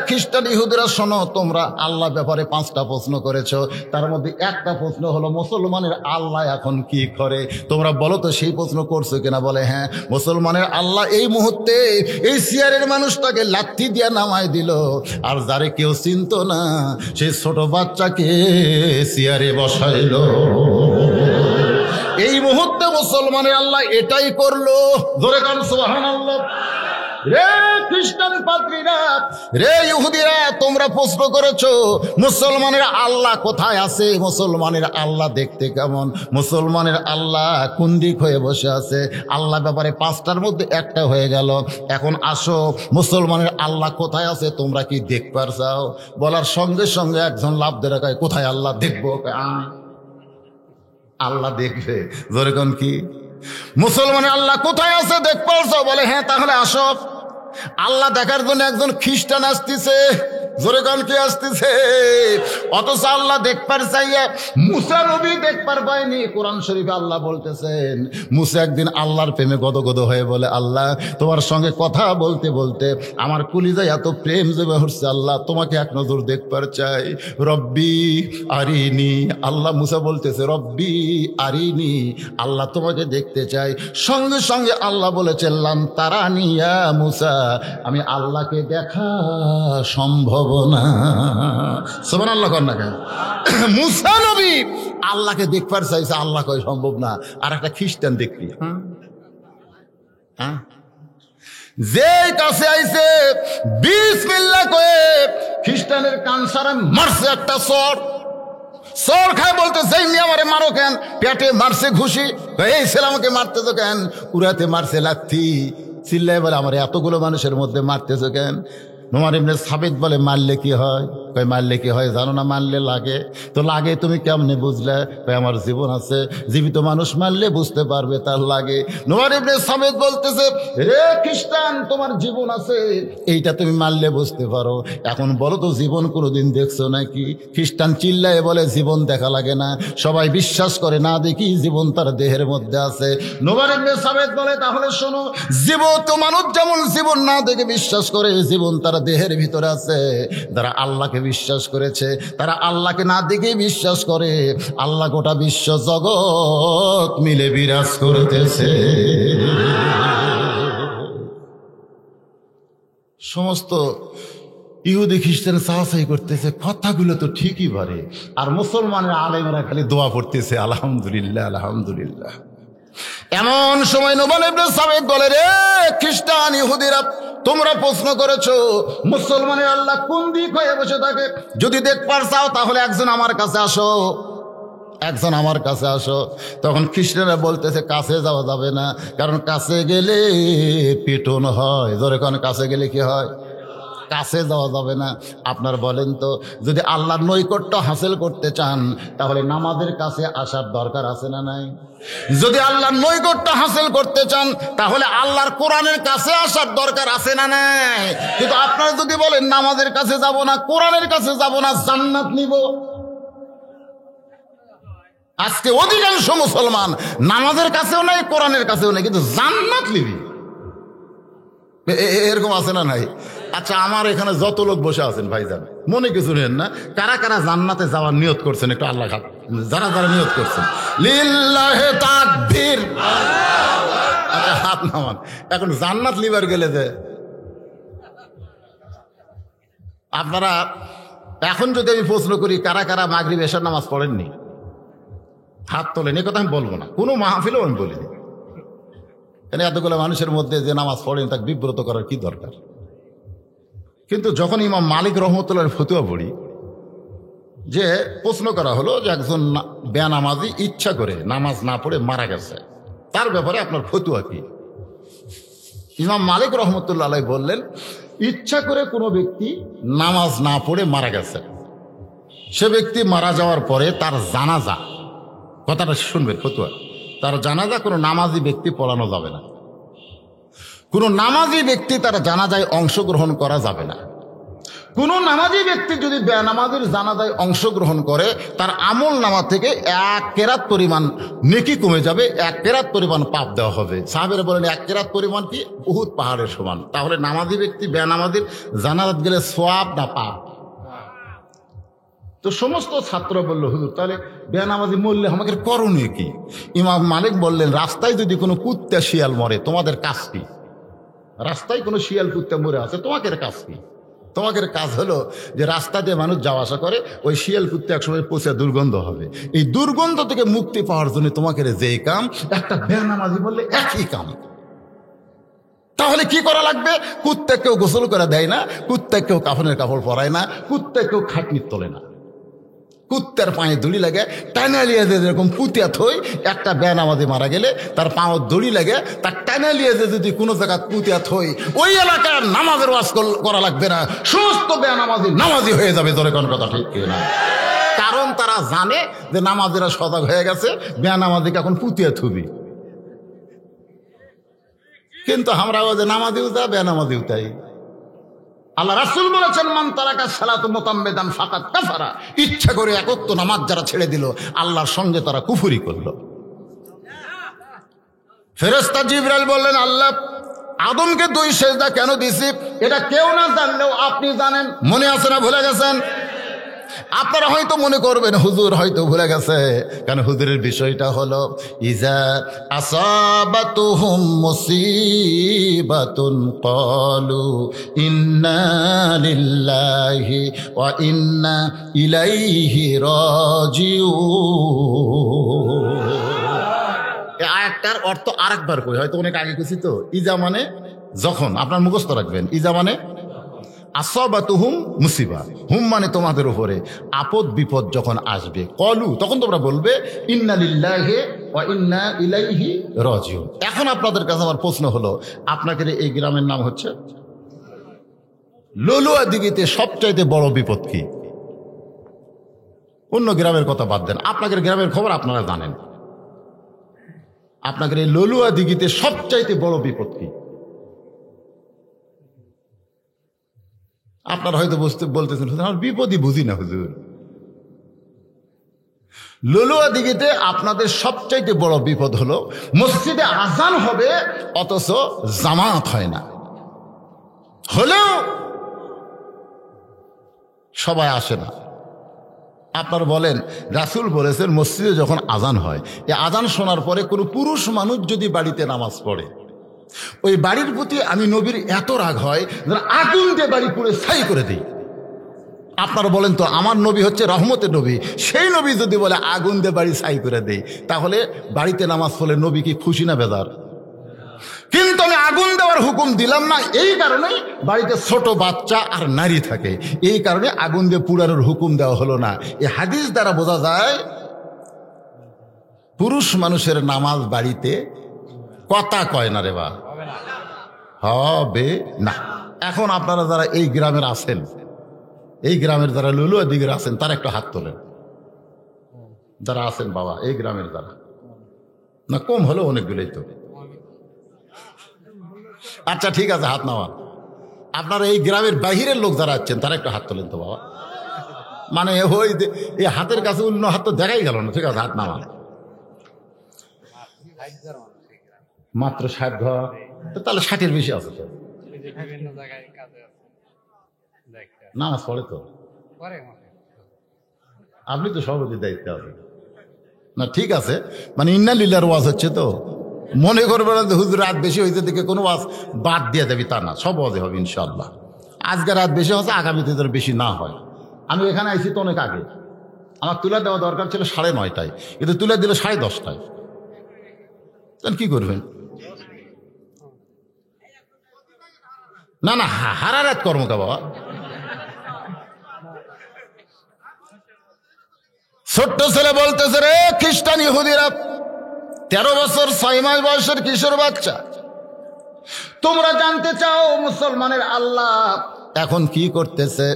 Speaker 1: খ্রিস্টান ইহুদিরা শোনো, তোমরা আল্লাহ ব্যাপারে 5টা প্রশ্ন করেছো, তার মধ্যে একটা প্রশ্ন হলো মুসলমানের আল্লাহ এখন কি করে, তোমরা বলো তো সেই প্রশ্ন করছো কিনা? বলে হ্যাঁ, মুসলমানের আল্লাহ এই মুহূর্তে এই চেয়ারের মানুষটাকে লাথি দিয়ে নামায় দিল, আর যারে কেউ চিন্ত না সেই ছোট বাচ্চাকে চেয়ারে বসাইল। এই মুহূর্তে মুসলমানের আল্লাহ এটাই করলো। জোরে কান সুবহানাল্লাহ। রে খ্রিস্টান পাদ্রীরা, রে ইহুদিরা, তোমরা প্রশ্ন করেছো মুসলমানের আল্লাহ কোথায় আছে, মুসলমানের আল্লাহ দেখতে কেমন, মুসলমানের আল্লাহ কোন দিক হয়ে বসে আছে। আল্লাহ ব্যাপারে 5টার মধ্যে একটা হয়ে গেল। এখন আসো, মুসলমানের আল্লাহ কোথায় আছে তোমরা কি দেখবার চাও? বলার সঙ্গে সঙ্গে একজন লাভ দিয়ে রাখায়, কোথায় আল্লাহ দেখবো? আল্লাহ দেখবে। জোরে কোন কি? মুসলমানের আল্লাহ কোথায় আছে দেখবার চাও? বলে হ্যাঁ, তাহলে আসো। আল্লাহ দেখার জন্য একজন খ্রিস্টান আসতেছে। জোরে গান কি আসতেছে? অথচ আল্লাহ দেখবার চাইয়া মুসা নবী দেখবার পায়নি। কোরআন শরীফে আল্লাহ বলতেছেন, মুসা একদিন আল্লাহর প্রেমে গদগদ হয়ে বলে, আল্লাহ তোমার সঙ্গে কথা বলতে বলতে আমার কলিজায় এত প্রেম জমে হচ্ছে, আল্লাহ তোমাকে এক নজর দেখবার চাই। রব্বি আরিনি। আল্লাহ মুসা বলতেছে, রব্বি আরিনি, আল্লাহ তোমাকে দেখতে চাই। সঙ্গে সঙ্গে আল্লাহ বলেছেন, লাম তারানিয়া মুসা, আমি আল্লাহকে দেখা সম্ভব না। সুবহানাল্লাহ কর না কেন? মুসা নবী আল্লাহকে দেখবার চাইছে, আল্লাহ কয় সম্ভব না। আর একটা খ্রিস্টান দেখবি, যে কাছে আইছে বিসমিল্লাহ কয়ে খ্রিস্টানের কানসারে মারছে একটা চর খায়, বলতে সেই নিয়ে আমারে মারো কেন? পেটে মারছে ঘুষি। এই ছেলে আমাকে মারতেছো কেন? উড়াতে মারছে লাথি। চিল্লায় বলে, আমার এতগুলো মানুষের মধ্যে মারতেছো কেন? নোমান ইবনে সাবিত বলে, মারলে কি হয়? কই মারলে কি হয় জানো না? মারলে লাগে। তো লাগে তুমি কেমনে বুঝলে? কই আমার জীবন আছে, জীবিত মানুষ মারলে বুঝতে পারবে তার লাগে। নোমান ইবনে সাবিত বলতেছে, রে খ্রিস্টান তোমার জীবন আছে, এইটা তুমি মারলে বুঝতে পারো। এখন বলো তো জীবন কোনোদিন দেখছো নাকি? খ্রিস্টান চিল্লায় বলে, জীবন দেখা লাগে না, সবাই বিশ্বাস করে না দেখি জীবন তার দেহের মধ্যে আছে। নোমান ইবনে সাবিত বলে, তাহলে শোনো, জীবিত মানুষ যেমন জীবন না দেখে বিশ্বাস করে, জীবন তার দেহের ভিতরে আছে। যারা আল্লাহকে বিশ্বাস করেছে তারা আল্লাহকে না দেখে বিশ্বাস করে। আল্লাহ গোটা বিশ্ব জগৎ মিলে বিরাজ করতেছে। সমস্ত ইহুদি খ্রিস্টান চাচাই করতেছে, কথাগুলো তো ঠিকই পারে, আর মুসলমানের আলেমরা খালি দোয়া পড়তেছে, আলহামদুলিল্লাহ আলহামদুলিল্লাহ। এমন সময় নোমান ইবনে সাবিত বলে, রে খ্রিস্টান ইহুদিরা, তোমরা প্রশ্ন করেছো মুসলমানের আল্লাহ কোন দিক হয়ে বসে থাকে। যদি দেখবার চাও তাহলে একজন আমার কাছে আসো, একজন আমার কাছে আসো। তখন খ্রিস্টানরা বলতেছে, কাছে যাওয়া যাবে না, কারণ কাছে গেলে পিটন হয়। ধরে কারণ কাছে গেলে কি হয়? কাছে যাওয়া যাবে না। আপনার বলেন তো, যদি আল্লাহর নৈকট্য হাসিল করতে চান তাহলে নামাজের কাছে আসার দরকার আছে না নাই? যদি আল্লাহর নৈকট্য হাসিল করতে চান তাহলে আল্লাহর কোরআনের কাছে আসার দরকার আছে না নাই? কিন্তু আপনারা যদি বলেন নামাজের কাছে যাব না, কোরআনের কাছে যাব না, জান্নাত নিব, আজকে অধিকাংশ মুসলমান নামাজের কাছেও নাই, কোরআনের কাছেও নাই, কিন্তু জান্নাত লিবি। এরকম আছে না নাই? আচ্ছা, আমার এখানে যত লোক বসে আছেন ভাইজান, মনে কিছু নেন না, কারা কারা জান্নাতে যাওয়ার নিয়ত করছেন? একটু আল্লাহ হাত, যারা যারা নিয়ত করছেন লিল্লাহে তাকবীর। আচ্ছা, হাত নামান। এখন জান্নাত লিবার গেলে যে আপনারা, এখন যদি আমি প্রশ্ন করি কারা কারা মাগরিব এশার নামাজ পড়েননি, হাত তোলেন। এ কথা আমি বলবো না, কোনো মাহফিলেও আমি বলিনি। কেন এতগুলো মানুষের মধ্যে যে নামাজ পড়েন তাকে বিব্রত করার কি দরকার? কিন্তু যখন ইমাম মালিক রহমতুল্লাহর ফতুয়া পড়ি, যে প্রশ্ন করা হলো যে একজন বেনামাজি ইচ্ছা করে নামাজ না পড়ে মারা গেছে, তার ব্যাপারে আপনার ফতুয়া কি? ইমাম মালিক রহমতুল্লাহ আলাইহি বললেন, ইচ্ছা করে কোনো ব্যক্তি নামাজ না পড়ে মারা গেছে, সে ব্যক্তি মারা যাওয়ার পরে তার জানাজা, কথাটা শুনবেন ফতুয়া, তার জানাজা কোনো নামাজি ব্যক্তি পড়ানো যাবে না। কোনো নামাজি ব্যক্তি তার জানাজায় অংশগ্রহণ করা যাবে না। কোনো নামাজি ব্যক্তি যদি বেনামাজির জানাজায় অংশগ্রহণ করে, তার আমল নামা থেকে 1 কেরাত পরিমাণ নেকি কমে যাবে, 1 কেরাত পরিমাণ পাপ দেওয়া হবে। সাহাবেরা বলেন 1 কেরাত পরিমাণ কি? উহুদ পাহাড়ের সমান। তাহলে নামাজি ব্যক্তি বেনামাজির জানাজাত গেলে সওয়াব না পাপ? তো সমস্ত ছাত্র বলল, হুজুর তাহলে বেনামাজি মরলে আমাদের করণীয় কি? ইমাম মালিক বললেন, রাস্তায় যদি কোনো কুত্তা শিয়াল মরে, তোমাদের কাজ কি? রাস্তায় কোনো শিয়াল কুত্তা মরে আছে, তোমাদের কাজ কি? তোমাদের কাজ হলো যে রাস্তা দিয়ে মানুষ যাওয়া আসা করে, ওই শিয়াল কুত্তা একসময় পচে দুর্গন্ধ হবে, এই দুর্গন্ধ থেকে মুক্তি পাওয়ার জন্য তোমাকে যেই কাম, একটা বেনামাজি বললে একই কাম। তাহলে কি করা লাগবে? কুত্তা কেউ গোসল করে দেয় না, কুত্তা কেউ কাফনের কাপড় পরায় না, কুত্তা কেউ খাটনি তোলে না, কুত্তার পায়ে দড়ি লাগে টানালিয়ে যে যেরকম পুতিয়া থই, একটা বেনামাজি মারা গেলে তার পাও দড়ি লাগে, তার টানালিয়ে যে যদি কোনো জায়গা পুতিয়া থই, ওই এলাকার নামাজের ওয়াজ করা লাগবে না, সমস্ত বেনামাজি নামাজি হয়ে যাবে। ধরে কোন কথা ঠিক না? কারণ তারা জানে যে নামাজিরা সজাগ হয়ে গেছে, বেনামাজিকে এখন পুতিয়া থুবি। কিন্তু আমরা যে নামাজিও যা বেনামাজিও তাই। আল্লাহ রাসূল বলেছেন, মান তারাকা সালাতু মুতাম্মিদান ফাকাদ কাফারা। ইচ্ছা করে এক ওয়াক্ত নামাজ যারা ছেড়ে দিল, আল্লাহর সঙ্গে তারা কুফরি করলো। ফেরেশতা জিবরাইল বললেন, আল্লাহ আদমকে 2 সেজদা কেন দিছি? এটা কেউ না জানলেও আপনি জানেন। মনে আছে না ভুলে গেছেন? আপনারা হয়তো মনে করবেন হুজুর হয়তো ভুলে গেছে, কারণ হুজুরের বিষয়টা হলো ইজা আসাবাতুহুম মুসিবাতুন ক্বালু ইন্না লিল্লাহি ওয়া ইন্না ইলাইহি রাজিউন। এই আয়াতটার অর্থ আরেকবার কই, হয়তো অনেক আগে কইছি তো। ইজা মানে যখন, আপনার মুখস্থ রাখবেন, ইজা মানে আসাবাতুহুম মুসিবা, হুম মানে তোমাদের উপরে আপদ বিপদ যখন আসবে, কলু তখন তোমরা বলবে ইন্না লিল্লাহি ওয়া ইন্না ইলাইহি রাজিউন। এখন আপনাদের কাছে আমার প্রশ্ন হলো, আপনাদের এই গ্রামের নাম হচ্ছে ললুয়া দিঘিতে সবচাইতে বড় বিপদ কি? অন্য গ্রামের কথা বাদ দেন, আপনাদের গ্রামের খবর আপনারা জানেন। আপনাদের এই ললুয়া দিঘিতে সবচাইতে বড় বিপদ কি? আপনারা হয়তো বলতেছেন, আমার বিপদই বুঝি না হুজুর। ললুয়া দিঘিতে আপনাদের সবচাইতে বড় বিপদ হলো, মসজিদে আজান হবে অথচ জামাত হয় না, হলেও সবাই আসে না। আপনারা বলেন, রাসূল বলেছেন মসজিদে যখন আজান হয়, এই আজান শোনার পরে কোনো পুরুষ মানুষ যদি বাড়িতে নামাজ পড়ে, ওই বাড়ির প্রতি আমি নবীর এত রাগ হয় যেন আগুন দিয়ে বাড়ি পুড়ে ছাই করে দিই। আপনারা বলেন তো, আমার নবী হচ্ছে রহমতের নবী, সেই নবী যদি বলে আগুন দিয়ে বাড়ি ছাই করে দেই, তাহলে বাড়িতে নামাজ পড়লে নবী কি খুশি না বেজার? কিন্তু আমি আগুন দেওয়ার হুকুম দিলাম না, এই কারণে বাড়িতে ছোট বাচ্চা আর নারী থাকে, এই কারণে আগুন দিয়ে পুড়ানোর হুকুম দেওয়া হলো না। এই হাদিস দ্বারা বোঝা যায় পুরুষ মানুষের নামাজ বাড়িতে কথা কয় না রে বা, হবে না। এখন আপনারা যারা এই গ্রামের আছেন, এই গ্রামের যারা ললুয়া দিঘির আছেন, তারা একটা হাত তোলেন, যারা আছেন বাবা এই গ্রামের, যারা না কম হলেও অনেকগুলোই তো। আচ্ছা ঠিক আছে, হাত নামা। আপনারা এই গ্রামের বাহিরের লোক যারা আছেন, তারা একটা হাত তোলেন তো বাবা। মানে ওই এই হাতের কাছে অন্য হাত তো দেখাই গেল না। ঠিক আছে, হাত নামান। মাত্র 60 ঘর, তাহলে 60-এর বেশি আছে তো। নামাজ পড়ে তো, আপনি তো সভাপতির দায়িত্বে আছেন না। ঠিক আছে, মানে ইন্না লিল্লাহর ওয়াজ হচ্ছে তো, মনে করবে না যে হুজুর রাত বেশি হয়েছে দেখে কোনো ওয়াজ বাদ দিয়ে দেবে, তা না, সব ওয়াজে হবে ইনশাআল্লাহ। আজকে রাত বেশি হচ্ছে, আগামীতে যেন বেশি না হয়। আমি এখানে আইছি তো অনেক আগে, আমার তুলে দেওয়া দরকার ছিল 9:30, কিন্তু তুলে দিল 10:30। তখন কি করবেন? না না, হারারাত কর্মকা বাবা। ছোট্ট ছেলে বলতেছে, রে খ্রিস্টান ইহুদিরা, 13 বছর 6 মাস বয়সের কিশোর বাচ্চা, তোমরা জানতে চাও মুসলমানের আল্লাহ এখন কি করতেছে,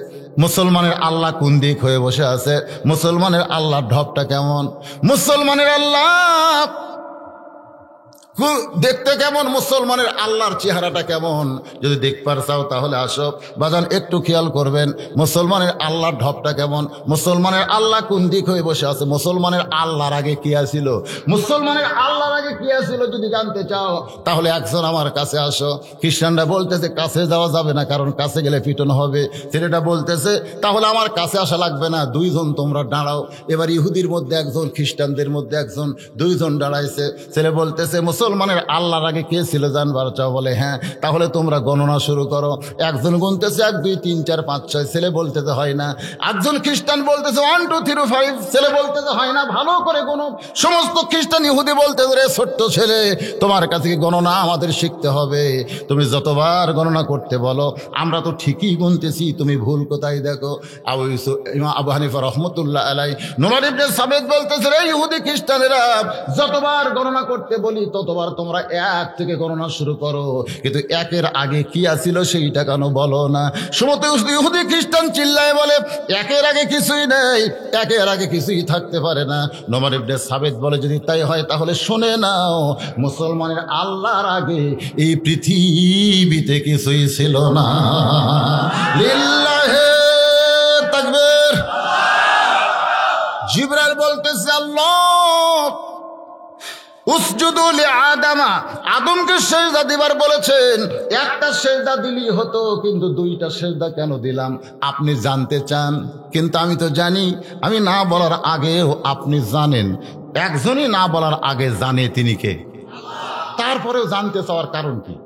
Speaker 1: মুসলমানের আল্লাহ কোন দিক হয়ে বসে আছে, মুসলমানের আল্লাহর ঢপটা কেমন, মুসলমানের আল্লাহ দেখতে কেমন, মুসলমানের আল্লাহর চেহারাটা কেমন। যদি দেখবার চাও তাহলে আসো বাজান, একটু খেয়াল করবেন মুসলমানের আল্লাহর ঢপটা কেমন, মুসলমানের আল্লাহ কোন দিক হয়ে বসে আছে, মুসলমানের আল্লাহর আগে কি আছিল, মুসলমানের আল্লাহর আগে কি আছিল যদি জানতে চাও তাহলে একজন আমার কাছে আসো। খ্রিস্টানরা বলতেছে কাছে যাওয়া যাবে না, কারণ কাছে গেলে পিটন হবে। ছেলেটা বলতেছে তাহলে আমার কাছে আসা লাগবে না, 2 জন তোমরা দাঁড়াও। এবার ইহুদির মধ্যে একজন, খ্রিস্টানদের মধ্যে একজন, 2 জন দাঁড়াইছে। ছেলে বলতেছে মুসলমানের আল্লাহর আগে কে ছিল জানবার চাও? বলে হ্যাঁ। তাহলে তোমরা গণনা শুরু করো। একজন গুনতেছে 1 2 3 4 5 6, ছেলে বলতেছে হয় না। একজন খ্রিস্টান বলতেছে 1 2 3 5, ছেলে বলতেছে হয় না, ভালো করে গুনো। সমস্ত খ্রিস্টান ইহুদি বলতেছে রে ছোট্ট ছেলে, তোমার কাছে কি গণনা আমাদের শিখতে হবে? তুমি যতবার গণনা করতে বলো আমরা তো ঠিকই গুনতেছি, তুমি ভুল কোথায় দেখো। আবু হানিফা রহমতুল্লাহ আলাইহি, নোমান ইবনে সাবিত বলতেছে রে ইহুদি খ্রিস্টানেরা, যতবার গণনা করতে বলি ততবার তোমরা 1 থেকে গণনা শুরু করো, কিন্তু 1-এর আগে কি আছিল সেইটা কেন বলো না? সমস্ত ইহুদি খ্রিস্টান চিল্লায় বলে 1-এর আগে কিছুই নেই, 1-এর আগে কিছুই থাকতে পারে না। নোমান ইবনে সাবিত বলে যদি তাই হয় তাহলে শুনে নাও, মুসলমানের আল্লাহর আগে এই পৃথিবীতে কিছুই ছিল না। লিল্লাহে তাকবীর। জিবরাইল বলতেছে আল্লাহ উসজুদু লিআদামা, আদমকে সেজদা দিবার বলেছেন, একটা সেজদা দিলেই হতো, কিন্তু 2টা সেজদা কেন দিলাম আপনি জানতে চান? কিন্তু আমি তো জানি, আমি না বলার আগেও আপনি জানেন। একজনই না বলার আগে জানে, তিনি কে? তারপরেও জানতে চাওয়ার কারণ কি?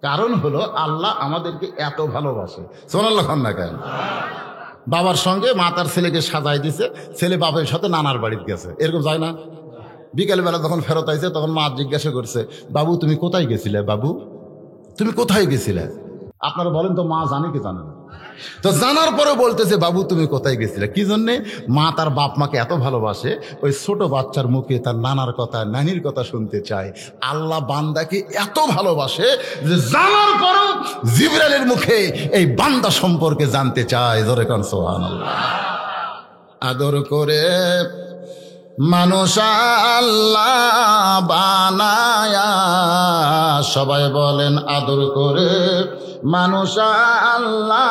Speaker 1: কারণ হলো আল্লাহ আমাদেরকে এত ভালোবাসে। সুবহানাল্লাহ না কেন? বাবার সঙ্গে মা তার ছেলেকে সাজাই দিছে, ছেলে বাবার সাথে নানার বাড়িতে গেছে, এরকম যায় না? বিকেলবেলা যখন ফেরত আইছে তখন মা জিজ্ঞাসা করছে, বাবু তুমি কোথায় গেছিলে? বাবু তুমি কোথায় গেছিলে? আপনারা বলেন তো, মা জানে কি জানে না? তো জানার পরে বলতেছে বাবু তুমি কোথায় গেছিলে? কি জন্যে? মা তার বাপ মাকে এত ভালোবাসে, ওই ছোট বাচ্চার মুখে তার নানার কথা, নানির কথা শুনতে চায়। আল্লাহ বান্দাকে এত ভালোবাসে যে জানার পরও জিবরাইলের মুখে এই বান্দা সম্পর্কে জানতে চায়। জোরে কান সুবহানাল্লাহ। আদর করে মানুষ আল্লাহ বানায়া, সবাই বলেন আদর করে মানুষ আল্লাহ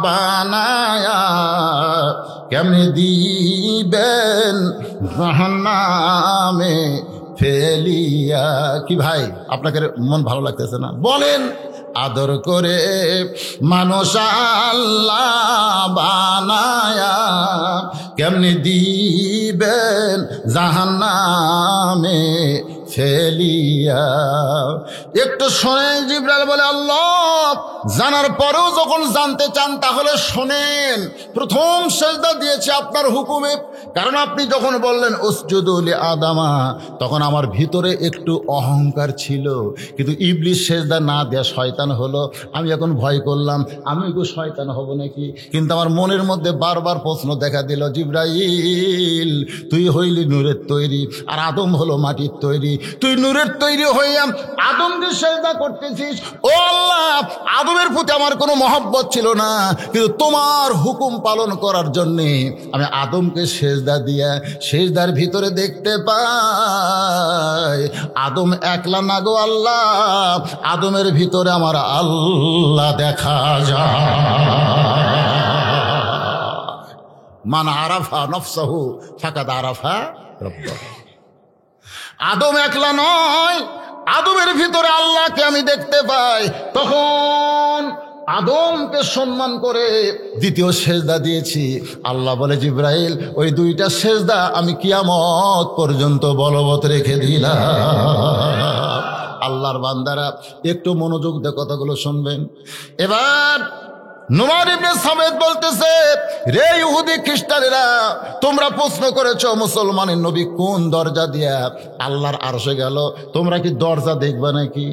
Speaker 1: বানায়া, কেমনে দিবেন জাহান্নামে ফেলিয়া। কি ভাই আপনাকে মন ভালো লাগতেছে না? বলেন আদর করে মানুষ আল্লাহ বানায়া, কেমনে দিবেন জাহান্নামে ফেলিয়া। একটু শোনেন, জিবরাইল বলে আল্লাহ জানার পরেও যখন জানতে চান তাহলে শোনেন। প্রথম সেজদা দিয়েছে আপনার হুকুমে, কারণ আপনি যখন বললেন উসজুদু লিআদামা, তখন আমার ভিতরে একটু অহংকার ছিল, কিন্তু ইবলিস সেজদা না দেয়া শয়তান হলো। আমি এখন ভয় করলাম আমি একটু শয়তান হব নাকি, কিন্তু আমার মনের মধ্যে বারবার প্রশ্ন দেখা দিল, জিবরাইল তুই হইলি নূরের তৈরি আর আদম হলো মাটির তৈরি, তুই নূরের তৈরি হইয়া আদমকে সেজদা করতেছিস। ও আল্লাহ, আদমের প্রতি আমার কোনো মহব্বত ছিল না, কিন্তু তোমার হুকুম পালন করার জন্যে আমি আদমকে সেজদা দিয়া সেজদার ভিতরে দেখতে পাই আদম একলা না গো আল্লাহ, আদমের ভিতরে আমার আল্লাহ দেখা যায়। মান আরাফা নফসাহু ফাকাদ আরাফা রাব্বাহু। আদম একলা নয়, আদমের ভিতরে আল্লাহকে আমি দেখতে পাই। তখন আদমকে সম্মান করে দ্বিতীয় সেজদা দিয়েছি। আল্লাহ বলে, জিব্রাইল ওই দুইটা সেজদা আমি কিয়ামত পর্যন্ত বলবৎ রেখে দিলাম। আল্লাহর বান্দারা একটু মনোযোগ দিয়ে কথাগুলো শুনবেন। এবার নুমান ইবনে সামেদ বলতেছে, রে ইহুদি খ্রিস্টানেরা, তোমরা প্রশ্ন করেছো মুসলমানের নবী কোন দরজা দিয়া আল্লাহর আরশে গেল, তোমরা কি দরজা দেখবা নাকি?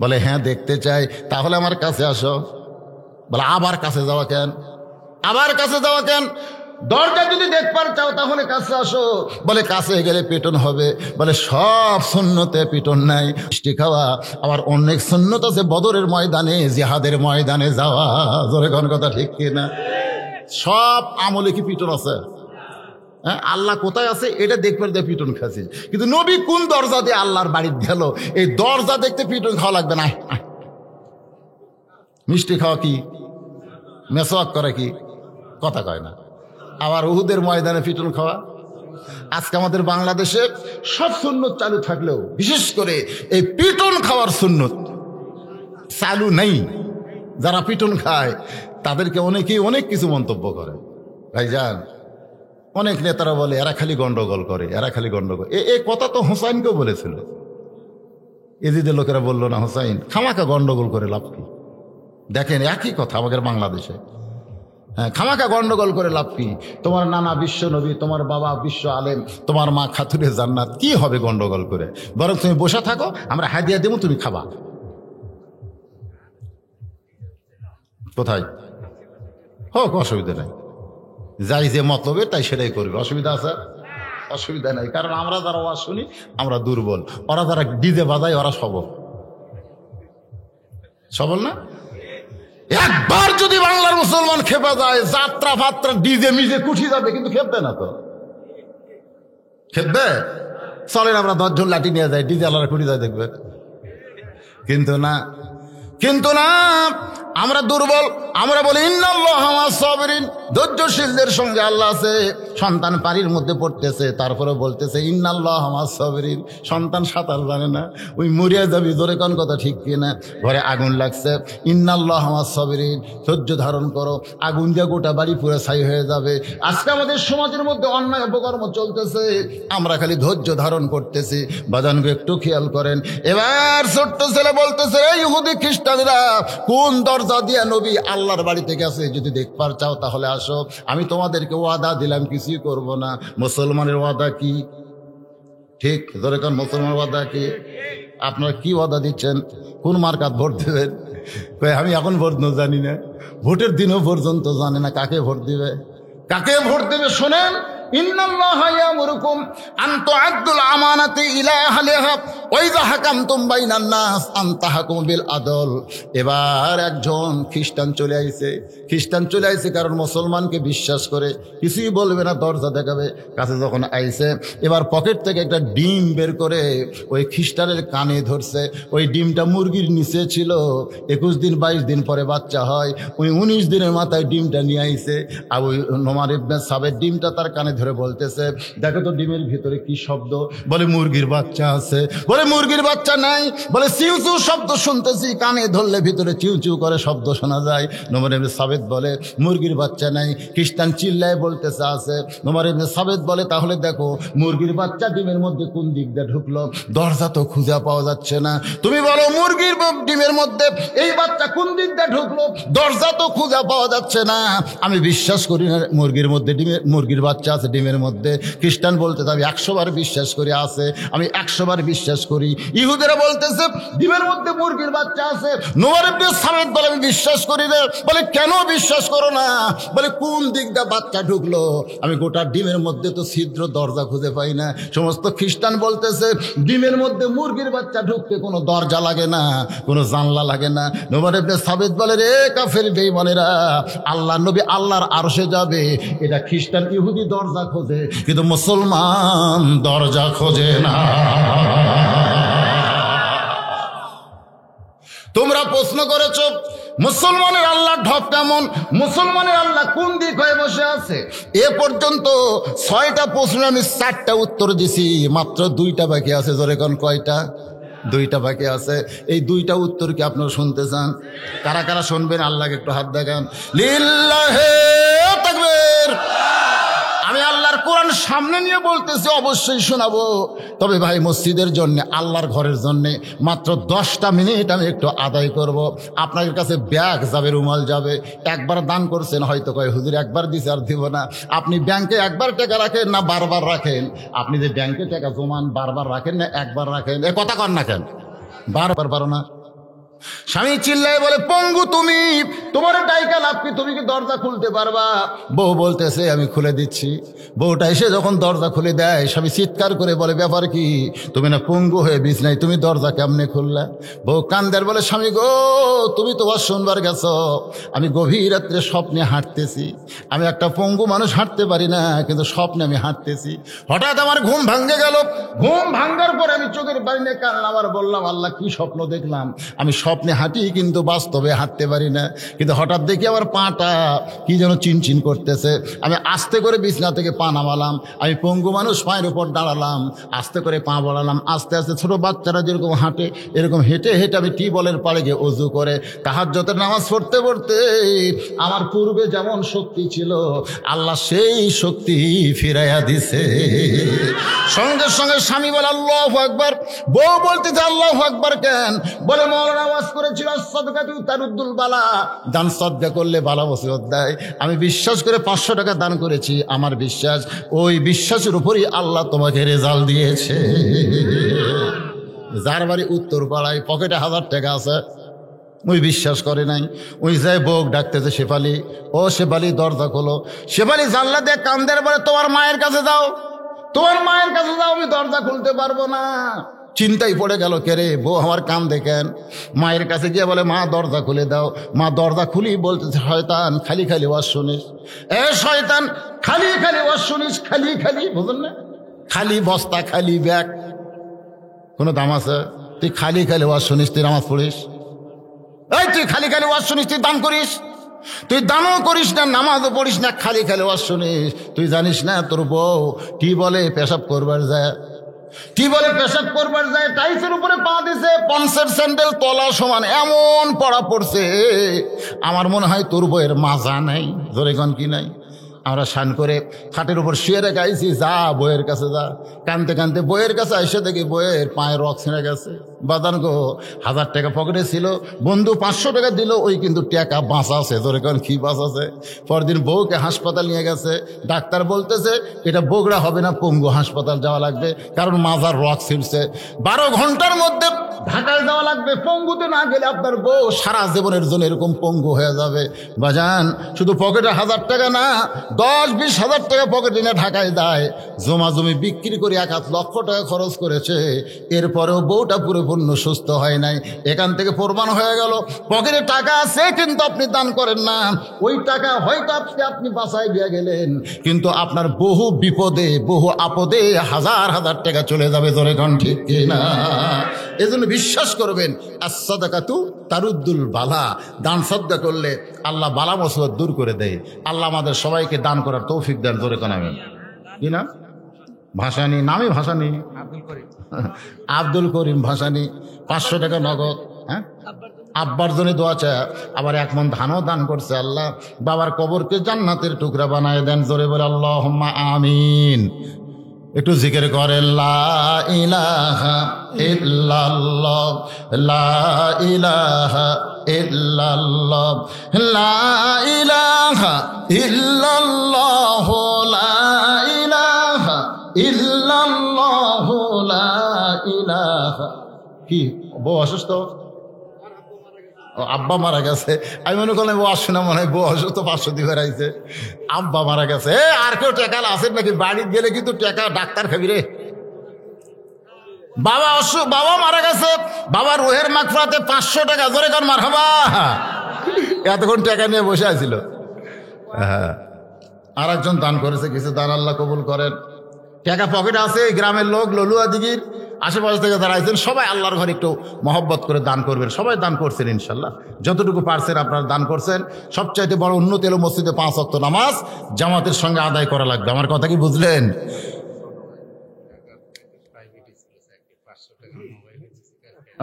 Speaker 1: বলে হ্যাঁ দেখতে চাই। তাহলে আমার কাছে আসো। বলে আবার কাছে যাওয়া কেন? আবার কাছে যাওয়া কেন? দরজা যদি দেখবার চাও তাহলে কাছে আসো। বলে কাছে গেলে পিটন হবে। বলে সব সুন্নতে পিটন নাই, মিষ্টি খাওয়া। আবার অনেক সুন্নত আছে, বদরের ময়দানে, জিহাদের ময়দানে যাওয়া। জোরে কোন কথা ঠিক কিনা? সব আমলে কি পিটন আছে? হ্যাঁ, আল্লাহ কোথায় আছে এটা দেখবার দিয়ে পিটন খাচ্ছি। কিন্তু নবী কোন দরজা দিয়ে আল্লাহর বাড়ি গেল, এই দরজা দেখতে পিটন খাওয়া লাগবে না। মিষ্টি খাওয়া কি, মেসওয়াক করা কি, কথা কয় না। আবার উহুদের ময়দানে পিটন খাওয়া। আজকে আমাদের বাংলাদেশে সব সুন্নত চালু থাকলেও বিশেষ করে এই পিটন খাওয়ার সুন্নত চালু নেই। যারা পিটন খায় তাদেরকে অনেকেই অনেক কিছু মন্তব্য করে। ভাইজান, অনেক নেতারা বলে এরা খালি গন্ডগোল করে, এরা খালি গন্ডগোল। এই কথা তো হোসাইনকেও বলেছিল। এজিদের লোকেরা বললো না, হোসাইন খামাকা গন্ডগোল করে লাভ কি? দেখেন একই কথা আমাদের বাংলাদেশে। হ্যাঁ, খামাকা গন্ডগোল করে লাভ কি? তোমার নানা বিশ্ব নবী, তোমার বাবা বিশ্ব আলেম, তোমার মা খাতুরে জান্নাত, কি হবে গন্ডগোল করে? বরং তুমি বসে থাকো, আমরা হাদিয়া দেবো, তুমি খাবা। কোথায় হোক, অসুবিধা নাই। যাই যে মতলবে তাই সেটাই করবে, অসুবিধা আছে? অসুবিধা নাই। কারণ আমরা যারা ওয়াজ শুনি আমরা দুর্বল, ওরা যারা ডিজে বাজায় ওরা সবল। সবল না? একবার যদি বাংলার মুসলমান খেপে যায়, যাত্রা ফাত্রা ডিজে মিজে কুঠি যাবে, কিন্তু খেপবে না তো। খেপবে? চলেন আমরা 10 জন লাঠি নিয়ে যাই, ডিজে আলাদা কুঠি যায় দেখবে। কিন্তু না, কিন্তু না, আমরা দুর্বল। আমরা বলি ইন্নাল্লাহা মা'আস সাবিরিন, ধৈর্যশীলদের সঙ্গে আল্লাহ আছে। সন্তান পানির মধ্যে পড়তেছে, তারপরে বলতেছে ইন্নাল্লাহা মা'আস সাবিরিন। সন্তান সাঁতার জানে না, ওই মরিয়া যাবি। ধরে কোন কথা ঠিক কিনা? ঘরে আগুন লাগছে, ইন্নাল্লাহা মা'আস সাবিরিন, ধৈর্য ধারণ করো। আগুন দিয়ে গোটা বাড়ি পুরো ছাই হয়ে যাবে। আজকে আমাদের সমাজের মধ্যে অন্যায় অপকর্ম চলতেছে, আমরা খালি ধৈর্য ধারণ করতেছি। বাজানকে একটু খেয়াল করেন। এবার ছোট্ট ছেলে বলতেছে, এই ইহুদি খ্রিস্টানেরা, কোন দরজা দিয়া নবী আল্লাহর বাড়িতে গেছে যদি দেখবার চাও তাহলে আসো। আমি তোমাদেরকে ওয়াদা দিলাম কিছুই করব না। মুসলমানের ওয়াদা কি? ঠিক ধরে কারণ মুসলমানের ওয়াদা কি? আপনারা কি ওয়াদা দিচ্ছেন? কোন মার্কাত ভোট দেবেন? আমি এখন ভোট জানি না, ভোটের দিনও পর্যন্ত জানে না কাকে ভোট দিবে। কাকে ভোট দেবে শোনেন, ইন্নাল্লাহা ইয়ামুরুকুম আন তুআদ্দুল আমানাতি ইলা আহলিহা ওয়া ইযা হাকামতুম বাইনান নাস আন তাহকুমু বিল আদল। এবার একজন খ্রিস্টান চলে আইছে। খ্রিস্টান চলে আইছে কারণ মুসলমানকে বিশ্বাস করে, কিছুই বলবে না, দরজা দেখাবে। কাছে যখন আইছে, এবার পকেট থেকে একটা ডিম বের করে ওই খ্রিস্টানের কানে ধরছে। ওই ডিমটা মুরগির নিচে ছিল। 21 দিন 22 দিন পরে বাচ্চা হয়। ওই 19 দিনের মাথায় ডিমটা নিয়ে আইছে। আর ওই নোমান ইবনে সাবের ডিমটা তার কানে ধরে বলতেছে, দেখো তো ডিমের ভিতরে কি শব্দ? বলে মুরগির বাচ্চা আছে। বলে মুরগির বাচ্চা নাই। বলে চিউ চিউ শব্দ শুনতেছি, কানে ধরলে ভিতরে চিউ চিউ করে শব্দ শোনা যায়। নোমান ইবনে সাবেদ বলে মুরগির বাচ্চা নাই। খ্রিস্টান চিল্লায় বলতেছে আছে। নোমান ইবনে সাবেদ বলে তাহলে দেখো মুরগির বাচ্চা ডিমের মধ্যে কোন দিক দিয়ে ঢুকলো? দরজা তো খুঁজে পাওয়া যাচ্ছে না। তুমি বলো মুরগির ডিমের মধ্যে এই বাচ্চা কোন দিক দিয়ে ঢুকলো? দরজা তো খুঁজে পাওয়া যাচ্ছে না। আমি বিশ্বাস করি না মুরগির মধ্যে মুরগির বাচ্চা আছে ডিমের মধ্যে। খ্রিস্টান বলতে আমি 100 বার বিশ্বাস করি আছে, আমি 100 বার বিশ্বাস করি। ইহুদিরা বলতেছে ডিমের মধ্যে মুরগির বাচ্চা আছে। নোমান ইবনে সামেদ বলে আমি বিশ্বাস করি না। বলে কেন বিশ্বাস করো না? বলে কোন দিক দিয়ে বাচ্চা ঢুকলো? আমি গোটা ডিমের মধ্যে তো ছিদ্র, দরজা খুঁজে পাই না। সমস্ত খ্রিস্টান বলতেছে ডিমের মধ্যে মুরগির বাচ্চা ঢুকতে কোনো দরজা লাগে না, কোনো জানলা লাগে না। নোমান ইবনে সামেদ বলে রে কাফের বেঈমানেরা, আল্লাহ নবী আল্লাহর আরশে যাবে, এটা খ্রিস্টান ইহুদি দরজা খোঁজে, কিন্তু মুসলমান দরজা খোঁজে না। তোমরা প্রশ্ন করেছ মুসলমানের আল্লাহ ঢপ কেমন, মুসলমানের আল্লাহ কোন দিক হয়ে বসে আছে। এ পর্যন্ত 6টা প্রশ্ন আমি 4টা উত্তর দিছি, মাত্র 2টা বাকি আছে। জোরে কোন কয়টা? 2টা বাকি আছে। এই 2টা উত্তর কি আপনারা শুনতে চান? কারা কারা শুনবেন আল্লাহকে একটু হাত দেখান। লিল্লাহে তাকবীর। আমি আল্লাহর কোরআন সামনে নিয়ে বলতেছি, অবশ্যই শোনাবো। তবে ভাই মসজিদের জন্য, আল্লাহর ঘরের জন্য মাত্র 10টা মিনিট আমি একটু আদায় করব। আপনাদের কাছে ব্যাগ যাবে, রুমাল যাবে। একবার দান করছেন, হয়তো কয় হুজুর একবার দিছে আর দিব না। আপনি ব্যাংকে একবার টাকা রাখেন না বারবার রাখেন? আপনি যে ব্যাংকে টাকা জমান বারবার রাখেন না একবার রাখেন? এ কথা কন না কেন? বারবার পারো না? স্বামী চিল্লায় বলে, পঙ্গু তুমি, তোমার ডাইকা লাভ কি? তুমি কি দরজা খুলতে পারবা? বউ বলতেছে আমি খুলে দিচ্ছি। বউটা এসে যখন দরজা খুলে দেয়, স্বামী চিৎকার করে বলে, ব্যাপার কি? তুমি না পঙ্গু হয়ে বিছনায়, তুমি দরজা কেমনে খুললা? বউ কান্দার বলে, স্বামী গো, তুমি তো শুনবার গেছো, আমি গভীর রাত্রে স্বপ্নে হাঁটতেছি। আমি একটা পঙ্গু মানুষ, হাঁটতে পারি না, কিন্তু স্বপ্নে আমি হাঁটতেছি। হঠাৎ আমার ঘুম ভাঙ্গে গেল। ঘুম ভাঙ্গার পরে আমি চোখের বাইরে কান্নাম আর বললাম, আল্লাহ কি স্বপ্ন দেখলাম? আমি স্বপ্নে হাঁটি কিন্তু বাস্তবে হাঁটতে পারি না। কিন্তু হঠাৎ দেখি আমার পাটা কি যেন চিনচিন করতেছে। আমি আস্তে করে বিছনা থেকে পা নামালাম। আমি পঙ্গু মানুষ, পায়ের উপর দাঁড়ালাম, আস্তে করে পা বাড়ালাম। আস্তে আস্তে ছোট বাচ্চারা যেরকম হাঁটে, এরকম হেঁটে হেঁটে আমি টিউবওয়েলের পাড়ে গিয়ে অজু করে তাহাজ্জুদের নামাজ পড়তে পড়তে আমার পূর্বে যেমন শক্তি ছিল, আল্লাহ সেই শক্তি ফিরাইয়া দিছে। সঙ্গে সঙ্গে স্বামী বলে আল্লাহু আকবার। বউ বলতেছে আল্লাহু আকবার কেন? বলে মওলানা আওয়াজ করেছিল সাদকাতু তারুদ্দুল বালা, দান সাদকা করলে বালা মুসিবত দেয়। আমি বিশ্বাস করে 500 টাকা দান করেছি। আমার বিশ্বাস, ওই বিশ্বাসের উপরই আল্লাহ তোমাকে রেজাল্ট দিয়েছে। যার বাড়ি উত্তর পাড়ায়, পকেটে 1000 টাকা আছে, ওই বিশ্বাস করে নাই। ওই যায় বউ ডাকতেছে, শেফালি, ও শেফালি দরজা খোলো। শেফালি জানলা দিয়ে কান্দের বলে, তোমার মায়ের কাছে যাও, তোমার মায়ের কাছে যাও, আমি দরজা খুলতে পারবো না। চিন্তাই পড়ে গেল, কে রে? বউ আমার কান দেখেন। মায়ের কাছে গিয়ে বলে, মা দরজা খুলে দাও। মা দরজা খুলি বলতেছে, শয়তান খালি খালি ওয়াজ শুনিস। এ শয়তান, খালি খালি ওয়াজ শুনিস, খালি খালি, বুঝলেন না? খালি বস্তা, খালি ব্যাগ, কোনো দাম আছে? তুই খালি খালি ওয়াজ শুনিস, তুই নামাজ পড়িস? এই তুই খালি খালি ওয়াজ শুনিস, তুই দান করিস? তুই দানও করিস না, নামাজও পড়িস না, খালি খালি ওয়াজ শুনিস। তুই জানিস না তোর বউ কি বলে পেশাব করবার যায়? কি বলে পেশাব করবার যায়? টাইসের উপরে পা দিছে, পঞ্চের স্যান্ডেল তলা সমান এমন পড়া পড়ছে, আমার মনে হয় তোর বইয়ের মাজা নাই। ধরে কন কি নাই? আমরা স্নান করে খাটের উপর শুয়ে রেখে আইছি, যা বইয়ের কাছে যা। কানতে কানতে বইয়ের কাছে এসে দেখি বইয়ের পায়ে রক ছিঁড়ে গেছে। বাদান গো, 1000 টাকা পকেটে ছিল, বন্ধু 500 টাকা দিল, ওই কিন্তু টাকা বাঁচা আছে। ধরে কন কি বাঁচা আছে? পরদিন বউকে হাসপাতাল নিয়ে গেছে। ডাক্তার বলতেছে এটা বগুড়া হবে না, পঙ্গু হাসপাতাল যাওয়া লাগবে, কারণ মাজার রক ছিঁড়ছে। 12 ঘন্টার মধ্যে ঢাকায় যাওয়া লাগবে। পঙ্গুতে না গেলে আপনার বউ সারা জীবনের জন্য এরকম পঙ্গু হয়ে যাবে। বাজান, শুধু পকেটে 1000 টাকা না, 10-20 হাজার টাকা পকেটে নিয়ে ঢাকায় দেয়। জমা জমি বিক্রি করে 1 লক্ষ টাকা খরচ করেছে, এরপরেও বউটা পরিপূর্ণ সুস্থ হয় নাই। এখান থেকে প্রমাণ হয়ে গেল, পকেটে টাকা আছে কিন্তু আপনি দান করেন না। ওই টাকা হয়তো আপনি বাঁচাই দিয়ে গেলেন, কিন্তু আপনার বহু বিপদে, বহু আপদে হাজার হাজার টাকা চলে যাবে। ধরে কন ঠিক কিনা? এজন্য বিশ্বাস করবেন, as-সাদাকাতু তারুদ্দুল বালা, দান সাদকা করলে আল্লাহ বালা মুসিবত দূর করে দেয়। আল্লাহ আমাদের সবাইকে দান করার তৌফিক দেন। ধরে কানাবেন কি না? ভাসানি নামই ভাসানি, আব্দুল করিম ভাসানি, 500 টাকা নগদ। হ্যাঁ, আব্বার জন্য দোয়া চায়, আবার 1 মণ ধানও দান করছে। আল্লাহ বাবার কবরকে জান্নাতের টুকরা বানায় দেন। জোরে বলে আল্লাহুম্মা আমিন। একটু জিকির করে, লা ইলাহা ইল্লাল্লাহ, লা ইলাহা ইল্লাল্লাহ, লা ইলাহা ইল্লাল্লাহ, লা ইলাহা ইল্লাল্লাহ, লা ইলাহা। কি বউ অসুস্থ? আব্বা মারা গেছে। আমি মনে করলাম ও আসে না, মনে হয় বউ অসুস্থ, 500 দিয়ে বেড়াইছে। আব্বা মারা গেছে। আর কেউ টাকা আছে নাকি? বাড়ি গেলে কিন্তু টাকা ডাক্তার খাবি রে। বাবা বাবা মারা গেছে, বাবার রুহের মাগফিরাতে 500 টাকা। জোরে কার মারহাবা। এতক্ষণ টাকা নিয়ে বসে আছিল। হ্যাঁ, আর একজন দান করেছে, কিছু দান আল্লাহ কবুল করেন। টাকা পকেটে আছে, গ্রামের লোক ললুয়া দিঘির, আশেপাশে থেকে যারা আছেন সবাই আল্লাহর ঘরে একটু মহব্বত করে দান করবেন। সবাই দান করছেন ইনশাল্লাহ, যতটুকু পারছেন আপনারা দান করছেন। সবচাইতে বড় উন্নতি হলো মসজিদে 5 ওয়াক্ত নামাজ জামাতের সঙ্গে আদায় করা লাগবে। আমার কথা কি বুঝলেন?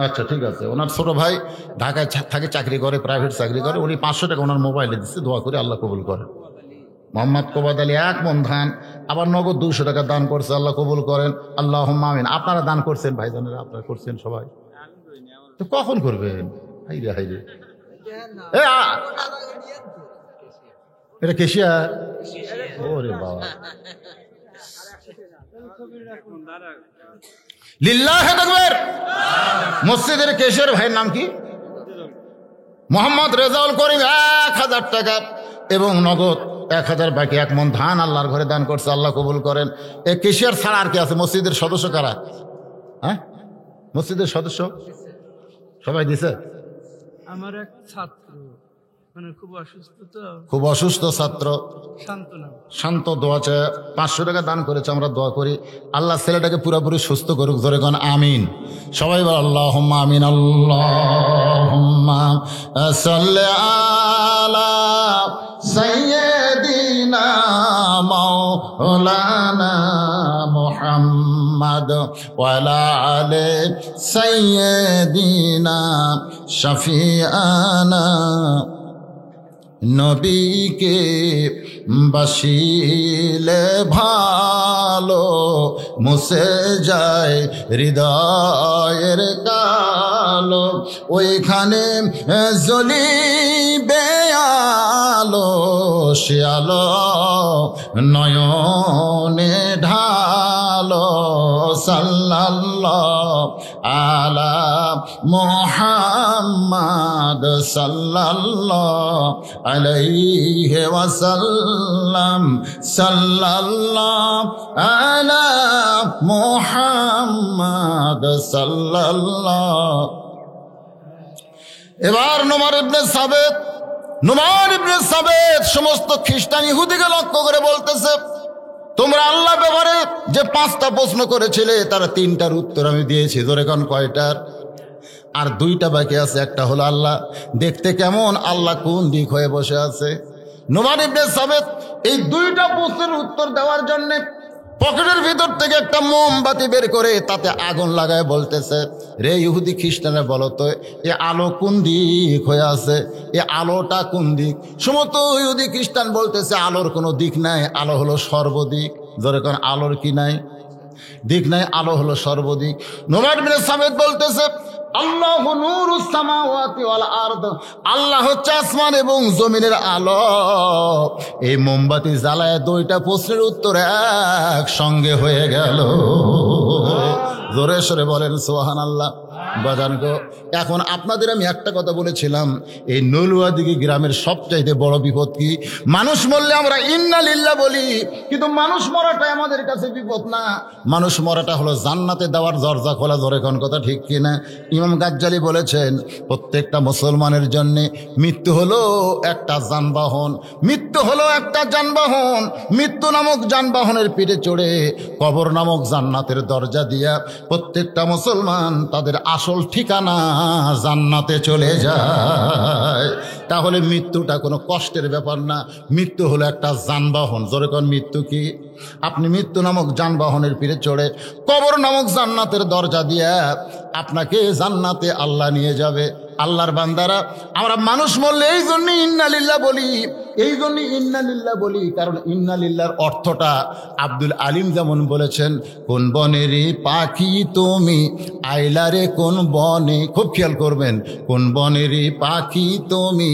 Speaker 1: আচ্ছা ঠিক আছে। ওনার ছোট ভাই ঢাকায় থাকে, চাকরি করে, প্রাইভেট চাকরি করে, উনি 500 টাকা ওনার মোবাইলে দিচ্ছে, দোয়া করে আল্লাহ কবুল করেন। মোহাম্মদ কোবাদ আলী 1 মণ ধান, আবার নগদ 200 টাকা দান করছে, আল্লাহ কবুল করেন, আল্লাহুম্মা আমিন। আপনারা দান করছেন ভাইজানেরা, আপনারা করছেন সবাই, তো কখন করবেন? হাইরে হাইরে, এটা কেশিয়ার, ওরে বাবা, লিল্লাহে তাকবীর। মসজিদের কেশিয়ার ভাইয়ের নাম কি? মোহাম্মদ রেজাউল করিম, 1000 টাকা এবং নগদ 1000, বাকি 1 মণ ধান আল্লাহর ঘরে দান করছে, আল্লাহ কবুল করেন। এ কেশিয়ার ছাড়া আর কি আছে? মসজিদের সদস্য কারা? হ্যাঁ, মসজিদের সদস্য সবাই দিছে।
Speaker 2: আমার এক ছাত্র, মানে খুব অসুস্থ, তো
Speaker 1: খুব অসুস্থ ছাত্র, শান্ত, দোয়া চায়, 500 টাকা দান করেছে। আমরা দোয়া করি আল্লাহ ছেলেটাকে পুরোপুরি সুস্থ করুক, জোরে কোন আমিন। সবাই বল আল্লাহুম্মা আমিন। আল্লাহুম্মা সাল্লি আলা সাইয়্যিদিনা মাওলানা মুহাম্মদ ওয়া আলা আলি সাইয়্যিদিনা শাফিআনা। নবীকে বাসিলে ভালো মুছে যায় হৃদয়ের কালো, ওইখানে জ্বলিবে আলো, সে আলো নয়নে ঢালো। সাল্লাল্লাহু আলা মুহাম্মাদ সাল্লাল্লাহু আলাইহি ওয়াসাল্লাম, সাল্লাল্লাহু আলা মুহাম্মাদ সাল্লাল্লাহু। এবার নোমান ইবনে সাবেত সমস্ত খ্রিস্টান ইহুদিকে লক্ষ্য করে বলতেছে, তোমরা আল্লাহ ব্যাপারে যে 5টা প্রশ্ন করেছিলে তার 3টার উত্তর আমি দিয়েছি। ধরে কোন কয়টার? আর 2টা বাকি আছে। একটা হলো আল্লাহ দেখতে কেমন, আল্লাহ কোন দিক হয়ে বসে আছে। নোমান ইবনে সাবেত এই 2টা প্রশ্নের উত্তর দেওয়ার জন্য পকেটের ভিতর থেকে একটা মোমবাতি বের করে তাতে আগুন লাগায় বলতেছে, রে ইহুদি খ্রিস্টানে বলো তো এ আলো কোন দিক হয়ে আছে, এ আলোটা কোন দিক? সমস্ত ইহুদি খ্রিস্টান বলতেছে আলোর কোনো দিক নাই, আলো হলো সর্বদিক। ধরে কোন আলোর কি নাই? দিক নাই, আলো হলো সর্বদিক। নোমান ইবনে সাবেত বলতেছে, আল্লাহু নূরুস সামাওয়াতি ওয়াল আরদ, আল্লাহ হচ্ছে আসমান এবং জমিনের আলো। এই মোমবাতি জ্বালায় 2টা প্রশ্নের উত্তর একসঙ্গে হয়ে গেল। জোরে সরে বলেন সুবহানাল্লাহ। বাজান গো, এখন আপনাদের আমি একটা কথা বলেছিলাম, এই নলুয়াদিঘি গ্রামের সবচাইতে বড় বিপদ কি? মানুষ মরলে আমরা ইন্না লিল্লাহ বলি, কিন্তু মানুষ মরাটা আমাদের কাছে বিপদ না। মানুষ মরাটা হলো জান্নাতে দেওয়ার দরজা খোলা। ধরে কোন কথা ঠিক কিনা? ইমাম গাজ্জালি বলেছেন, প্রত্যেকটা মুসলমানের জন্য মৃত্যু হলো একটা যানবাহন, মৃত্যু হলো একটা যানবাহন। মৃত্যু নামক যানবাহনের পিঠে চড়ে কবর নামক জান্নাতের দরজা দিয়া প্রত্যেকটা মুসলমান তাদের আসল ঠিকানা জান্নাতে চলে যায়। তাহলে মৃত্যুটা কোনো কষ্টের ব্যাপার না, মৃত্যু হলো একটা যানবাহন। জোরে কোন মৃত্যু কি? আপনি মৃত্যু নামক যানবাহনের পিঠে চড়ে কবর নামক জান্নাতের দরজা দিয়ে আপনাকে জান্নাতে আল্লাহ নিয়ে যাবে। আল্লাহর বান্দারা, আমরা মানুষ মরলে এই জন্য ইন্না লিল্লাহ বলি, এই জন্য ইন্না লিল্লাহ বলি, কারণ ইন্না লিল্লাহর অর্থটা আব্দুল আলিম যেমন বলেছেন, কোন বনেরই পাখি তুমি আইলারে কোন বনে। খুব খেয়াল করবেন, কোন বনেরই পাখি তুমি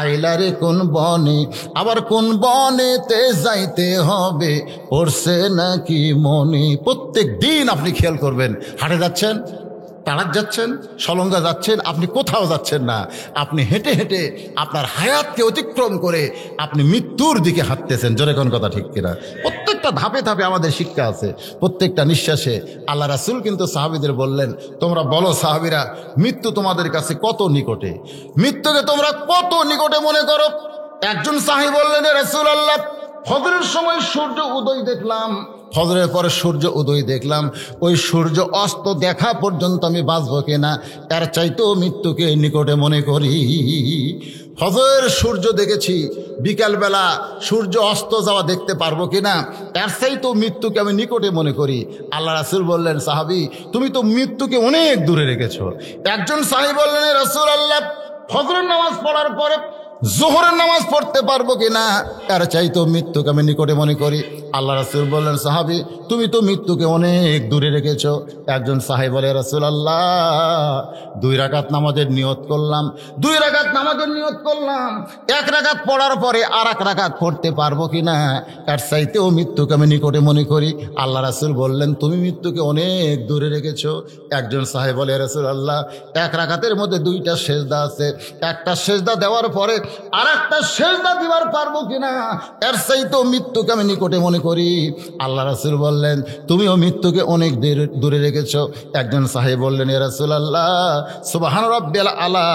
Speaker 1: আইলারে কোন বনে, আবার কোন বনেতে যাইতে হবে পড়ছে নাকি মনে। প্রত্যেক দিন আপনি খেয়াল করবেন, হাটে যাচ্ছেন, তাড়াত যাচ্ছেন, সলঙ্গা যাচ্ছেন, আপনি কোথাও যাচ্ছেন না, আপনি হেঁটে হেঁটে আপনার হায়াতকে অতিক্রম করে আপনি মৃত্যুর দিকে হাঁটতেছেন। জোরে কোন কথা ঠিক কিনা? প্রত্যেকটা ধাপে ধাপে আমাদের শিক্ষা আছে, প্রত্যেকটা নিঃশ্বাসে। আল্লাহ রাসূল কিন্তু সাহাবীদের বললেন, তোমরা বলো সাহাবীরা, মৃত্যু তোমাদের কাছে কত নিকটে, মৃত্যুকে তোমরা কত নিকটে মনে করো? একজন সাহাবী বললেন, রাসূলুল্লাহ ফজরের সময় সূর্য উদয় দেখলাম, ফজরের পরে সূর্য উদয় দেখলাম, ওই সূর্য অস্ত দেখা পর্যন্ত আমি বাঁচবো কিনা এর চাইতেও মৃত্যুকে নিকটে মনে করি। ফজরের সূর্য দেখেছি, বিকালবেলা সূর্য অস্ত যাওয়া দেখতে পারবো কিনা এর চাইতেও মৃত্যুকে আমি নিকটে মনে করি। আল্লাহ রাসূল বললেন, সাহাবী তুমি তো মৃত্যুকে অনেক দূরে রেখেছো। একজন সাহাবী বললেন, রাসূলুল্লাহ ফজরের নামাজ পড়ার পরে জোহরের নামাজ পড়তে পারবো কিনা এর চাইতেও মৃত্যুকে আমি নিকটে মনে করি। আল্লাহ রাসূল বললেন, সাহাবী তুমি তো মৃত্যুকে অনেক দূরে রেখেছো। একজন সাহাবী বলে, রাসূলুল্লাহ 2 রাকাত নামাজের নিয়ত করলাম, 2 রাকাত নামাজের নিয়ত করলাম, 1 রাকাত পড়ার পরে আর 1 রাকাত পড়তে পারবো কিনা এর চাইতেও মৃত্যুকে আমি নিকটে মনে করি। আল্লাহ রাসূল বললেন, তুমি মৃত্যুকে অনেক দূরে রেখেছো। একজন সাহাবী বলে, রাসূলুল্লাহ 1 রাকাতের মধ্যে 2টা সেজদা আছে, একটা সেজদা দেওয়ার পরে আর একটা সেজদা দিবার পারবো কিনা এর চাইতেও মৃত্যুকে আমি নিকটে মনে করি। আল্লাহ রাসূল বললেন, তুমিও মৃত্যুকে অনেক দূরে রেখেছো। একজন সাহাবী বললেন, ইয়া রাসূলুল্লাহ সুবহান রাব্বিয়াল আলা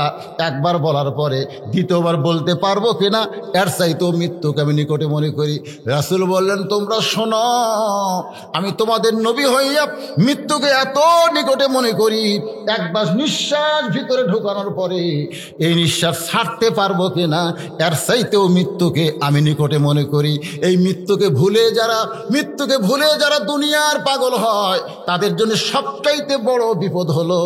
Speaker 1: একবার বলার পরে দ্বিতীয়বার বলতে পারবো কিনা এর চাইতেও মৃত্যুকে আমি নিকটে মনে করি। রাসূল বললেন, তোমরা শোনো, আমি তোমাদের নবী হইয়া মৃত্যুকে এত নিকটে মনে করি, একবার নিঃশ্বাস ভিতরে ঢোকানোর পরে এই নিঃশ্বাস ছাড়তে পারবো কিনা এর চাইতেও মৃত্যুকে আমি নিকটে মনে করি। এই মৃত্যুকে ভুলে যারা দুনিয়ার পাগল হয় তাদের জন্য সবচাইতে বড় বিপদ হলো,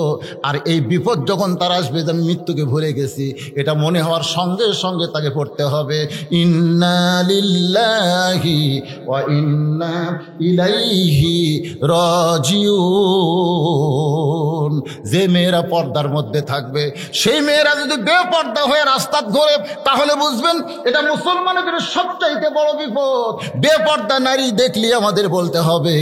Speaker 1: আর এই বিপদ যখন তারা আসবে যে আমি মৃত্যুকে ভুলে গেছি, এটা মনে হওয়ার সঙ্গে সঙ্গে তাকে পড়তে হবে ইন্না লিল্লাহি ওয়া ইন্না ইলাইহি রাজিউন। যে মেয়েরা পর্দার মধ্যে থাকবে, সেই মেয়েরা যদি বেপর্দা হয়ে রাস্তা ঘোরে তাহলে বুঝবেন এটা মুসলমানদের সবচাইতে বড় বিপদ। বেপর্দা নারী দেখলে আমাদের বলতে হবে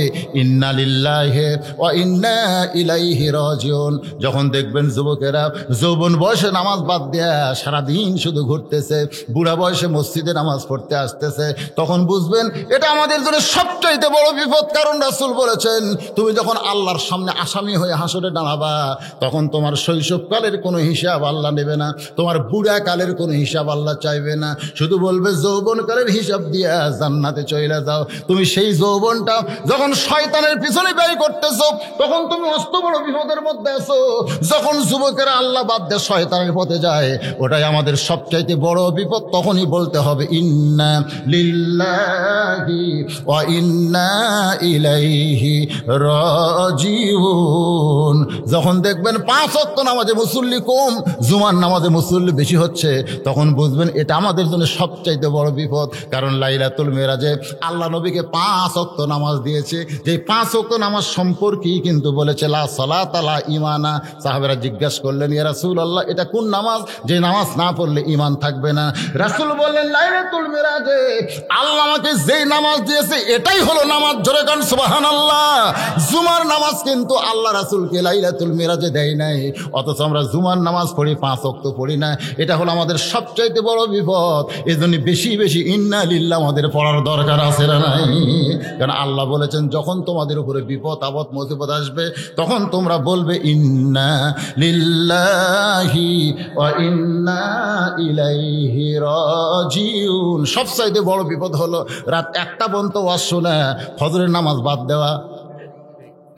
Speaker 1: ইন্না লিল্লাহি ওয়া ইন্না ইলাইহি রাজিউন। যখন দেখবেন যুবকেরা যৌবন বয়সে নামাজ বাদ দেয়া সারাদিন শুধু ঘুরতেছে, বুড়া বয়সে মসজিদে নামাজ পড়তে আসতেছে, তখন বুঝবেন এটা আমাদের জন্য সবচাইতে বড় বিপদ। কারণ রাসূল বলেছেন, তুমি যখন আল্লাহর সামনে আসামি হয়ে হাসরে দাঁড়াবা তখন তোমার শৈশবকালের কোনো হিসাব আল্লাহ নেবে না, তোমার বুড়া কালের কোনো হিসাব আল্লাহ চাইবে না, শুধু বলবে যৌবনকালের হিসাব দিয়া জান্নাতে চলে যাও। তুমি সেই যৌবনটা যখন শয়তানের পিছনে ব্যয় করতেছো তখন তুমি অস্ত বড় বিপদের মধ্যে আছো। যখন যুবকেরা আল্লাহ বাদ দিয়ে শয়তানের পথে যায়, ওটাই আমাদের সবচাইতে বড় বিপদ। তখনই বলতে হবে ইন্না লিল্লাহি ওয়া ইন্না ইলাইহি রাজিউন। যখন দেখবেন 5 ওয়াক্ত নামাজে মুসল্লি কম, জুমার নামাজে মুসল্লি বেশি হচ্ছে, তখন বুঝবেন এটা আমাদের জন্য সবচাইতে বড় বিপদ। কারণ লাইলাতুল মেরাজে আল্লাহ নবীকে 5 ওয়াক্ত নামাজ দিয়েছে, যে 5 ওয়াক্ত নামাজ সম্পর্কেই কিন্তু বলেছে লা সালাতা লা ঈমানা। সাহাবারা জিজ্ঞাসা করলেন, ইয়া রাসূলুল্লাহ এটা কোন নামাজ যে নামাজ না পড়লে ঈমান থাকবে না? রাসূল বললেন, লাইলাতুল মেরাজে আল্লাহ আমাকে যেই নামাজ দিয়েছে এটাই হলো নামাজ। জোরে কান সুবহানাল্লাহ। জুমার নামাজ কিন্তু আল্লাহ রাসূলকে লাইলাতুল মেরাজে দেয় নাই, অথচ আমরা জুমার নামাজ পড়ি, 5 ওয়াক্ত পড়ি না। এটা হলো আমাদের সবচাইতে বড় বিপদ। এজন্য বেশি বেশি ইন্না লিল্লাহ আমাদের পড়ার দরকার আছে না নাই? কারণ আল্লাহ বলেছেন, যখন তোমাদের উপরে বিপদ আপদ মুসিবত আসবে তখন তোমরা বলবে ইন্না লিল্লাহি ওয়া ইন্না ইলাইহি রাজিউন। সবচাইতে বড় বিপদ হলো রাত 1টা পর্যন্ত ওয়াজ শোনা, ফজরের নামাজ বাদ দেওয়া,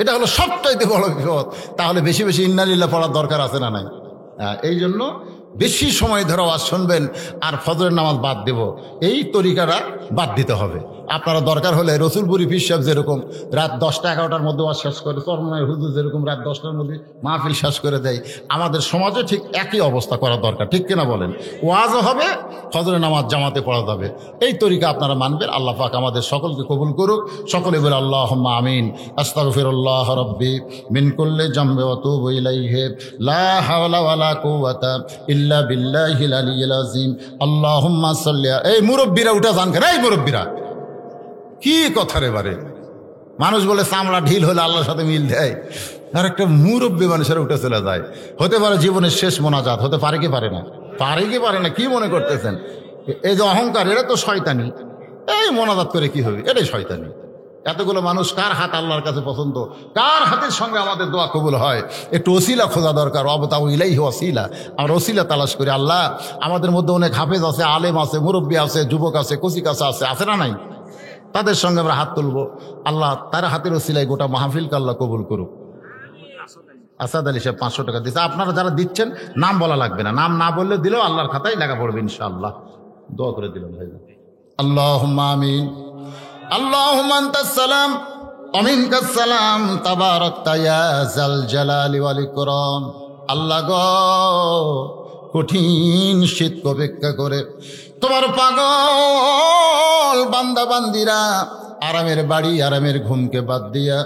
Speaker 1: এটা হলো সবচাইতে বড় বিপদ। তাহলে বেশি বেশি ইন্না লিল্লাহ পড়ার দরকার আছে না নাই? এই জন্য বেশি সময় ধরে ওয়াজ শুনবেন আর ফজরের নামাজ বাদ দেব, এই তরিকাটা বাদ দিতে হবে। আপনারা দরকার হলে রসুলপুরি পীর সাহেব যেরকম রাত 10টা 11টার মধ্যে ওয়াজ শেষ করে, চরমনাই হুজুর যেরকম রাত 10টার মধ্যে মাহফিল শেষ করে দেয়, আমাদের সমাজে ঠিক একই অবস্থা করা দরকার। ঠিক কিনা বলেন? ওয়াজও হবে, ফজরের নামাজ জামাতে পড়া যাবে। এই তরিকা আপনারা মানবেন। আল্লাহ পাক আমাদের সকলকে কবুল করুক। সকলে বলে আল্লাহুম্মা আমিন। আস্তাগফিরুল্লাহ রাব্বি মিন কুল্লি জামবি ওয়া তুবু ইলাইহি লা হাওলা ওয়ালা কুওয়াতা ইল্লা বিল্লাহিল আলিয়্যিল আযীম। আল্লাহুম্মা সাল্লি। এই মুরব্বিরা উঠা যান কেন? এই মুরব্বিরা কি কথা রে বারে? মানুষ বলে চামড়া ঢিল হলে আল্লাহর সাথে মিল দেয়, আর একটা মুরব্বী মানুষের উঠে চলে যায়। হতে পারে জীবনের শেষ মোনাজাত, হতে পারে কি পারে না? পারে কি পারে না? কি মনে করতেছেন? এই যে অহংকার, এরা তো শয়তানি। এই মোনাজাত করে কি হবে? এটাই শয়তানি। এতগুলো মানুষ, কার হাত আল্লাহর কাছে পছন্দ, কার হাতের সঙ্গে আমাদের দোয়া কবুল হয়, একটু ওসিলা খোঁজা দরকার। অবতাউ ইলাইহি ওয়াসিলা। আমরা ওসিলা তালাশ করি। আল্লাহ আমাদের মধ্যে অনেক হাফেজ আছে, আলেম আছে, মুরব্বী আছে, যুবক আছে, কচিকাচা আছে, আছে না নাই? তাদের সঙ্গে আমরা হাত তুলবো। আল্লাহ তার হাতের ওসিলায় গোটা মাহফিলকে আল্লাহ কবুল করুক। আসাদ আলী সাহেব 500 টাকা দিচ্ছে। আপনারা যারা দিচ্ছেন নাম বলা লাগবে না, নাম না বললে দিলেও আল্লাহর খাতায় লেখা পড়বে ইনশাআল্লাহ। দোয়া করে দিলাম ভাই। আল্লাহুম্মা আমিন। আল্লাহুম্মা আনতাস সালাম ওয়া মিনকাস সালাম তাবারাকতা ইয়া যাল জালালি ওয়াল ইকরাম। আল্লাহ গো, কঠিন শীতকে অপেক্ষা করে তোমার পাগল বান্দা বান্দিরা আরামের বাড়ি আরামের ঘুমকে বাদ দিয়া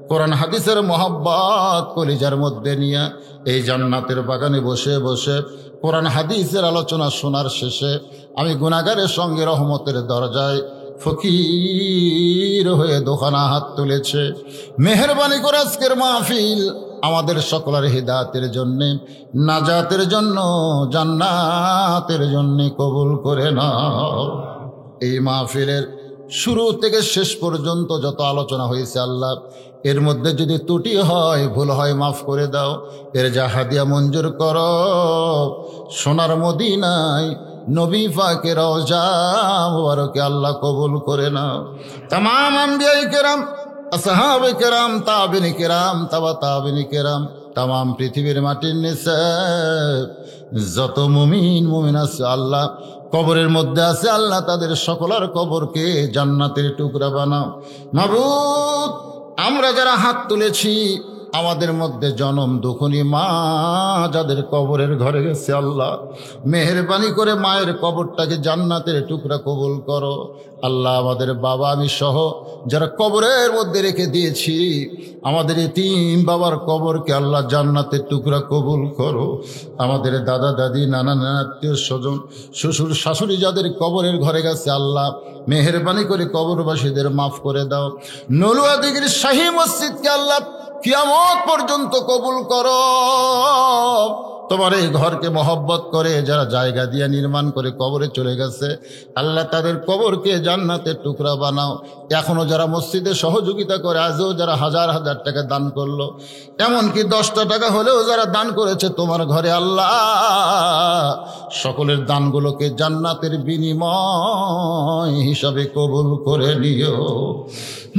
Speaker 1: কোরআন হাদিসের মোহাব্বত কলিজার মধ্যে নিয়ে এই জান্নাতের বাগানে বসে বসে কোরআন হাদিসের আলোচনা শোনার শেষে আমি গুনাহগারের সঙ্গে রহমতের দরজায় ফকির হয়ে দোকানা হাত তুলেছে। মেহেরবানি করে আজকের মাহফিল আমাদের সকলের হিদায়াতের জন্যে, নাজাতের জন্য, জান্নাতের জন্যে কবুল করে নাও। এই মাহফিলের শুরু থেকে শেষ পর্যন্ত যত আলোচনা হয়েছে আল্লাহ, এর মধ্যে যদি ত্রুটি হয়, ভুল হয়, মাফ করে দাও। এর যা হাদিয়া মঞ্জুর করো সোনার মদিনায় নবী পাকের রওজা মুবারকে আল্লাহ কবুল করে নাও। তামাম আম্বিয়ায়ে কেরাম, আসহাবে কেরাম, তাবিঈন কেরাম, তাবিঈন কেরাম, তামাম পৃথিবীর মাটির নিচে যত মুমিন মুমিন আছে আল্লাহ কবরের মধ্যে আছে আল্লাহ, তাদের সকলের কবরকে জান্নাতের টুকরা বানাও। মাবুদ, আমরা যারা হাত তুলেছি আমাদের মধ্যে জনম দুখনি মা যাদের কবরের ঘরে গেছে আল্লাহ, মেহেরবানি করে মায়ের কবরটাকে জান্নাতের টুকরা কবুল করো। আল্লাহ, আমাদের বাবা আমি সহ যারা কবরের মধ্যে রেখে দিয়েছি আমাদের এতিম বাবার কবরকে আল্লাহ জান্নাতের টুকরা কবুল করো। আমাদের দাদা দাদি, নানা নানা, আত্মীয় স্বজন, শ্বশুর শাশুড়ি যাদের কবরের ঘরে গেছে আল্লাহ মেহেরবানি করে কবরবাসীদের মাফ করে দাও। নলুয়া দিঘির শাহী মসজিদকে আল্লাহ কিয়ামত পর্যন্ত কবুল করো। তোমার এই ঘরকে মহব্বত করে যারা জায়গা দিয়ে নির্মাণ করে কবরে চলে গেছে আল্লাহ, তাদের কবরকে জান্নাতের টুকরা বানাও। এখনো যারা মসজিদে সহযোগিতা করে, আজও যারা হাজার হাজার টাকা দান করলো, এমনকি 10টা টাকা হলেও যারা দান করেছে তোমার ঘরে আল্লাহ, সকলের দানগুলোকে জান্নাতের বিনিময় হিসাবে কবুল করে নিও।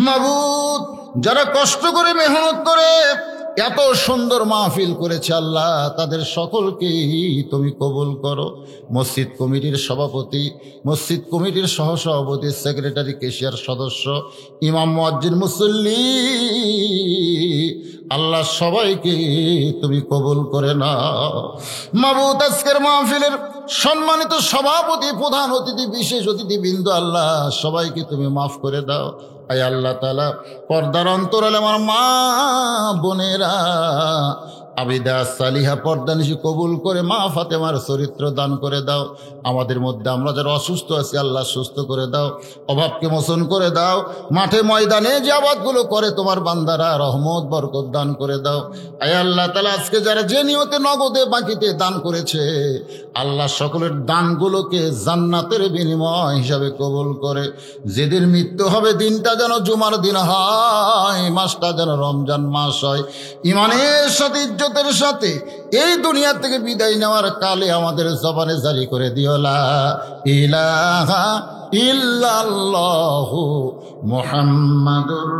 Speaker 1: মাবুদ, যারা কষ্ট করে মেহনত করে এত সুন্দর মাহফিল করেছে আল্লাহ, তাদের সকলকেই তুমি কবুল করো। মসজিদ কমিটির সভাপতি, মসজিদ কমিটির সহসভাপতি, সেক্রেটারি, কেশিয়ার সদস্য, ইমাম, মুয়াজ্জিন, মুসল্লি আল্লাহ সবাইকে তুমি কবুল করে নাও। মাবুদ, আজকের মাহফিলের সম্মানিত সভাপতি, প্রধান অতিথি, বিশেষ অতিথিবৃন্দ আল্লাহ সবাইকে তুমি মাফ করে দাও। আয় আল্লাহ তাআলা, পর্দার অন্তরালে আমার মা বোনেরা আবিদা সালিহা পর্দানিশি কবুল করে মা ফাতেমার চরিত্র দান করে দাও। আমাদের মধ্যে আমরা যারা অসুস্থ আছি আল্লাহ সুস্থ করে দাও, অভাবকে মোচন করে দাও। মাঠে ময়দানে যে আবাদগুলো করে তোমার বান্দারা রহমত বরকত দান করে দাও। আয় আল্লাহ তাআলা, আজকে যারা যে নিয়তে নগদে বাকিতে দান করেছে আল্লাহ সকলের দানগুলোকে জান্নাতের বিনিময় হিসাবে কবুল করে। যেদিন মৃত্যু হবে দিনটা যেন জুমার দিন হয়, মাসটা যেন রমজান মাস হয়। ইমানের সাথে ইজ্জতের সাথে এই দুনিয়া থেকে বিদায় নেওয়ার কালে আমাদের জবানে জারি করে দিও লা ইলাহা ইল্লাল্লাহু মুহাম্মাদুর